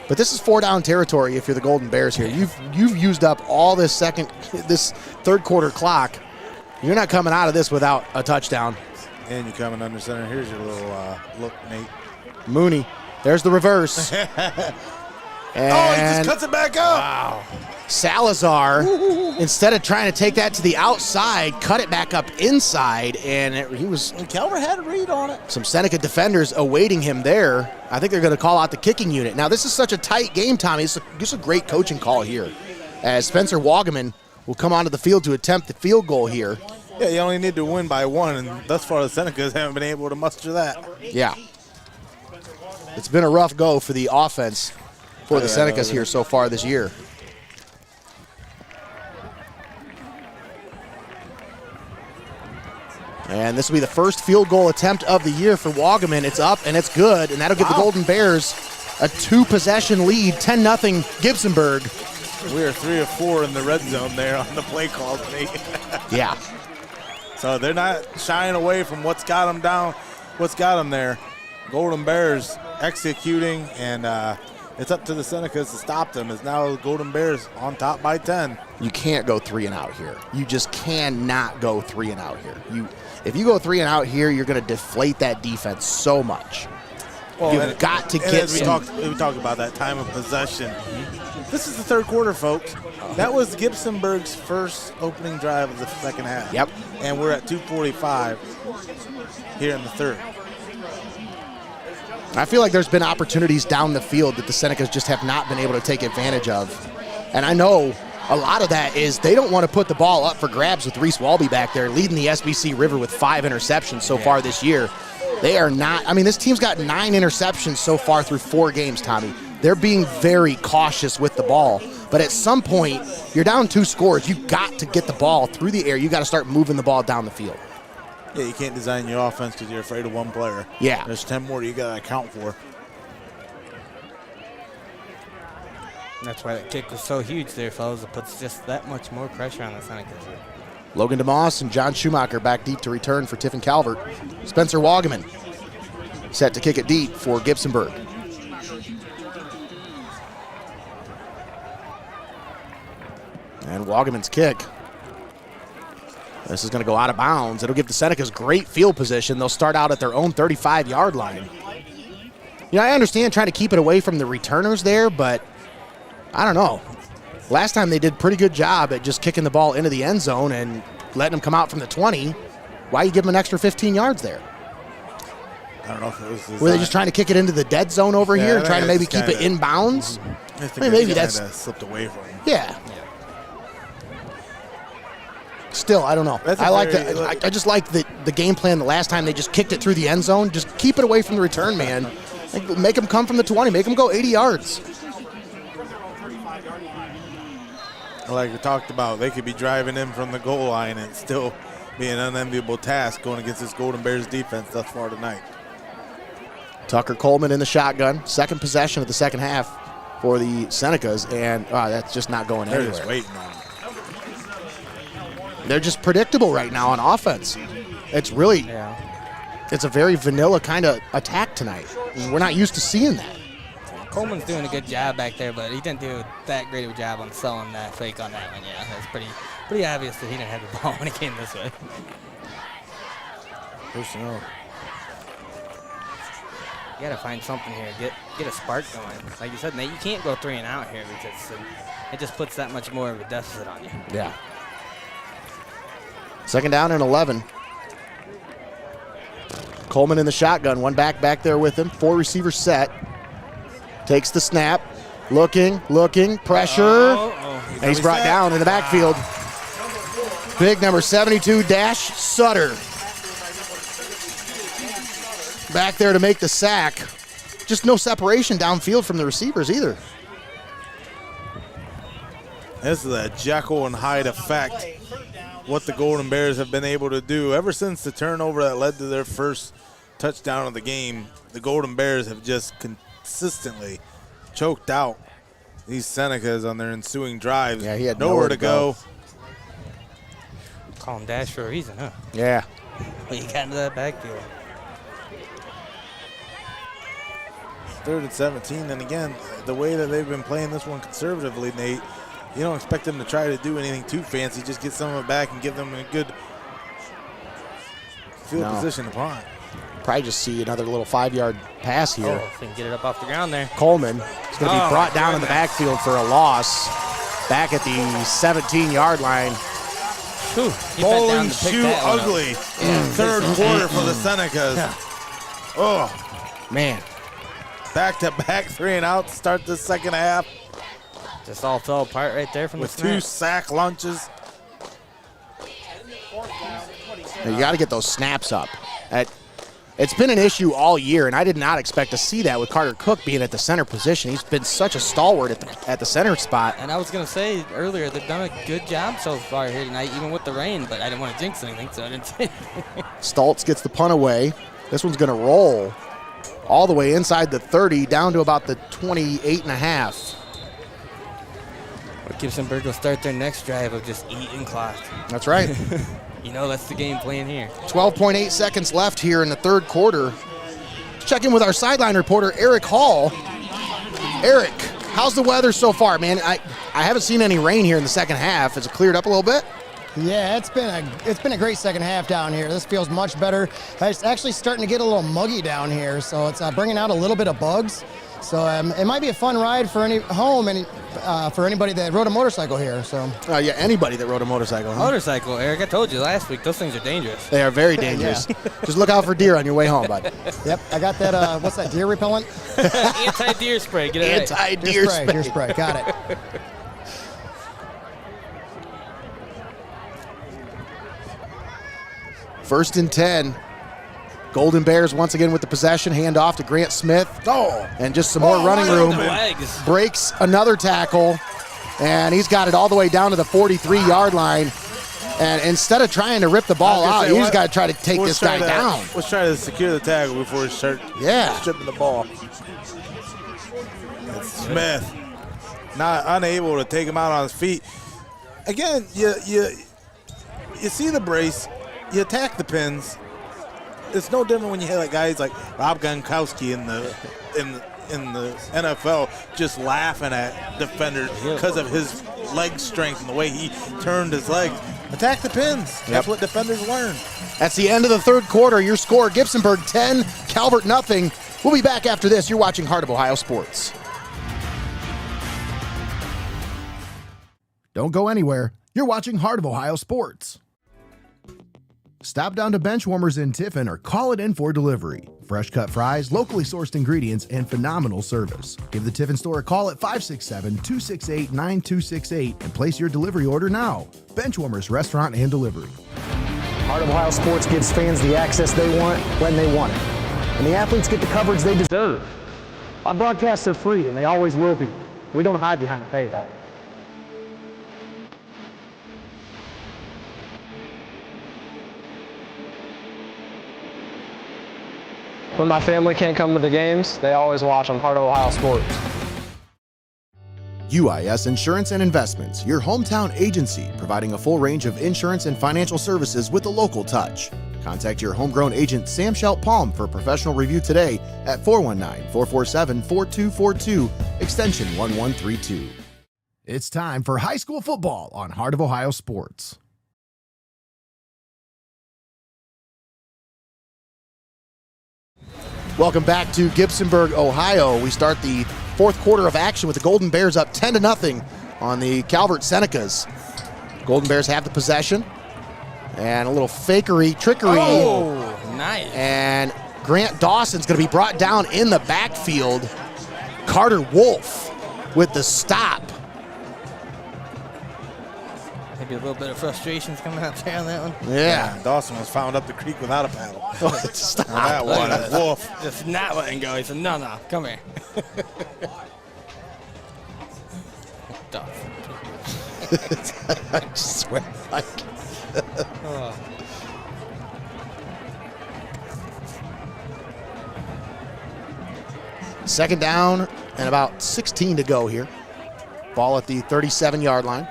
But this is 4-down territory if you're the Golden Bears here. You've used up all this third quarter clock. You're not coming out of this without a touchdown. And you're coming under center. Here's your little look, Nate. Mooney. There's the reverse. He just cuts it back up. Wow. Salazar, instead of trying to take that to the outside, cut it back up inside, and Calvert had a read on it. Some Seneca defenders awaiting him there. I think they're going to call out the kicking unit. Now, this is such a tight game, Tommy. It's just a great coaching call here, as Spencer Wagaman will come onto the field to attempt the field goal here. Yeah, you only need to win by 1, and thus far the Senecas haven't been able to muster that. Yeah. It's been a rough go for the offense for the Senecas here so far this year. And this will be the first field goal attempt of the year for Wagaman. It's up and it's good, and that'll give the Golden Bears a 2-possession lead, 10-0 Gibsonburg. We are 3 of 4 in the red zone there on the play call. Yeah. So they're not shying away from what's got them down, what's got them there. Golden Bears executing, and it's up to the Senecas to stop them. As now Golden Bears on top by 10. You can't go 3 and out here. You just cannot go 3 and out here. If you go 3 and out here, you're going to deflate that defense so much. Well, You've got to get we talked about that time of possession. This is the third quarter, folks. That was Gibsonburg's first opening drive of the second half. Yep. And we're at 2:45 here in the third. I feel like there's been opportunities down the field that the Senecas just have not been able to take advantage of. And I know a lot of that is they don't want to put the ball up for grabs with Reese Walby back there, leading the SBC River with 5 interceptions so far this year. They are not, this team's got 9 interceptions so far through 4 games, Tommy. They're being very cautious with the ball. But at some point, you're down 2 scores. You've got to get the ball through the air. You got to start moving the ball down the field. Yeah, you can't design your offense because you're afraid of one player. Yeah. There's 10 more you got to account for. That's why that kick was so huge there, fellas. It puts just that much more pressure on the Senecas here. Logan DeMoss and John Schumacher back deep to return for Tiffin Calvert. Spencer Wagaman set to kick it deep for Gibsonburg. And Wagaman's kick. This is going to go out of bounds. It'll give the Senecas great field position. They'll start out at their own 35-yard line. You know, I understand trying to keep it away from the returners there, but I don't know. Last time they did a pretty good job at just kicking the ball into the end zone and letting them come out from the 20. Why you give them an extra 15 yards there? I don't know if it was Were they just trying to kick it into the dead zone over here and trying to maybe keep it in bounds? I think maybe that's slipped away from him. Yeah. Still, I don't know. I just like the game plan the last time they just kicked it through the end zone. Just keep it away from the return man. Make them come from the 20. Make them go 80 yards. Like we talked about, they could be driving in from the goal line and still be an unenviable task going against this Golden Bears defense thus far tonight. Tucker Coleman in the shotgun. Second possession of the second half for the Senecas, and that's just not going anywhere. They're just waiting on them. They're just predictable right now on offense. It's really, it's a very vanilla kind of attack tonight. We're not used to seeing that. Coleman's doing a good job back there, but he didn't do that great of a job on selling that fake on that one. Yeah, that's pretty obvious that he didn't have the ball when it came this way. Personnel. You got to find something here. Get a spark going. Like you said, Nate, you can't go 3 and out here because it just puts that much more of a deficit on you. Yeah. Second down and 11. Coleman in the shotgun. One back there with him. 4 receivers set. Takes the snap. Looking. Pressure. And he's brought down in the backfield. Big number 72, Dash Sutter. Back there to make the sack. Just no separation downfield from the receivers either. This is a Jekyll and Hyde effect. What the Golden Bears have been able to do ever since the turnover that led to their first touchdown of the game. The Golden Bears have just consistently choked out these Senecas on their ensuing drives. Yeah, he had nowhere to go. Call him Dash for a reason, huh? Yeah. When you got into that backfield. 3rd and 17, and again, the way that they've been playing this one conservatively, Nate, you don't expect them to try to do anything too fancy. Just get some of it back and give them a good field position to punt. Probably just see another little 5-yard pass here. Oh, if they can get it up off the ground there. Coleman is going to be brought down in the backfield for a loss. Back at the 17-yard line. Bowling shoe ugly. Third quarter for the Senecas. Oh, man. Back-to-back 3 and out to start the second half. Just all fell apart right there from with the snap. 2 sack lunches. You got to get those snaps up. It's been an issue all year, and I did not expect to see that with Carter Cook being at the center position. He's been such a stalwart at the center spot. And I was going to say earlier, they've done a good job so far here tonight, even with the rain, but I didn't want to jinx anything, so I didn't say anything. Stoltz gets the punt away. This one's going to roll all the way inside the 30, down to about the 28 and a half. Gibsonburg will start their next drive of just eating clock. That's right. You know, that's the game plan here. 12.8 seconds left here in the third quarter. Let's check in with our sideline reporter, Eric Hall. Eric, how's the weather so far, man? I haven't seen any rain here in the second half. Has it cleared up a little bit? Yeah, it's been a great second half down here. This feels much better. It's actually starting to get a little muggy down here, so it's bringing out a little bit of bugs. So it might be a fun ride for for anybody that rode a motorcycle here. So yeah, anybody that rode a motorcycle. Huh? Motorcycle, Eric. I told you last week, those things are dangerous. They are very dangerous. Just look out for deer on your way home, bud. Yep, I got that. What's that? Deer repellent? Anti-deer spray. Get it right. Anti-deer spray. Deer spray. Got it. First and 10. Golden Bears once again with the possession. Hand off to Grant Smith. And just some more running room. Breaks another tackle. And he's got it all the way down to the 43-yard line. And instead of trying to rip the ball out, he's got to try to take this guy down. Let's try to secure the tackle before we start stripping the ball. That's Smith not unable to take him out on his feet. Again, you see the brace. You attack the pins. It's no different when you hit like guys like Rob Gronkowski in the NFL just laughing at defenders because of his leg strength and the way he turned his legs. Attack the pins. That's what defenders learn. That's the end of the third quarter. Your score, Gibsonburg 10, Calvert nothing. We'll be back after this. You're watching Heart of Ohio Sports. Don't go anywhere. You're watching Heart of Ohio Sports. Stop down to Benchwarmers in Tiffin or call it in for delivery. Fresh cut fries, locally sourced ingredients, and phenomenal service. Give the Tiffin store a call at 567-268-9268 and place your delivery order now. Benchwarmers Restaurant and Delivery. Heart of Ohio Sports gives fans the access they want when they want it. And the athletes get the coverage they deserve. Our broadcasts are free, and they always will be. We don't hide behind a paywall. When my family can't come to the games, they always watch on Heart of Ohio Sports. UIS Insurance and Investments, your hometown agency, providing a full range of insurance and financial services with a local touch. Contact your homegrown agent, Sam Schelt Palm, for a professional review today at 419-447-4242, extension 1132. It's time for high school football on Heart of Ohio Sports. Welcome back to Gibsonburg, Ohio. We start the fourth quarter of action with the Golden Bears up 10-0 on the Calvert Senecas. Golden Bears have the possession. And a little trickery. Oh, nice. And Grant Dawson's going to be brought down in the backfield. Carter Wolf with the stop. Maybe a little bit of frustration's coming out there on that one. Yeah. Dawson was found up the creek without a paddle. Stop. That one, Wolf. Just not letting go. He said, no, come here. Dawson. I swear. Second down and about 16 to go here. Ball at the 37-yard line.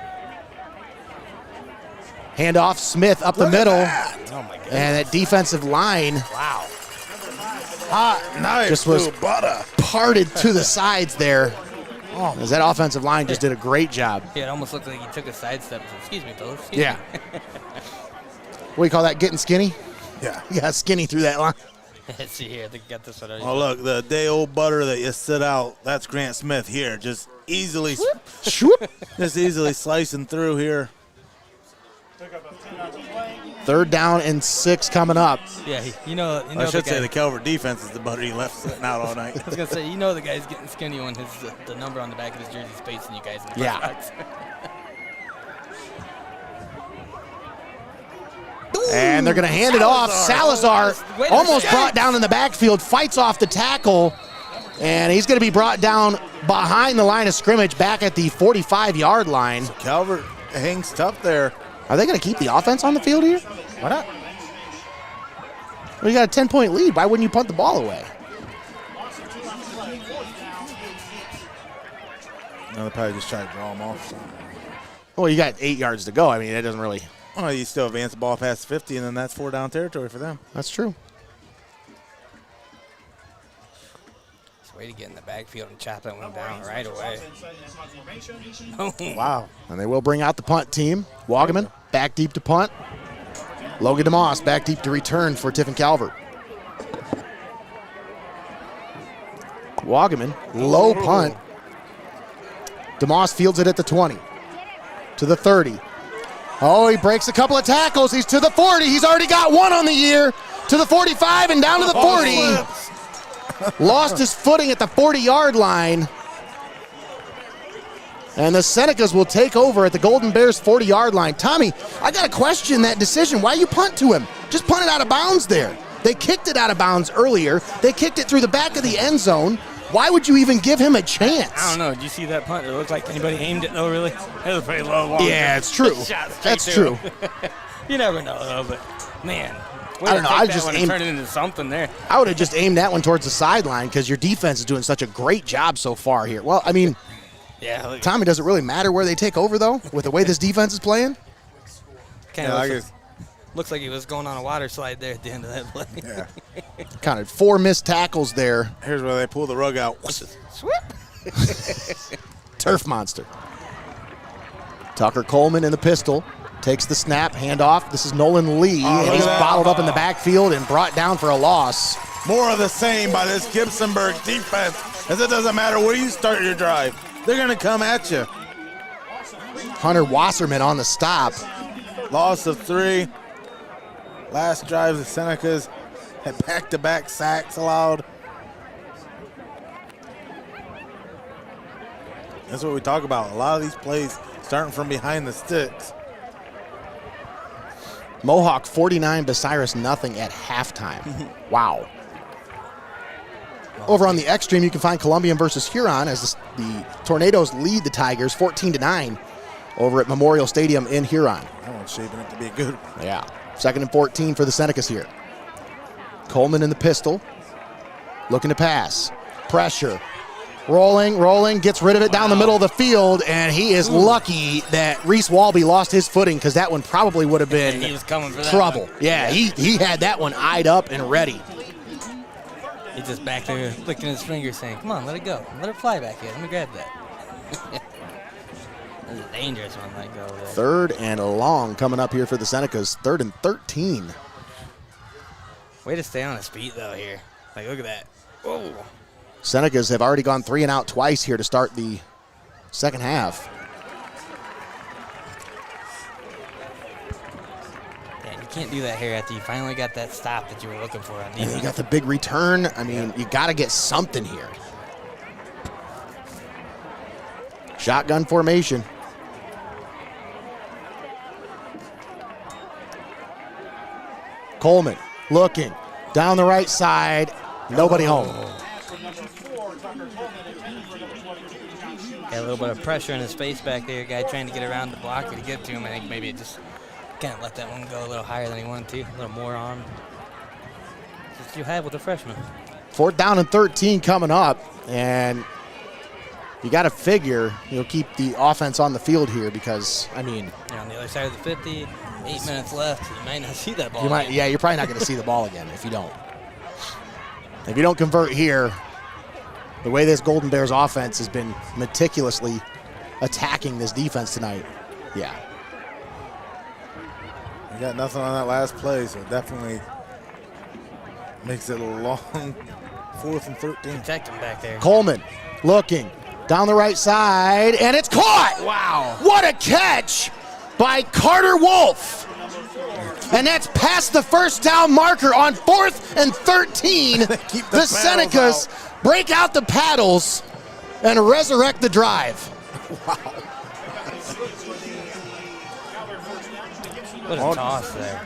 Handoff, Smith up the middle. Oh my goodness. And that defensive line. Wow. Hot knife just was butter. Parted to the sides there. As that offensive line just did a great job. Yeah, it almost looked like he took a sidestep. Excuse me, fellas. Excuse Yeah. me. What do you call that, getting skinny? Yeah. He got skinny through that line. Let's see here. I think I got this one. Oh, look, the day-old butter that you sit out, that's Grant Smith here. Just easily, just easily slicing through here. Third down and 6 coming up. Yeah, I should say the Calvert defense is the butter he left sitting out all night. I was going to say, the guy's getting skinny when the number on the back of his jersey is facing you guys in the Yeah. box. And they're going to hand it off. Salazar almost brought down in the backfield, fights off the tackle, and he's going to be brought down behind the line of scrimmage back at the 45-yard line. So Calvert hangs tough there. Are they going to keep the offense on the field here? Why not? Well, you got a 10-point lead. Why wouldn't you punt the ball away? No, they're probably just trying to draw him off. Well, you got 8 yards to go. I mean, it doesn't really. Well, you still advance the ball past 50, and then that's 4-down territory for them. That's true. It's a way to get in the backfield and chop that one down right away. Wow. And they will bring out the punt team. Wagaman back deep to punt. Logan DeMoss back deep to return for Tiffin Calvert. Wagaman, low punt. DeMoss fields it at the 20. To the 30. Oh, he breaks a couple of tackles. He's to the 40. He's already got one on the year. To the 45 and down to the 40. Lost his footing at the 40-yard line. And the Senecas will take over at the Golden Bears 40-yard line. Tommy, I got to question that decision. Why you punt to him? Just punt it out of bounds there. They kicked it out of bounds earlier. They kicked it through the back of the end zone. Why would you even give him a chance? I don't know. Did you see that punt? It looked like anybody aimed it, though, really. It was pretty low. Yeah, it's true. That's true. You never know, though, but, man. I don't know. I just aimed, turn it into something there. I would have just aimed that one towards the sideline because your defense is doing such a great job so far here. Well, I mean, yeah. Tommy, does it really matter where they take over, though, with the way this defense is playing? Kind of looks like he was going on a water slide there at the end of that play. Yeah. Counted 4 missed tackles there. Here's where they pull the rug out. Turf monster. Tucker Coleman in the pistol. Takes the snap, handoff. This is Nolan Lee, and he's bottled up in the backfield and brought down for a loss. More of the same by this Gibsonburg defense, as it doesn't matter where you start your drive. They're going to come at you. Hunter Wasserman on the stop. Loss of 3. Last drive, the Senecas had back-to-back sacks allowed. That's what we talk about. A lot of these plays starting from behind the sticks. Mohawk 49, Bucyrus nothing at halftime. Wow. Over on the Extreme, you can find Columbian versus Huron as the Tornadoes lead the Tigers 14-9 over at Memorial Stadium in Huron. That one's shaping up to be a good one. Yeah. 2nd and 14 for the Senecas here. Coleman in the pistol. Looking to pass. Pressure. Rolling, gets rid of it down the middle of the field, and he is lucky that Reese Walby lost his footing because that one probably would have been he was coming for that trouble. one. Yeah, he had that one eyed up and ready. He's just back there licking his fingers saying, come on, let it go. Let it fly back here. Let me grab that. That's a dangerous one, let go there. 3rd and long coming up here for the Senecas. 3rd and 13. Way to stay on his feet, though, here. Like, look at that. Whoa. Senecas have already gone 3 and out twice here to start the second half. Yeah, you can't do that here after you finally got that stop that you were looking for on defense. And you got the big return. I mean, you got to get something here. Shotgun formation. Coleman looking down the right side. Nobody home. Got a little bit of pressure in his face back there. Guy trying to get around the blocker to get to him. I think maybe it just kind of let that one go a little higher than he wanted to. A little more on. Just you have with the freshman. 4th down and 13 coming up. And you got to figure you'll keep the offense on the field here because, I mean. You're on the other side of the 50. 8 minutes left. You might not see that ball. You're probably not going to see the ball again if you don't. If you don't convert here, the way this Golden Bears offense has been meticulously attacking this defense tonight, yeah. We got nothing on that last play, so it definitely makes it a long 4th and 13. Protect him back there. Coleman looking down the right side, and it's caught! Wow. What a catch by Carter Wolf. And that's past the first down marker on 4th and 13. The Senecas break out the paddles and resurrect the drive. Wow. What a toss there.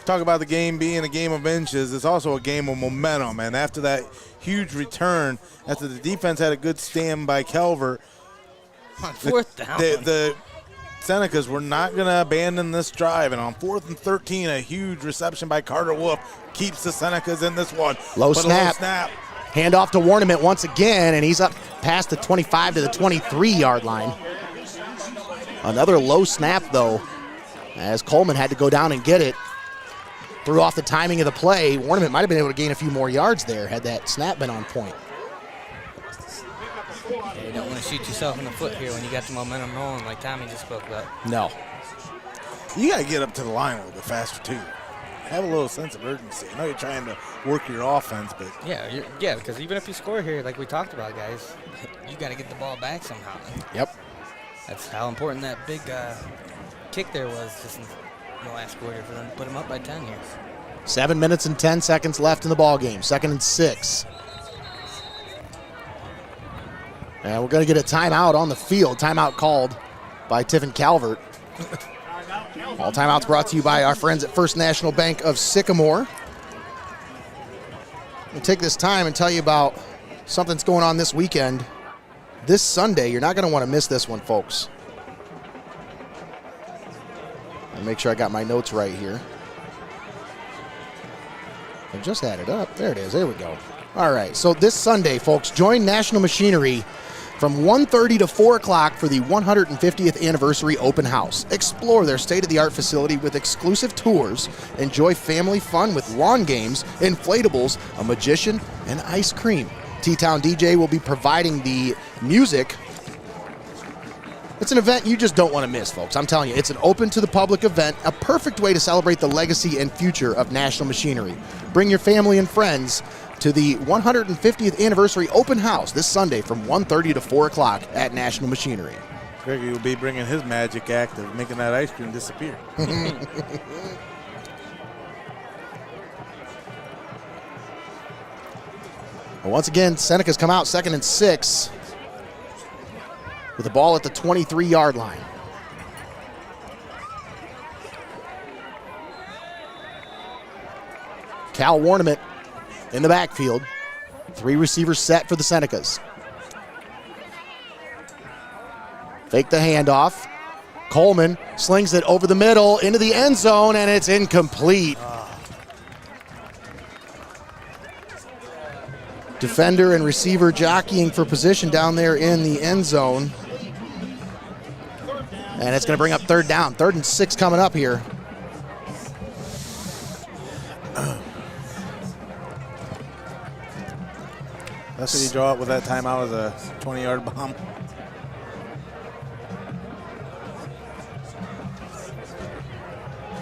Talk about the game being a game of inches. It's also a game of momentum. And after that huge return, after the defense had a good stand by Calvert, on 4th down. The Senecas were not going to abandon this drive. And on 4th and 13, a huge reception by Carter Wolf keeps the Senecas in this one. Low snap. Hand off to Warnament once again, and he's up past the 25 to the 23-yard line. Another low snap, though, as Coleman had to go down and get it. Threw off the timing of the play. Warnament might have been able to gain a few more yards there had that snap been on point. Yeah, you don't want to shoot yourself in the foot here when you got the momentum rolling like Tommy just spoke about. No. You got to get up to the line a little bit faster, too. Have a little sense of urgency. I know you're trying to work your offense, but... Yeah, because even if you score here, like we talked about, guys, you got to get the ball back somehow. Yep. That's how important that big kick there was just in the last quarter for them to put them up by 10 here. 7 minutes and 10 seconds left in the ball game. 2nd and 6. And we're going to get a timeout on the field. Timeout called by Tiffin Calvert. All timeouts brought to you by our friends at First National Bank of Sycamore. We'll take this time and tell you about something that's going on this weekend. This Sunday, you're not going to want to miss this one, folks. I'll make sure I got my notes right here. I just had it up. There it is. There we go. All right. So this Sunday, folks, join National Machinery from 1:30 to 4 o'clock for the 150th anniversary open house. Explore their state-of-the-art facility with exclusive tours. Enjoy family fun with lawn games, inflatables, a magician, and ice cream. T-Town DJ will be providing the music It's an event you just don't want to miss, folks. I'm telling you, it's an open to the public event, a perfect way to celebrate the legacy and future of National Machinery. Bring your family and friends to the 150th anniversary open house this Sunday from 1:30 to 4 o'clock at National Machinery. Gregory will be bringing his magic act of making that ice cream disappear. Well, once again, Senecas come out 2nd and 6 with the ball at the 23-yard line. Cal Warnament in the backfield. 3 receivers set for the Senecas. Fake the handoff. Coleman slings it over the middle into the end zone, and it's incomplete. Defender and receiver jockeying for position down there in the end zone. And it's going to bring up 3rd down. 3rd and 6 coming up here. That's what you draw up with that timeout as a 20-yard bomb.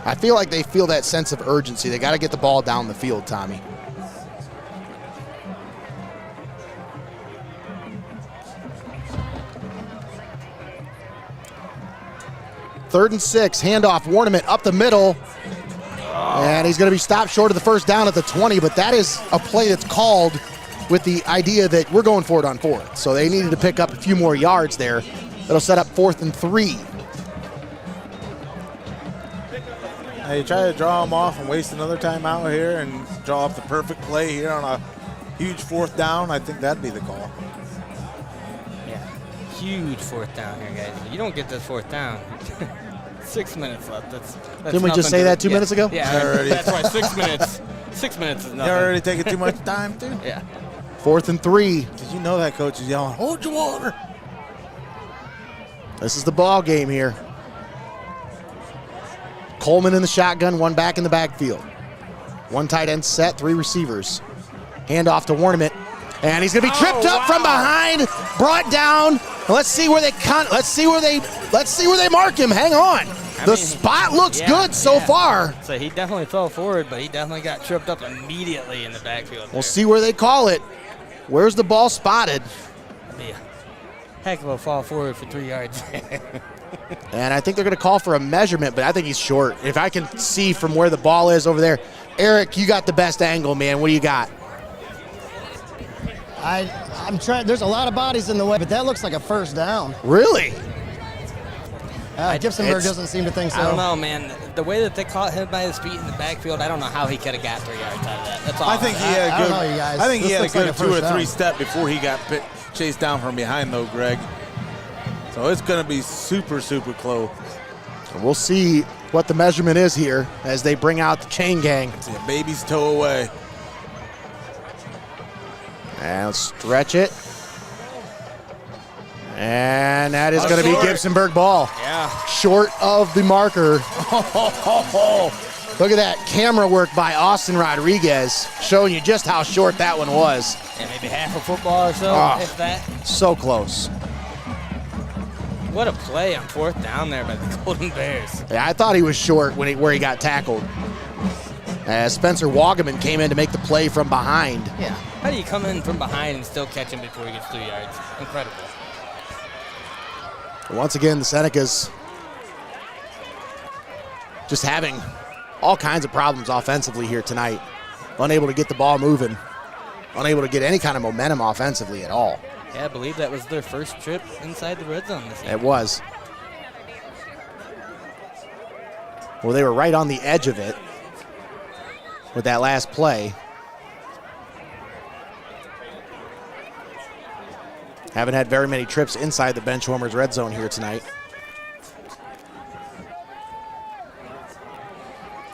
I feel like they feel that sense of urgency. They got to get the ball down the field, Tommy. Third and 6, handoff, Warnament up the middle. And he's going to be stopped short of the first down at the 20, but that is a play that's called with the idea that we're going for it on 4th. So they needed to pick up a few more yards there. That'll set up 4th and 3. Now you try to draw them off and waste another timeout here and draw up the perfect play here on a huge 4th down. I think that'd be the call. Yeah, huge 4th down here, guys. You don't get this 4th down. 6 minutes left. That's Didn't we just say that 2 minutes ago? Yeah, that's why 6 minutes. 6 minutes is nothing. You're already taking too much time, too? Yeah. 4th and 3. Did you know that coach is yelling, hold your water? This is the ball game here. Coleman in the shotgun, 1 back in the backfield. 1 tight end set, 3 receivers. Handoff to Warnament, and he's going to be tripped up from behind, brought down. Let's see where they mark him. Hang on. The spot looks good so far. So he definitely fell forward, but he definitely got tripped up immediately in the backfield. We'll see where they call it. Where's the ball spotted? That'd be a heck of a fall forward for 3 yards. And I think they're going to call for a measurement, but I think he's short. If I can see from where the ball is over there. Eric, you got the best angle, man. What do you got? I'm trying. There's a lot of bodies in the way, but that looks like a first down. Really? Gibsonburg doesn't seem to think so. I don't know, man. The way that they caught him by his feet in the backfield, I don't know how he could have got 3 yards out of that. That's all. I think he had a good. I don't know, you guys. I think he This had a looks like good a 2 or first 3 down. step before he got chased down from behind, though, Greg. So it's going to be super, super close. We'll see what the measurement is here as they bring out the chain gang. See a baby's toe away. And let's stretch it. And that is going to be Gibsonburg ball. Yeah. Short of the marker. Look at that camera work by Austin Rodriguez showing you just how short that one was. And maybe half a football or so, if that. So close. What a play on 4th down there by the Golden Bears. Yeah, I thought he was short where he got tackled. As Spencer Wagaman came in to make the play from behind. Yeah. How do you come in from behind and still catch him before he gets 3 yards? Incredible. Once again, the Senecas just having all kinds of problems offensively here tonight. Unable to get the ball moving. Unable to get any kind of momentum offensively at all. Yeah, I believe that was their first trip inside the red zone this year. It was. Well, they were right on the edge of it with that last play. Haven't had very many trips inside the Benchwarmers red zone here tonight.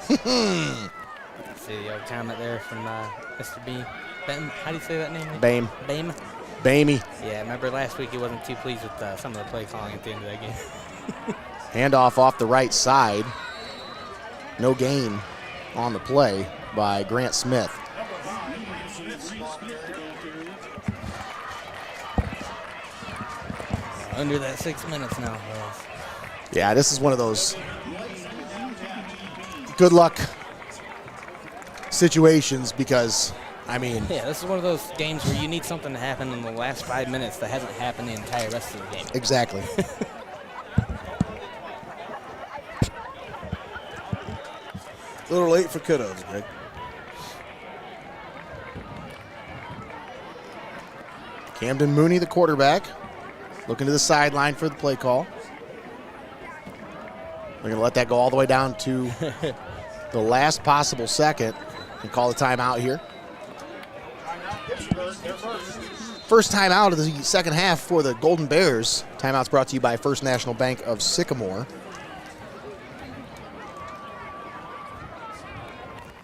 See the old comment there from Mr. B. Ben, how do you say that name? Bame. Bame? Bamey. Yeah, remember last week he wasn't too pleased with some of the play calling at the end of that game. Handoff off the right side. No gain on the play by Grant Smith. under that 6 minutes now. Guys. Yeah, this is one of those good luck situations because, I mean. Yeah, this is one of those games where you need something to happen in the last 5 minutes that hasn't happened the entire rest of the game. Exactly. A little late for kiddos, Greg. Camden Mooney, the quarterback, looking to the sideline for the play call. We're going to let that go all the way down to the last possible second and call the timeout here. First timeout of the second half for the Golden Bears. Timeout's brought to you by First National Bank of Sycamore.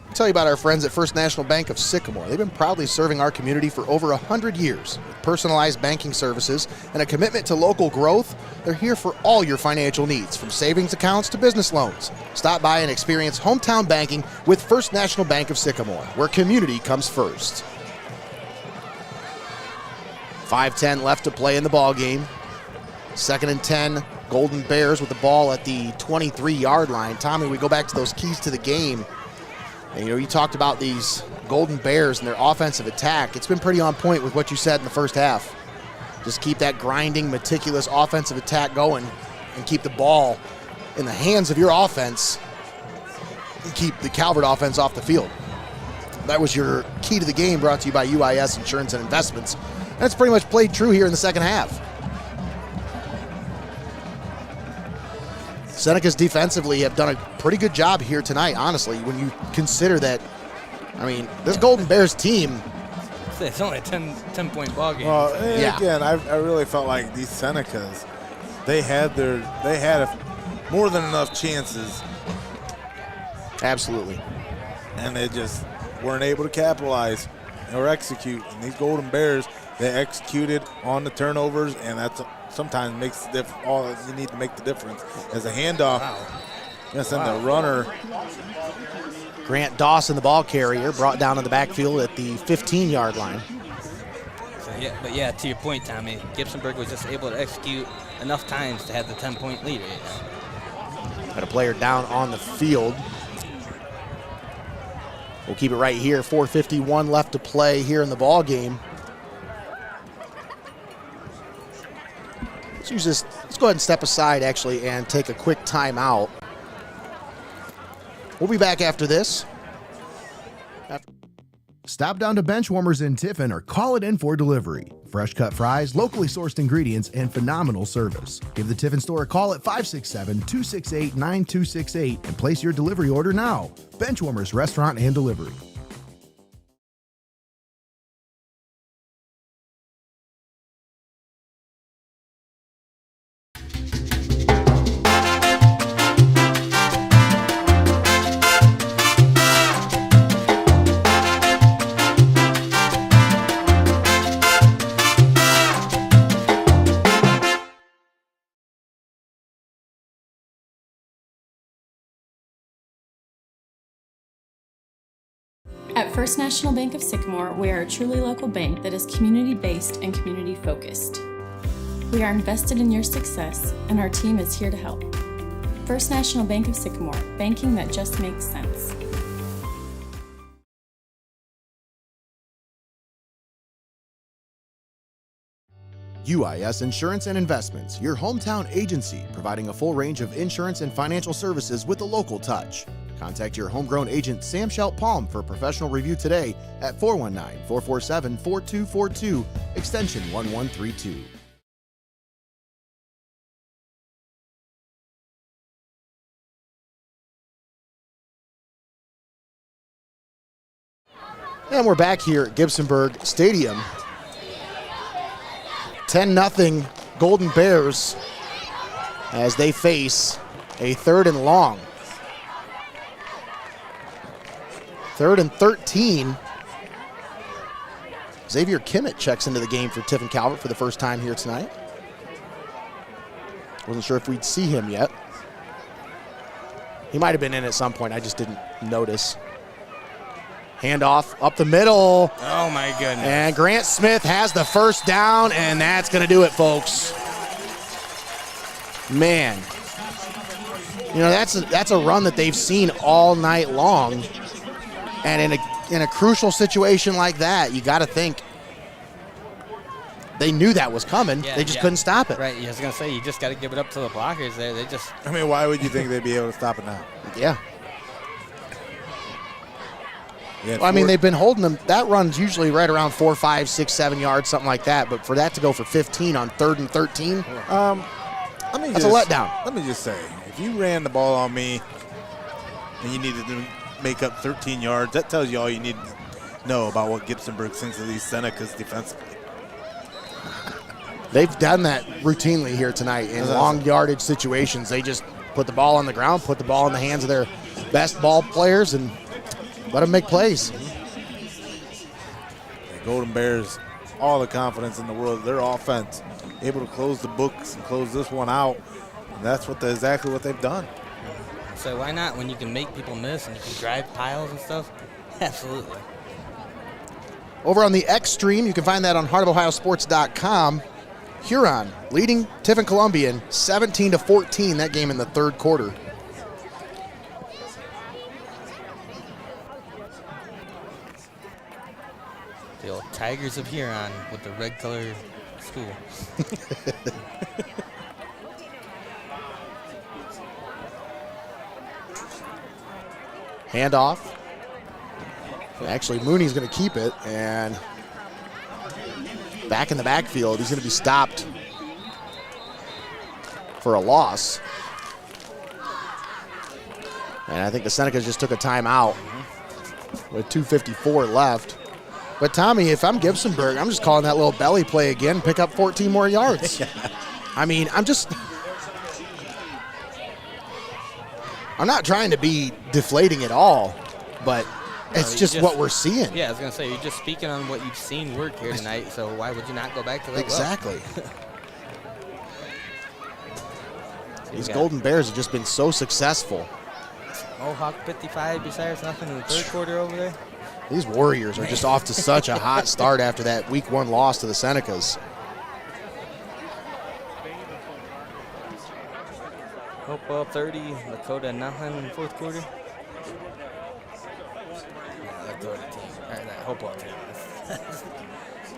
I'll tell you about our friends at First National Bank of Sycamore. They've been proudly serving our community for over 100 years. With personalized banking services and a commitment to local growth, they're here for all your financial needs, from savings accounts to business loans. Stop by and experience hometown banking with First National Bank of Sycamore, where community comes first. 5:10 left to play in the ball game. 2nd and 10, Golden Bears with the ball at the 23-yard line. Tommy, we go back to those keys to the game. And, you talked about these Golden Bears and their offensive attack. It's been pretty on point with what you said in the first half. Just keep that grinding, meticulous offensive attack going and keep the ball in the hands of your offense and keep the Calvert offense off the field. That was your key to the game, brought to you by UIS Insurance and Investments. That's pretty much played true here in the second half. Senecas defensively have done a pretty good job here tonight, honestly, when you consider that, I mean, this Golden Bears team. It's only a 10-point ball game. Well, again, I really felt like these Senecas, they had more than enough chances. Absolutely. And they just weren't able to capitalize or execute. And these Golden Bears, they executed on the turnovers, and that's sometimes makes the difference. All you need to make the difference is a handoff. Wow. Yes, and the runner. Grant Dawson, the ball carrier, brought down in the backfield at the 15-yard line. So, yeah, to your point, Tommy, Gibsonburg was just able to execute enough times to have the 10-point lead right now. Got a player down on the field. We'll keep it right here. 4:51 left to play here in the ball game. Let's go ahead and step aside, actually, and take a quick timeout. We'll be back after this. Stop down to Benchwarmers in Tiffin or call it in for delivery. Fresh cut fries, locally sourced ingredients, and phenomenal service. Give the Tiffin store a call at 567-268-9268 and place your delivery order now. Benchwarmers Restaurant and Delivery. At First National Bank of Sycamore, we are a truly local bank that is community-based and community-focused. We are invested in your success, and our team is here to help. First National Bank of Sycamore, banking that just makes sense. UIS Insurance and Investments, your hometown agency, providing a full range of insurance and financial services with a local touch. Contact your homegrown agent, Sam Schelt Palm, for a professional review today at 419-447-4242, extension 1132. And we're back here at Gibsonburg Stadium. 10-0 Golden Bears as they face a 3rd and long. 3rd and 13. Xavier Kimmett checks into the game for Tiffin Calvert for the first time here tonight. Wasn't sure if we'd see him yet. He might have been in at some point. I just didn't notice. Handoff up the middle. Oh, my goodness. And Grant Smith has the first down, and that's going to do it, folks. Man. You know, that's a run that they've seen all night long. And in a crucial situation like that, you got to think they knew that was coming. They just couldn't stop it. Right, I was going to say, you just got to give it up to the blockers there. They just... I mean, why would you think they'd be able to stop it now? Yeah. Well, I mean, they've been holding them. That run's usually right around 4, 5, 6, 7 yards, something like that. But for that to go for 15 on 3rd and 13, that's a letdown. Let me just say, if you ran the ball on me and you needed to make up 13 yards, that tells you all you need to know about what Gibsonburg thinks of these Senecas defensively. They've done that routinely here tonight in long yardage situations. They just put the ball on the ground, put the ball in the hands of their best ball players, and let them make plays. The Golden Bears, all the confidence in the world, their offense, able to close the books and close this one out. And that's exactly what they've done. So why not when you can make people miss and you can drive piles and stuff? Absolutely. Over on the X stream, you can find that on heartofohiosports.com. Huron leading Tiffin Columbian 17-14, that game in the 3rd quarter. The old Tigers of Huron with the red color school. Handoff. Actually, Mooney's going to keep it, and back in the backfield, he's going to be stopped for a loss. And I think the Senecas just took a timeout with 2:54 left. But Tommy, if I'm Gibsonburg, I'm just calling that little belly play again, pick up 14 more yards. I mean, I'm not trying to be deflating at all, but it's just what we're seeing. Yeah, I was going to say, you're just speaking on what you've seen work here tonight, so why would you not go back to that? Exactly. These Golden Bears have just been so successful. Mohawk 55 besides nothing in the 3rd quarter over there. These Warriors are just off to such a hot start after that Week 1 loss to the Senecas. Hopewell 30, Lakota nothing in the 4th quarter. Yeah, Lakota team, or that Hopewell team.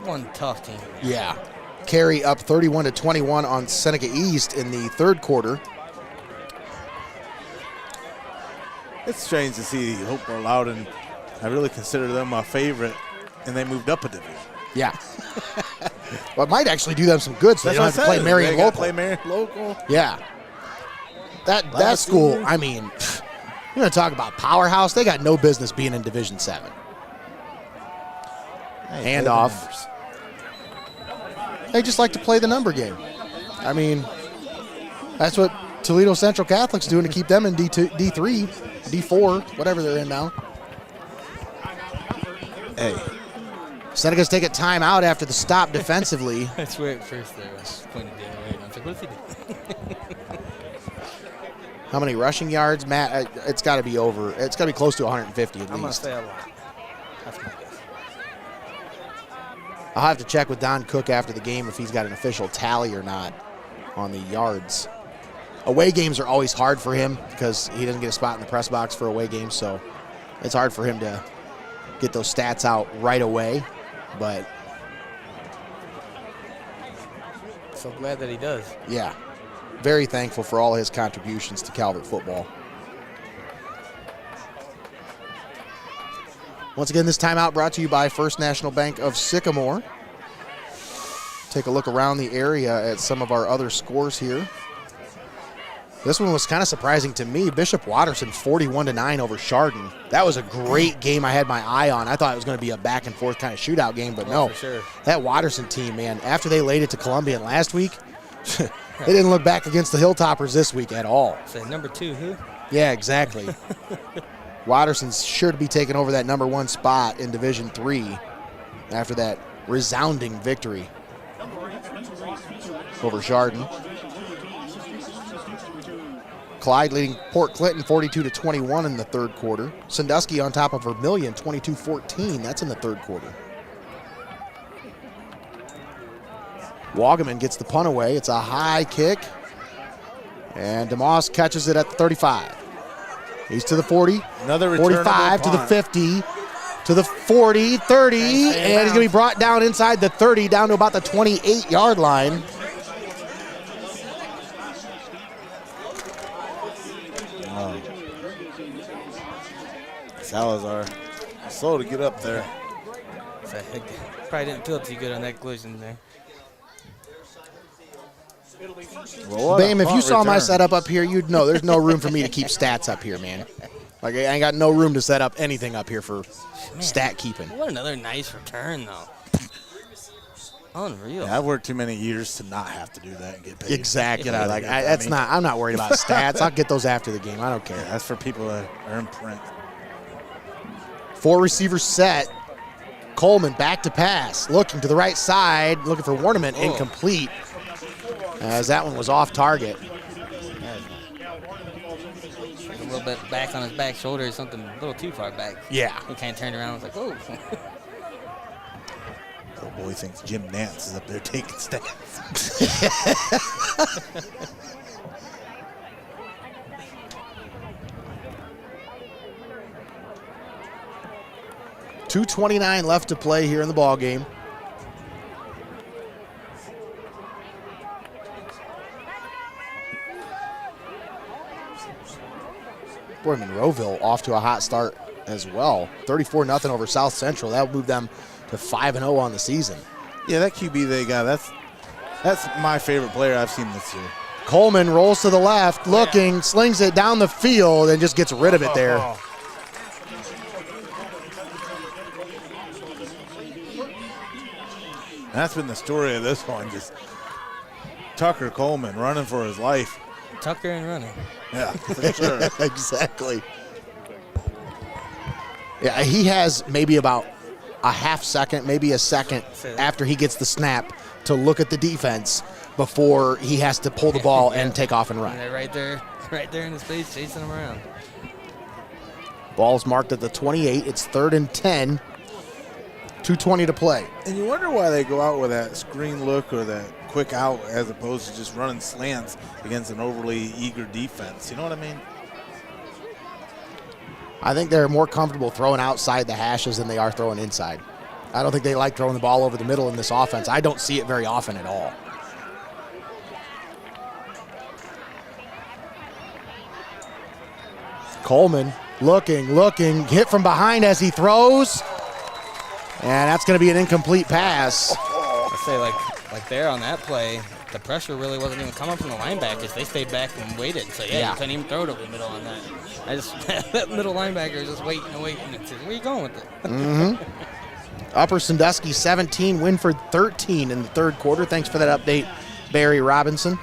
One tough team. Yeah. Carey up 31-21 on Seneca East in the 3rd quarter. It's strange to see Hopewell Loudon. I really consider them a favorite, and they moved up a division. Yeah. Well, it might actually do them some good, so they don't have to play Marion local. Play Marion local. Yeah. That school, I mean, you're going to talk about powerhouse. They got no business being in Division 7. Handoff. They just like to play the number game. I mean, that's what Toledo Central Catholic's doing to keep them in D2, D3, D4, whatever they're in now. Hey, Senecas take a timeout after the stop defensively. That's where at first there was pointed the other way. And I was like, what's he doing? How many rushing yards, Matt? It's got to be over. It's got to be close to 150 at least. I'm going to say a lot. That's my guess. I'll have to check with Don Cook after the game if he's got an official tally or not on the yards. Away games are always hard for him because he doesn't get a spot in the press box for away games, so it's hard for him to get those stats out right away, but so glad that he does. Yeah, very thankful for all his contributions to Calvert football. Once again, this timeout brought to you by First National Bank of Sycamore. Take a look around the area at some of our other scores here. This one was kind of surprising to me. Bishop Watterson 41-9 over Chardon. That was a great game I had my eye on. I thought it was going to be a back and forth kind of shootout game, but no. For sure. That Watterson team, man, after they laid it to Columbian last week, they didn't look back against the Hilltoppers this week at all. So number 2, who? Yeah, exactly. Watterson's sure to be taking over that number 1 spot in Division 3 after that resounding victory over Chardon. Clyde leading Port Clinton 42-21 in the 3rd quarter. Sandusky on top of Vermilion 22-14. That's in the 3rd quarter. Wagaman gets the punt away. It's a high kick. And DeMoss catches it at the 35. He's to the 40. Another returnable 45 to the punt. 50. To the 40, 30, and he's going to be brought down inside the 30, down to about the 28-yard line. Salazar, slow to get up there. Probably didn't feel too good on that collision there. Bam, if you saw my setup up here, you'd know there's no room for me to keep stats up here, man. Like, I ain't got no room to set up anything up here for stat keeping. What another nice return, though. Unreal. Yeah, I've worked too many years to not have to do that and get paid. Exactly. I'm not worried about stats. I'll get those after the game. I don't care. Yeah, that's for people that are in print. 4 receivers set. Coleman back to pass, looking to the right side, looking for Warnerman, incomplete, as that one was off target. A little bit back on his back shoulder or something, a little too far back. Yeah. He kind of turned around and was like, oh. Little boy thinks Jim Nance is up there taking stats. 2:29 left to play here in the ball game. Boy, Monroeville off to a hot start as well. 34-0 over South Central. That moved them to 5-0 on the season. Yeah, that QB they got, that's my favorite player I've seen this year. Coleman rolls to the left, looking, slings it down the field, and just gets rid of it there. That's been the story of this one, just Tucker Coleman running for his life. Tucker and running. Yeah, for sure. Exactly. Yeah, he has maybe about a half second, maybe a second after he gets the snap to look at the defense before he has to pull the ball and take off and run. And they're right there in his face, chasing him around. Ball's marked at the 28. It's 3rd and 10. 2:20 to play. And you wonder why they go out with that screen look or that quick out as opposed to just running slants against an overly eager defense. You know what I mean? I think they're more comfortable throwing outside the hashes than they are throwing inside. I don't think they like throwing the ball over the middle in this offense. I don't see it very often at all. Coleman looking, hit from behind as he throws. And that's going to be an incomplete pass. I say, like there on that play, the pressure really wasn't even coming from the linebackers. They stayed back and waited. So, yeah. You couldn't even throw it over the middle on that. That middle linebacker is just waiting and waiting. And says, where are you going with it? Mm-hmm. Upper Sandusky 17, Winford 13 in the 3rd quarter. Thanks for that update, Barry Robinson.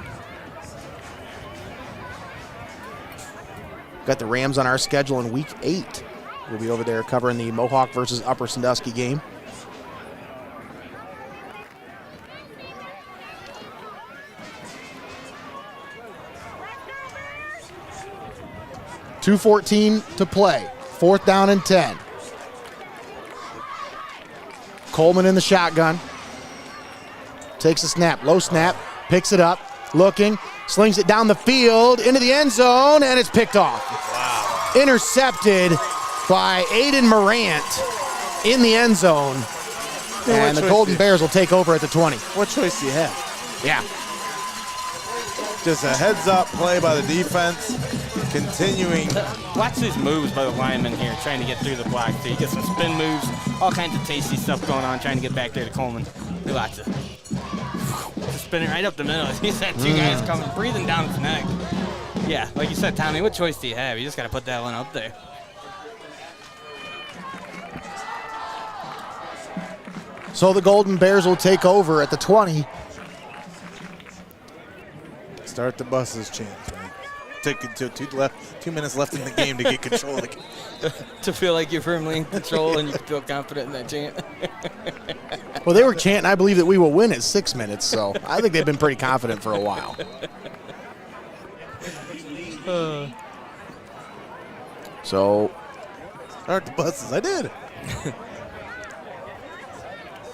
Got the Rams on our schedule in week 8. We'll be over there covering the Mohawk versus Upper Sandusky game. .214 to play. 4th down and 10. Coleman in the shotgun. Takes a snap. Low snap. Picks it up. Looking. Slings it down the field into the end zone, and it's picked off. Wow. Intercepted by Aiden Morant in the end zone. Yeah, and the Golden Bears will take over at the 20. What choice do you have? Yeah. Just a heads-up play by the defense, continuing. Watch these moves by the lineman here, trying to get through the block. So you get some spin moves, all kinds of tasty stuff going on, trying to get back there to Coleman. Watch it. Spinning right up the middle. He's had 2 guys coming, breathing down his neck. Yeah, like you said, Tommy, what choice do you have? You just got to put that one up there. So the Golden Bears will take over at the 20. Start the buses chant. Right? Take it to 2 minutes left in the game to get control of the game. To feel like you're firmly in control and you feel confident in that chant. Well, they were chanting, I believe that we will win at 6 minutes, so I think they've been pretty confident for a while. So, start the buses. I did.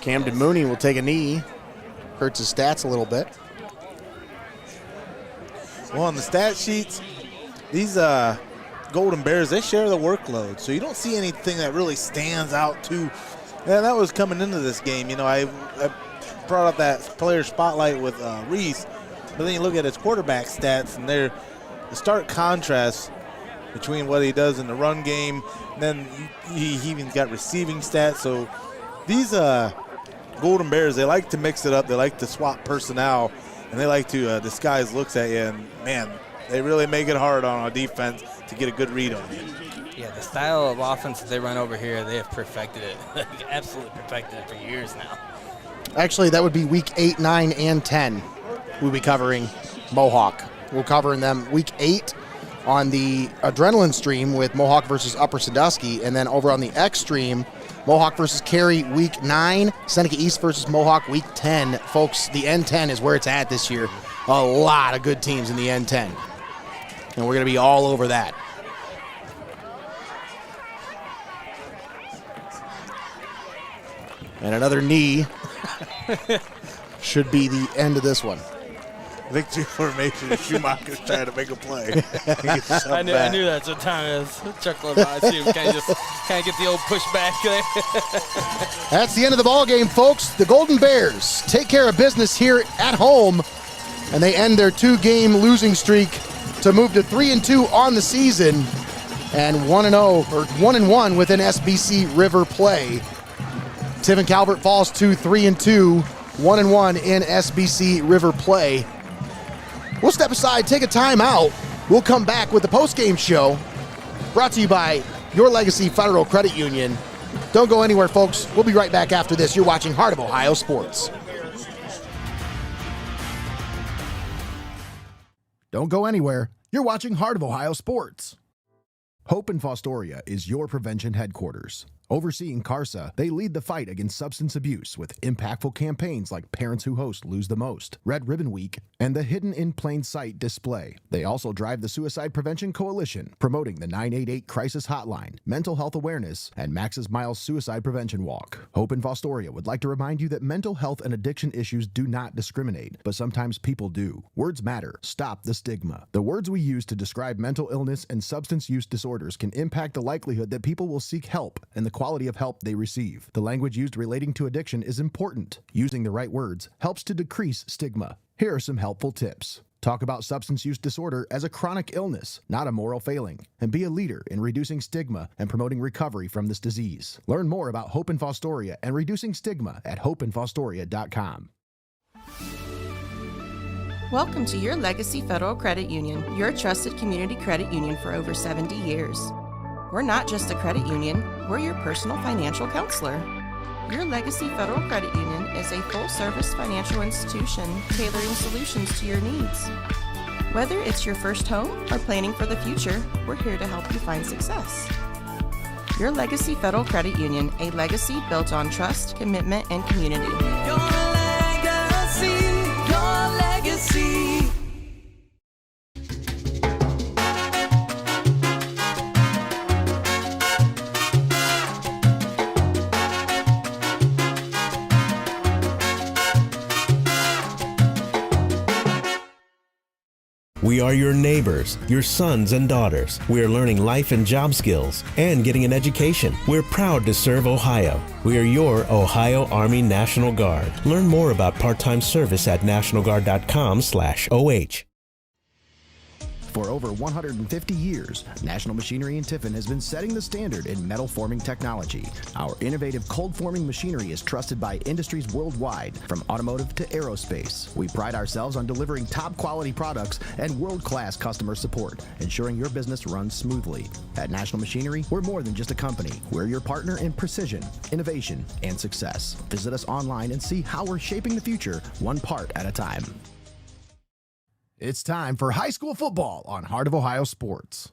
Camden Mooney will take a knee. Hurts his stats a little bit. Well, on the stat sheets, these Golden Bears, they share the workload, so you don't see anything that really stands out too. And that was coming into this game. You know, I brought up that player spotlight with Reese, but then you look at his quarterback stats, and they're the stark contrast between what he does in the run game, and then he even got receiving stats. So these Golden Bears, they like to mix it up. They like to swap personnel, and they like to disguise looks at you. And, man, they really make it hard on our defense to get a good read on you. Yeah, the style of offense that they run over here, they have perfected it. Absolutely perfected it for years now. Actually, that would be week 8, 9, and 10. We'll be covering Mohawk. We're covering them week 8 on the Adrenaline stream with Mohawk versus Upper Sandusky, and then over on the X stream, Mohawk versus Cary week 9, Seneca East versus Mohawk week 10. Folks, the N10 is where it's at this year. A lot of good teams in the N10. And we're going to be all over that. And another knee should be the end of this one. Victory formation. Schumacher's trying to make a play. I knew that's what time it is. Chuckling about it, too. Kind of get the old pushback there. That's the end of the ball game, folks. The Golden Bears take care of business here at home, and they end their 2-game losing streak to move to 3-2 on the season and 1-0 or 1-1 with an SBC River play. Tiffin Calvert falls to 3-2, 1-1 in SBC River play. We'll step aside, take a timeout. We'll come back with the postgame show brought to you by Your Legacy Federal Credit Union. Don't go anywhere, folks. We'll be right back after this. You're watching Heart of Ohio Sports. Don't go anywhere. You're watching Heart of Ohio Sports. Hope and Fostoria is your prevention headquarters. Overseeing CARSA, they lead the fight against substance abuse with impactful campaigns like Parents Who Host Lose the Most, Red Ribbon Week, and the Hidden in Plain Sight display. They also drive the Suicide Prevention Coalition, promoting the 988 Crisis Hotline, mental health awareness, and Max's Miles Suicide Prevention Walk. Hope and Fostoria would like to remind you that mental health and addiction issues do not discriminate, but sometimes people do. Words matter. Stop the stigma. The words we use to describe mental illness and substance use disorders can impact the likelihood that people will seek help and the quality of help they receive. The language used relating to addiction is important. Using the right words helps to decrease stigma. Here are some helpful tips. Talk about substance use disorder as a chronic illness, not a moral failing, and be a leader in reducing stigma and promoting recovery from this disease. Learn more about Hope and Fostoria and reducing stigma at hopeandfostoria.com. Welcome to Your Legacy Federal Credit Union, your trusted community credit union for over 70 years. We're not just a credit union, we're your personal financial counselor. Your Legacy Federal Credit Union is a full-service financial institution tailoring solutions to your needs. Whether it's your first home or planning for the future, we're here to help you find success. Your Legacy Federal Credit Union, a legacy built on trust, commitment, and community. Your legacy, your legacy. We are your neighbors, your sons and daughters. We are learning life and job skills and getting an education. We're proud to serve Ohio. We are your Ohio Army National Guard. Learn more about part-time service at nationalguard.com/OH. For over 150 years, National Machinery in Tiffin has been setting the standard in metal forming technology. Our innovative cold forming machinery is trusted by industries worldwide, from automotive to aerospace. We pride ourselves on delivering top quality products and world-class customer support, ensuring your business runs smoothly. At National Machinery, we're more than just a company. We're your partner in precision, innovation, and success. Visit us online and see how we're shaping the future, one part at a time. It's time for high school football on Heart of Ohio Sports.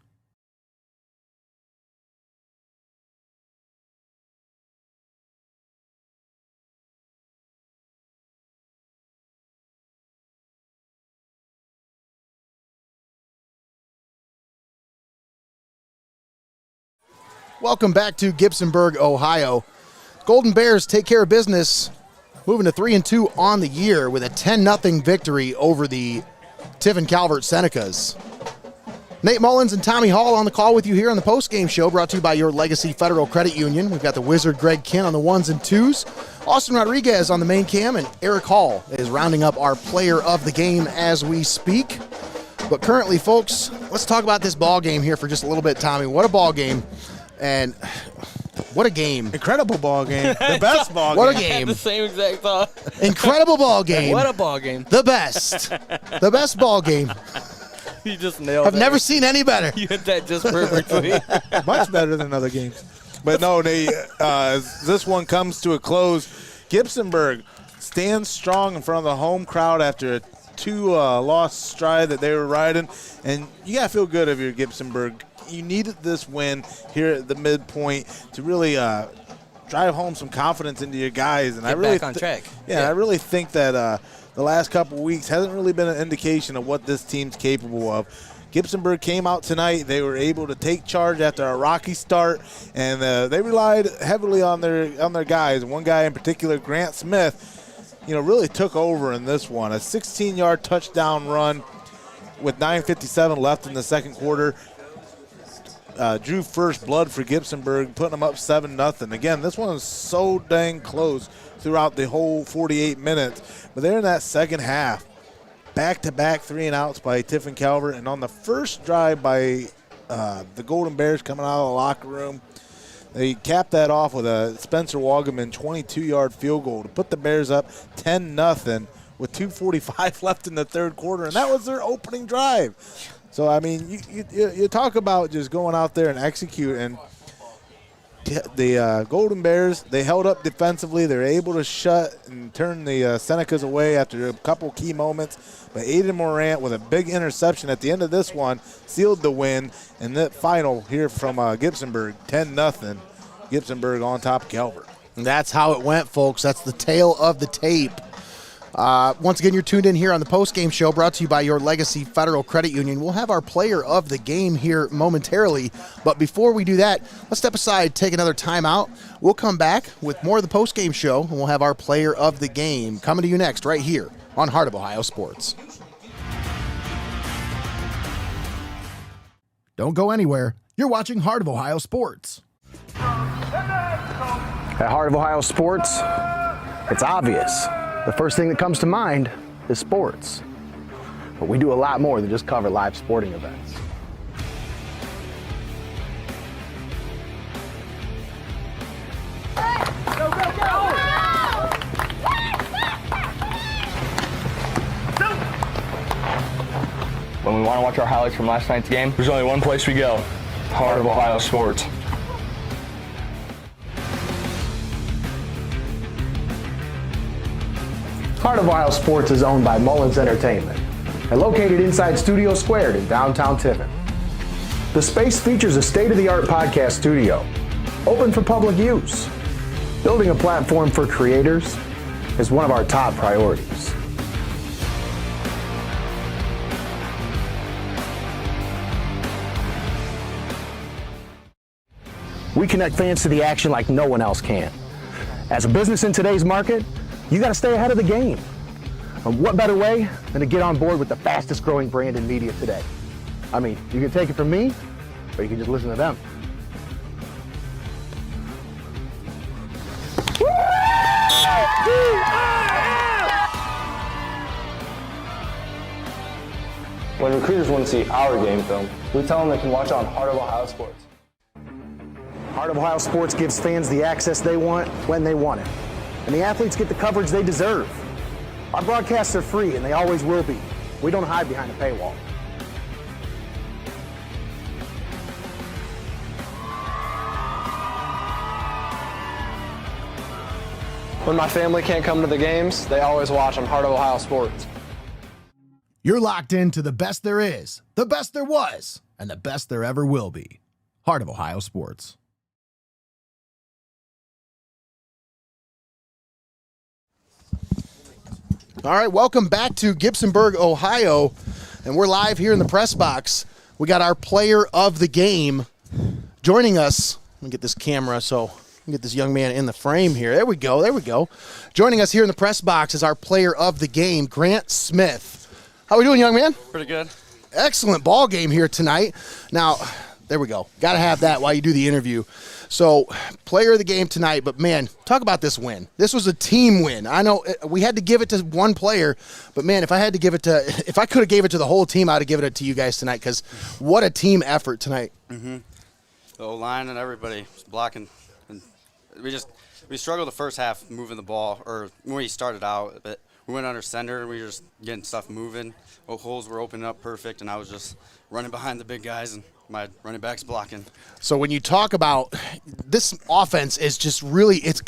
Welcome back to Gibsonburg, Ohio. Golden Bears take care of business, moving to 3-2 on the year with a 10-0 victory over the Tiffin Calvert Senecas. Nate Mullins and Tommy Hall on the call with you here on the postgame show, brought to you by your Legacy Federal Credit Union. We've got the Wizard Greg Kinn on the ones and twos, Austin Rodriguez on the main cam, and Eric Hall is rounding up our player of the game as we speak. But currently, folks, let's talk about this ball game here for just a little bit, Tommy. What a ball game, and what a game. Incredible ball game. The best ball game. What a I had game. the same exact thought. Incredible ball game. What a ball game. The best. The best ball game. You just nailed it. I've never seen any better. You hit that just perfectly. Much better than other games. But no, as this one comes to a close, Gibsonburg stands strong in front of the home crowd after a two-loss stride that they were riding. And you got to feel good if you're Gibsonburg. You needed this win here at the midpoint to really drive home some confidence into your guys. And Get I really back on track. Yeah, I really think that the last couple weeks hasn't really been an indication of what this team's capable of. Gibsonburg came out tonight. They were able to take charge after a rocky start, and they relied heavily on their guys. One guy in particular, Grant Smith, really took over in this one. A 16-yard touchdown run with 9:57 left in the second quarter. Drew first blood for Gibsonburg, putting them up 7-0. Again, this one is so dang close throughout the whole 48 minutes. But they're in that second half. Back-to-back 3-and-outs by Tiffin Calvert. And on the first drive by the Golden Bears coming out of the locker room, they capped that off with a Spencer Wagaman 22-yard field goal to put the Bears up 10-0 with 2:45 left in the third quarter. And that was their opening drive. So, I mean, you talk about just going out there and execute. And the Golden Bears, they held up defensively. They were able to shut and turn the Senecas away after a couple key moments. But Aiden Morant with a big interception at the end of this one sealed the win. And that final here from Gibsonburg, 10-0. Gibsonburg on top of Calvert. And that's how it went, folks. That's the tale of the tape. Once again, you're tuned in here on the postgame show, brought to you by your Legacy Federal Credit Union. We'll have our player of the game here momentarily, but before we do that, let's step aside, take another timeout. We'll come back with more of the postgame show, and we'll have our player of the game coming to you next right here on Heart of Ohio Sports. Don't go anywhere. You're watching Heart of Ohio Sports. At Heart of Ohio Sports, it's obvious. The first thing that comes to mind is sports. But we do a lot more than just cover live sporting events. Go, go, go! When we want to watch our highlights from last night's game, there's only one place we go: Heart of Ohio Sports. Heart of Ohio Sports is owned by Mullins Entertainment and located inside Studio Squared in downtown Tiffin. The space features a state-of-the-art podcast studio, open for public use. Building a platform for creators is one of our top priorities. We connect fans to the action like no one else can. As a business in today's market, you got to stay ahead of the game. And what better way than to get on board with the fastest growing brand in media today? I mean, you can take it from me, or you can just listen to them. When recruiters want to see our game film, we tell them they can watch it on Heart of Ohio Sports. Heart of Ohio Sports gives fans the access they want when they want it. And the athletes get the coverage they deserve. Our broadcasts are free, and they always will be. We don't hide behind a paywall. When my family can't come to the games, they always watch on Heart of Ohio Sports. You're locked into the best there is, the best there was, and the best there ever will be. Heart of Ohio Sports. All right, welcome back to Gibsonburg, Ohio, and we're live here in the press box. We got our player of the game joining us. Let me get this camera so we can get this young man in the frame here. There we go, there we go. Joining us here in the press box is our player of the game, Grant Smith. How we doing, young man? Pretty good. Excellent ball game here tonight. Now, there we go. Got to have that while you do the interview. So, player of the game tonight, but man, talk about this win. This was a team win. I know we had to give it to one player, but man, if I could have gave it to the whole team, I'd have given it to you guys tonight, because what a team effort tonight. Mm-hmm. The O-line and everybody was blocking. And we struggled the first half moving the ball, or when we started out, but we went under center and we were just getting stuff moving. Holes were opening up perfect, and I was just running behind the big guys, and my running back's blocking. So when you talk about this offense, is just really, it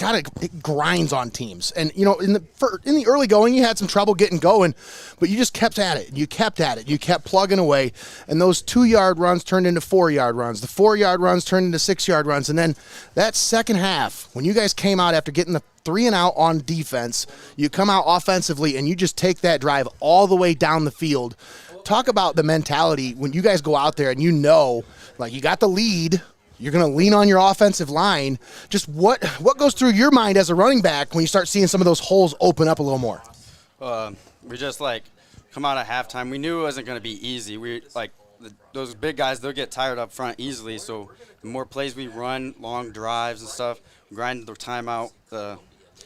grinds on teams. And you know, in the early going, you had some trouble getting going, but you just kept at it. You kept plugging away, and those 2-yard runs turned into 4-yard runs. The 4-yard runs turned into 6-yard runs, and then that second half, when you guys came out after getting the 3 and out on defense, you come out offensively and you just take that drive all the way down the field. Talk about the mentality when you guys go out there and you know, like, you got the lead, you're going to lean on your offensive line. Just what goes through your mind as a running back when you start seeing some of those holes open up a little more? We just, like, come out at halftime. We knew it wasn't going to be easy. Those big guys, they'll get tired up front easily, so the more plays we run, long drives and stuff, grind the timeout,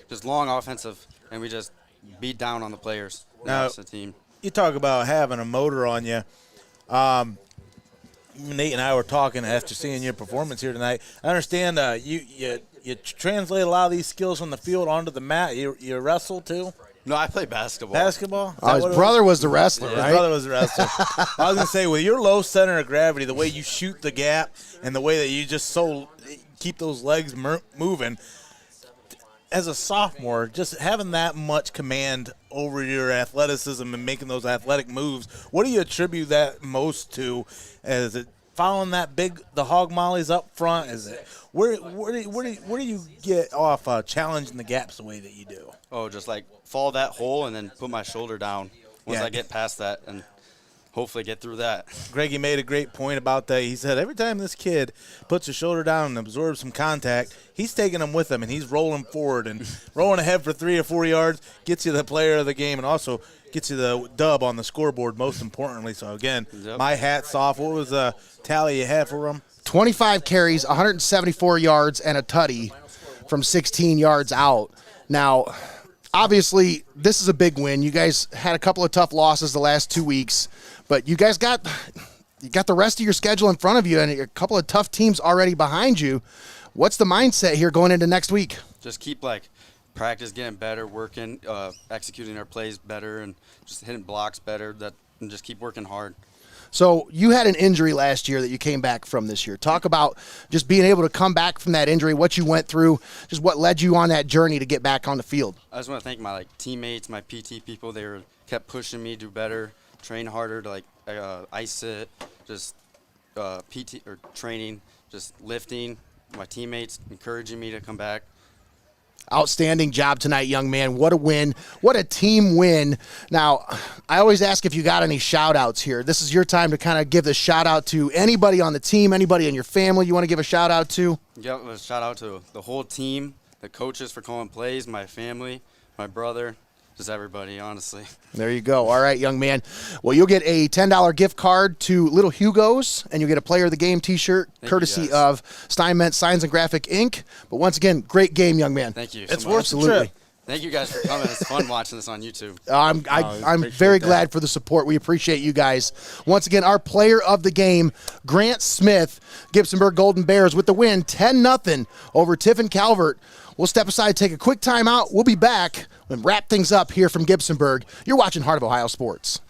just long offensive, and we just beat down on the players. Now, as a team. You talk about having a motor on you. Nate and I were talking after seeing your performance here tonight. I understand you translate a lot of these skills from the field onto the mat. You wrestle too? No, I play basketball. Basketball? His brother was the wrestler, right? His brother was the wrestler. I was going to say, with your low center of gravity, the way you shoot the gap and the way that you just keep those legs moving, as a sophomore, just having that much command over your athleticism and making those athletic moves, what do you attribute that most to? Is it following the hog mollies up front? Is it where do you get off challenging the gaps the way that you do? Oh, just like follow that hole and then put my shoulder down once I get past that and hopefully get through that. Greggy made a great point about that. He said every time this kid puts his shoulder down and absorbs some contact, he's taking them with him, and he's rolling forward and rolling ahead for 3 or 4 yards, gets you the player of the game, and also gets you the dub on the scoreboard, most importantly. So, again, my hat's off. What was the tally you had for him? 25 carries, 174 yards, and a tutty from 16 yards out. Now, obviously, this is a big win. You guys had a couple of tough losses the last 2 weeks, but you guys got the rest of your schedule in front of you and a couple of tough teams already behind you. What's the mindset here going into next week? Just keep practice, getting better, working, executing our plays better, and just hitting blocks better. And just keep working hard. So you had an injury last year that you came back from this year. Talk about just being able to come back from that injury, what you went through, just what led you on that journey to get back on the field. I just want to thank my teammates, my PT people. They kept pushing me to do better, train harder to ice it, just PT or training, just lifting. My teammates encouraging me to come back. Outstanding job tonight, young man. What a win. What a team win. Now, I always ask if you got any shout-outs here. This is your time to kind of give the shout-out to anybody on the team, anybody in your family you want to give a shout-out to. Yep, a shout-out to the whole team, the coaches for calling plays, my family, my brother, just everybody, honestly. There you go. All right, young man. Well, you'll get a $10 gift card to Little Hugo's, and you'll get a Player of the Game T-shirt, courtesy of STEINMETZ Signs and Graphic Inc. But once again, great game, young man. Thank you. It's worth the trip. Thank you guys for coming. It's fun watching this on YouTube. I'm very glad for the support. We appreciate you guys. Once again, our Player of the Game, Grant Smith, Gibsonburg Golden Bears with the win, 10-0 over Tiffin Calvert. We'll step aside, take a quick timeout. We'll be back and wrap things up here from Gibsonburg. You're watching Heart of Ohio Sports.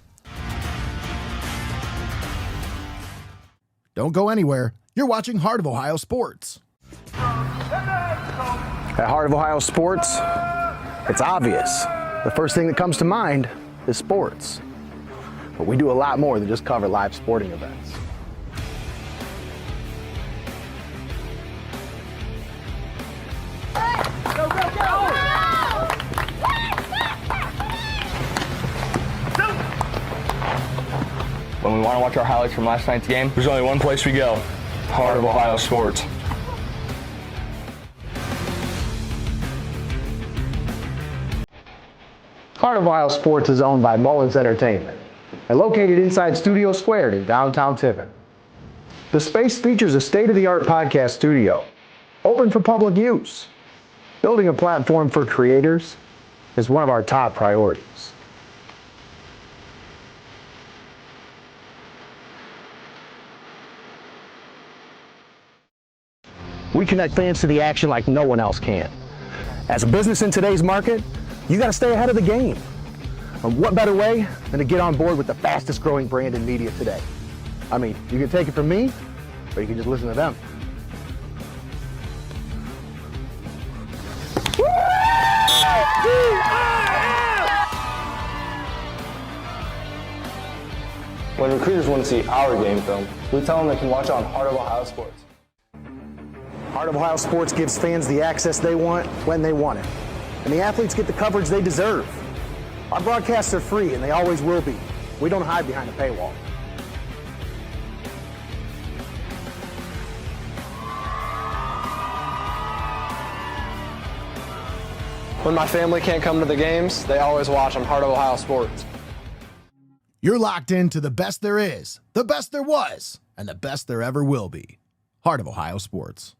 Don't go anywhere. You're watching Heart of Ohio Sports. At Heart of Ohio Sports, it's obvious. The first thing that comes to mind is sports. But we do a lot more than just cover live sporting events. Go, go, go! When we want to watch our highlights from last night's game, there's only one place we go: Heart of Ohio Sports. Heart of Ohio Sports is owned by Mullins Entertainment. and located inside Studio Squared in downtown Tiffin. The space features a state-of-the-art podcast studio, open for public use. Building a platform for creators is one of our top priorities. We connect fans to the action like no one else can. As a business in today's market, you got to stay ahead of the game. And what better way than to get on board with the fastest growing brand in media today? I mean, you can take it from me, or you can just listen to them. When recruiters want to see our game film, we tell them they can watch it on Heart of Ohio Sports. Heart of Ohio Sports gives fans the access they want when they want it. And the athletes get the coverage they deserve. Our broadcasts are free, and they always will be. We don't hide behind a paywall. When my family can't come to the games, they always watch on Heart of Ohio Sports. You're locked into the best there is, the best there was, and the best there ever will be. Heart of Ohio Sports.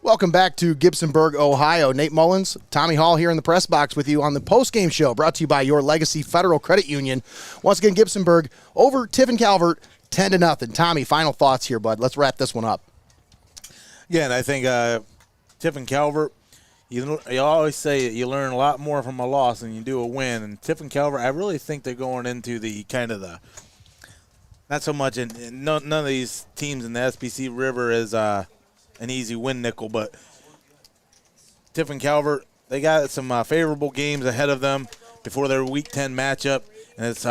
Welcome back to Gibsonburg, Ohio. Nate Mullins, Tommy Hall here in the press box with you on the postgame show, brought to you by your Legacy Federal Credit Union. Once again, Gibsonburg over Tiffin Calvert, 10-0. Tommy, final thoughts here, bud. Let's wrap this one up. Again, I think Tiffin Calvert, you always say you learn a lot more from a loss than you do a win. And Tiffin Calvert, I really think they're going into the kind of the not so much, and none of these teams in the SBC River is an easy win nickel, but Tiffin Calvert, they got some favorable games ahead of them before their Week 10 matchup, and it's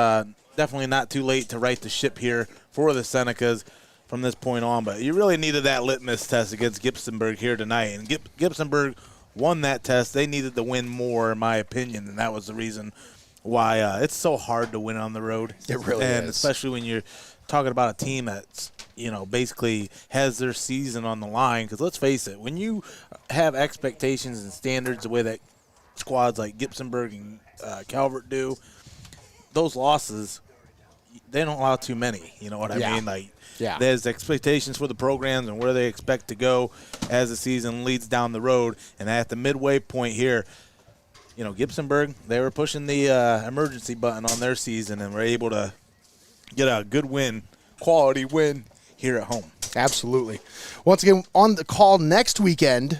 definitely not too late to right the ship here for the Senecas from this point on. But you really needed that litmus test against Gibsonburg here tonight, and Gibsonburg won that test. They needed to win more, in my opinion, and that was the reason why it's so hard to win on the road. It really is. And especially when you're talking about a team that's, basically has their season on the line. Because let's face it, when you have expectations and standards the way that squads like Gibsonburg and Calvert do, those losses, they don't allow too many. You know what I mean? There's expectations for the programs and where they expect to go as the season leads down the road. And at the midway point here, Gibsonburg, they were pushing the emergency button on their season and were able to get a good win, quality win here at home. Absolutely. Once again, on the call next weekend,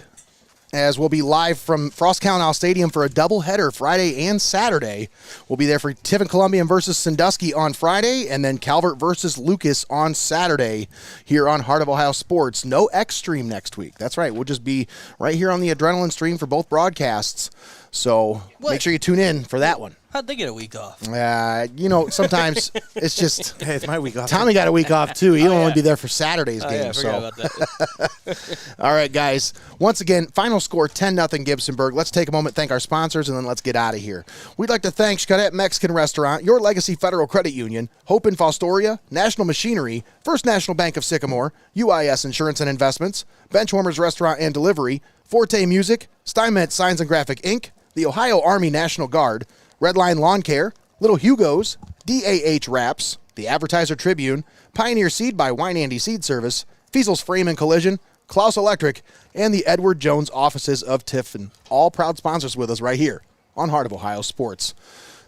as we'll be live from Frost County Stadium for a doubleheader Friday and Saturday. We'll be there for Tiffin Columbian versus Sandusky on Friday, and then Calvert versus Lucas on Saturday here on Heart of Ohio Sports. No X stream next week. That's right. We'll just be right here on the Adrenaline stream for both broadcasts. So make sure you tune in for that one. How'd they get a week off? Sometimes it's just. Hey, it's my week off. Tommy got a week off, too. He'll only be there for Saturday's game. Yeah, I forgot about that. All right, guys. Once again, final score 10-0 Gibsonburg. Let's take a moment, thank our sponsors, and then let's get out of here. We'd like to thank XCARET Mexican Restaurant, Your Legacy Federal Credit Union, Hope in Fostoria, National Machinery, First National Bank of Sycamore, UIS Insurance and Investments, Benchwarmers Restaurant and Delivery, Forte Music, STEINMETZ Signs and Graphic Inc., the Ohio Army National Guard, REDLINE Lawn Care, Little Hugos, DAH Wraps, the Advertiser Tribune, Pioneer Seed by WEINANDY Seed Service, FEASEL'S Frame and Collision, CLOUSE Electric, and the Edward Jones offices of Tiffin. All proud sponsors with us right here on Heart of Ohio Sports.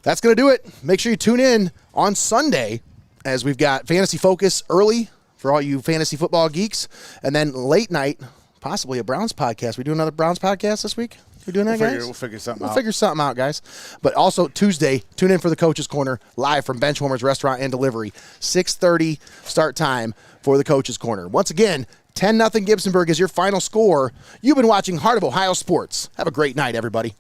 That's going to do it. Make sure you tune in on Sunday as we've got Fantasy Focus early for all you fantasy football geeks, and then late night, possibly a Browns podcast. We do another Browns podcast this week? We're doing that, guys? We'll figure something out. We'll figure something out, guys. But also Tuesday, tune in for the Coach's Corner live from Benchwarmers Restaurant and Delivery. 6:30 start time for the Coach's Corner. Once again, 10-0 Gibsonburg is your final score. You've been watching Heart of Ohio Sports. Have a great night, everybody.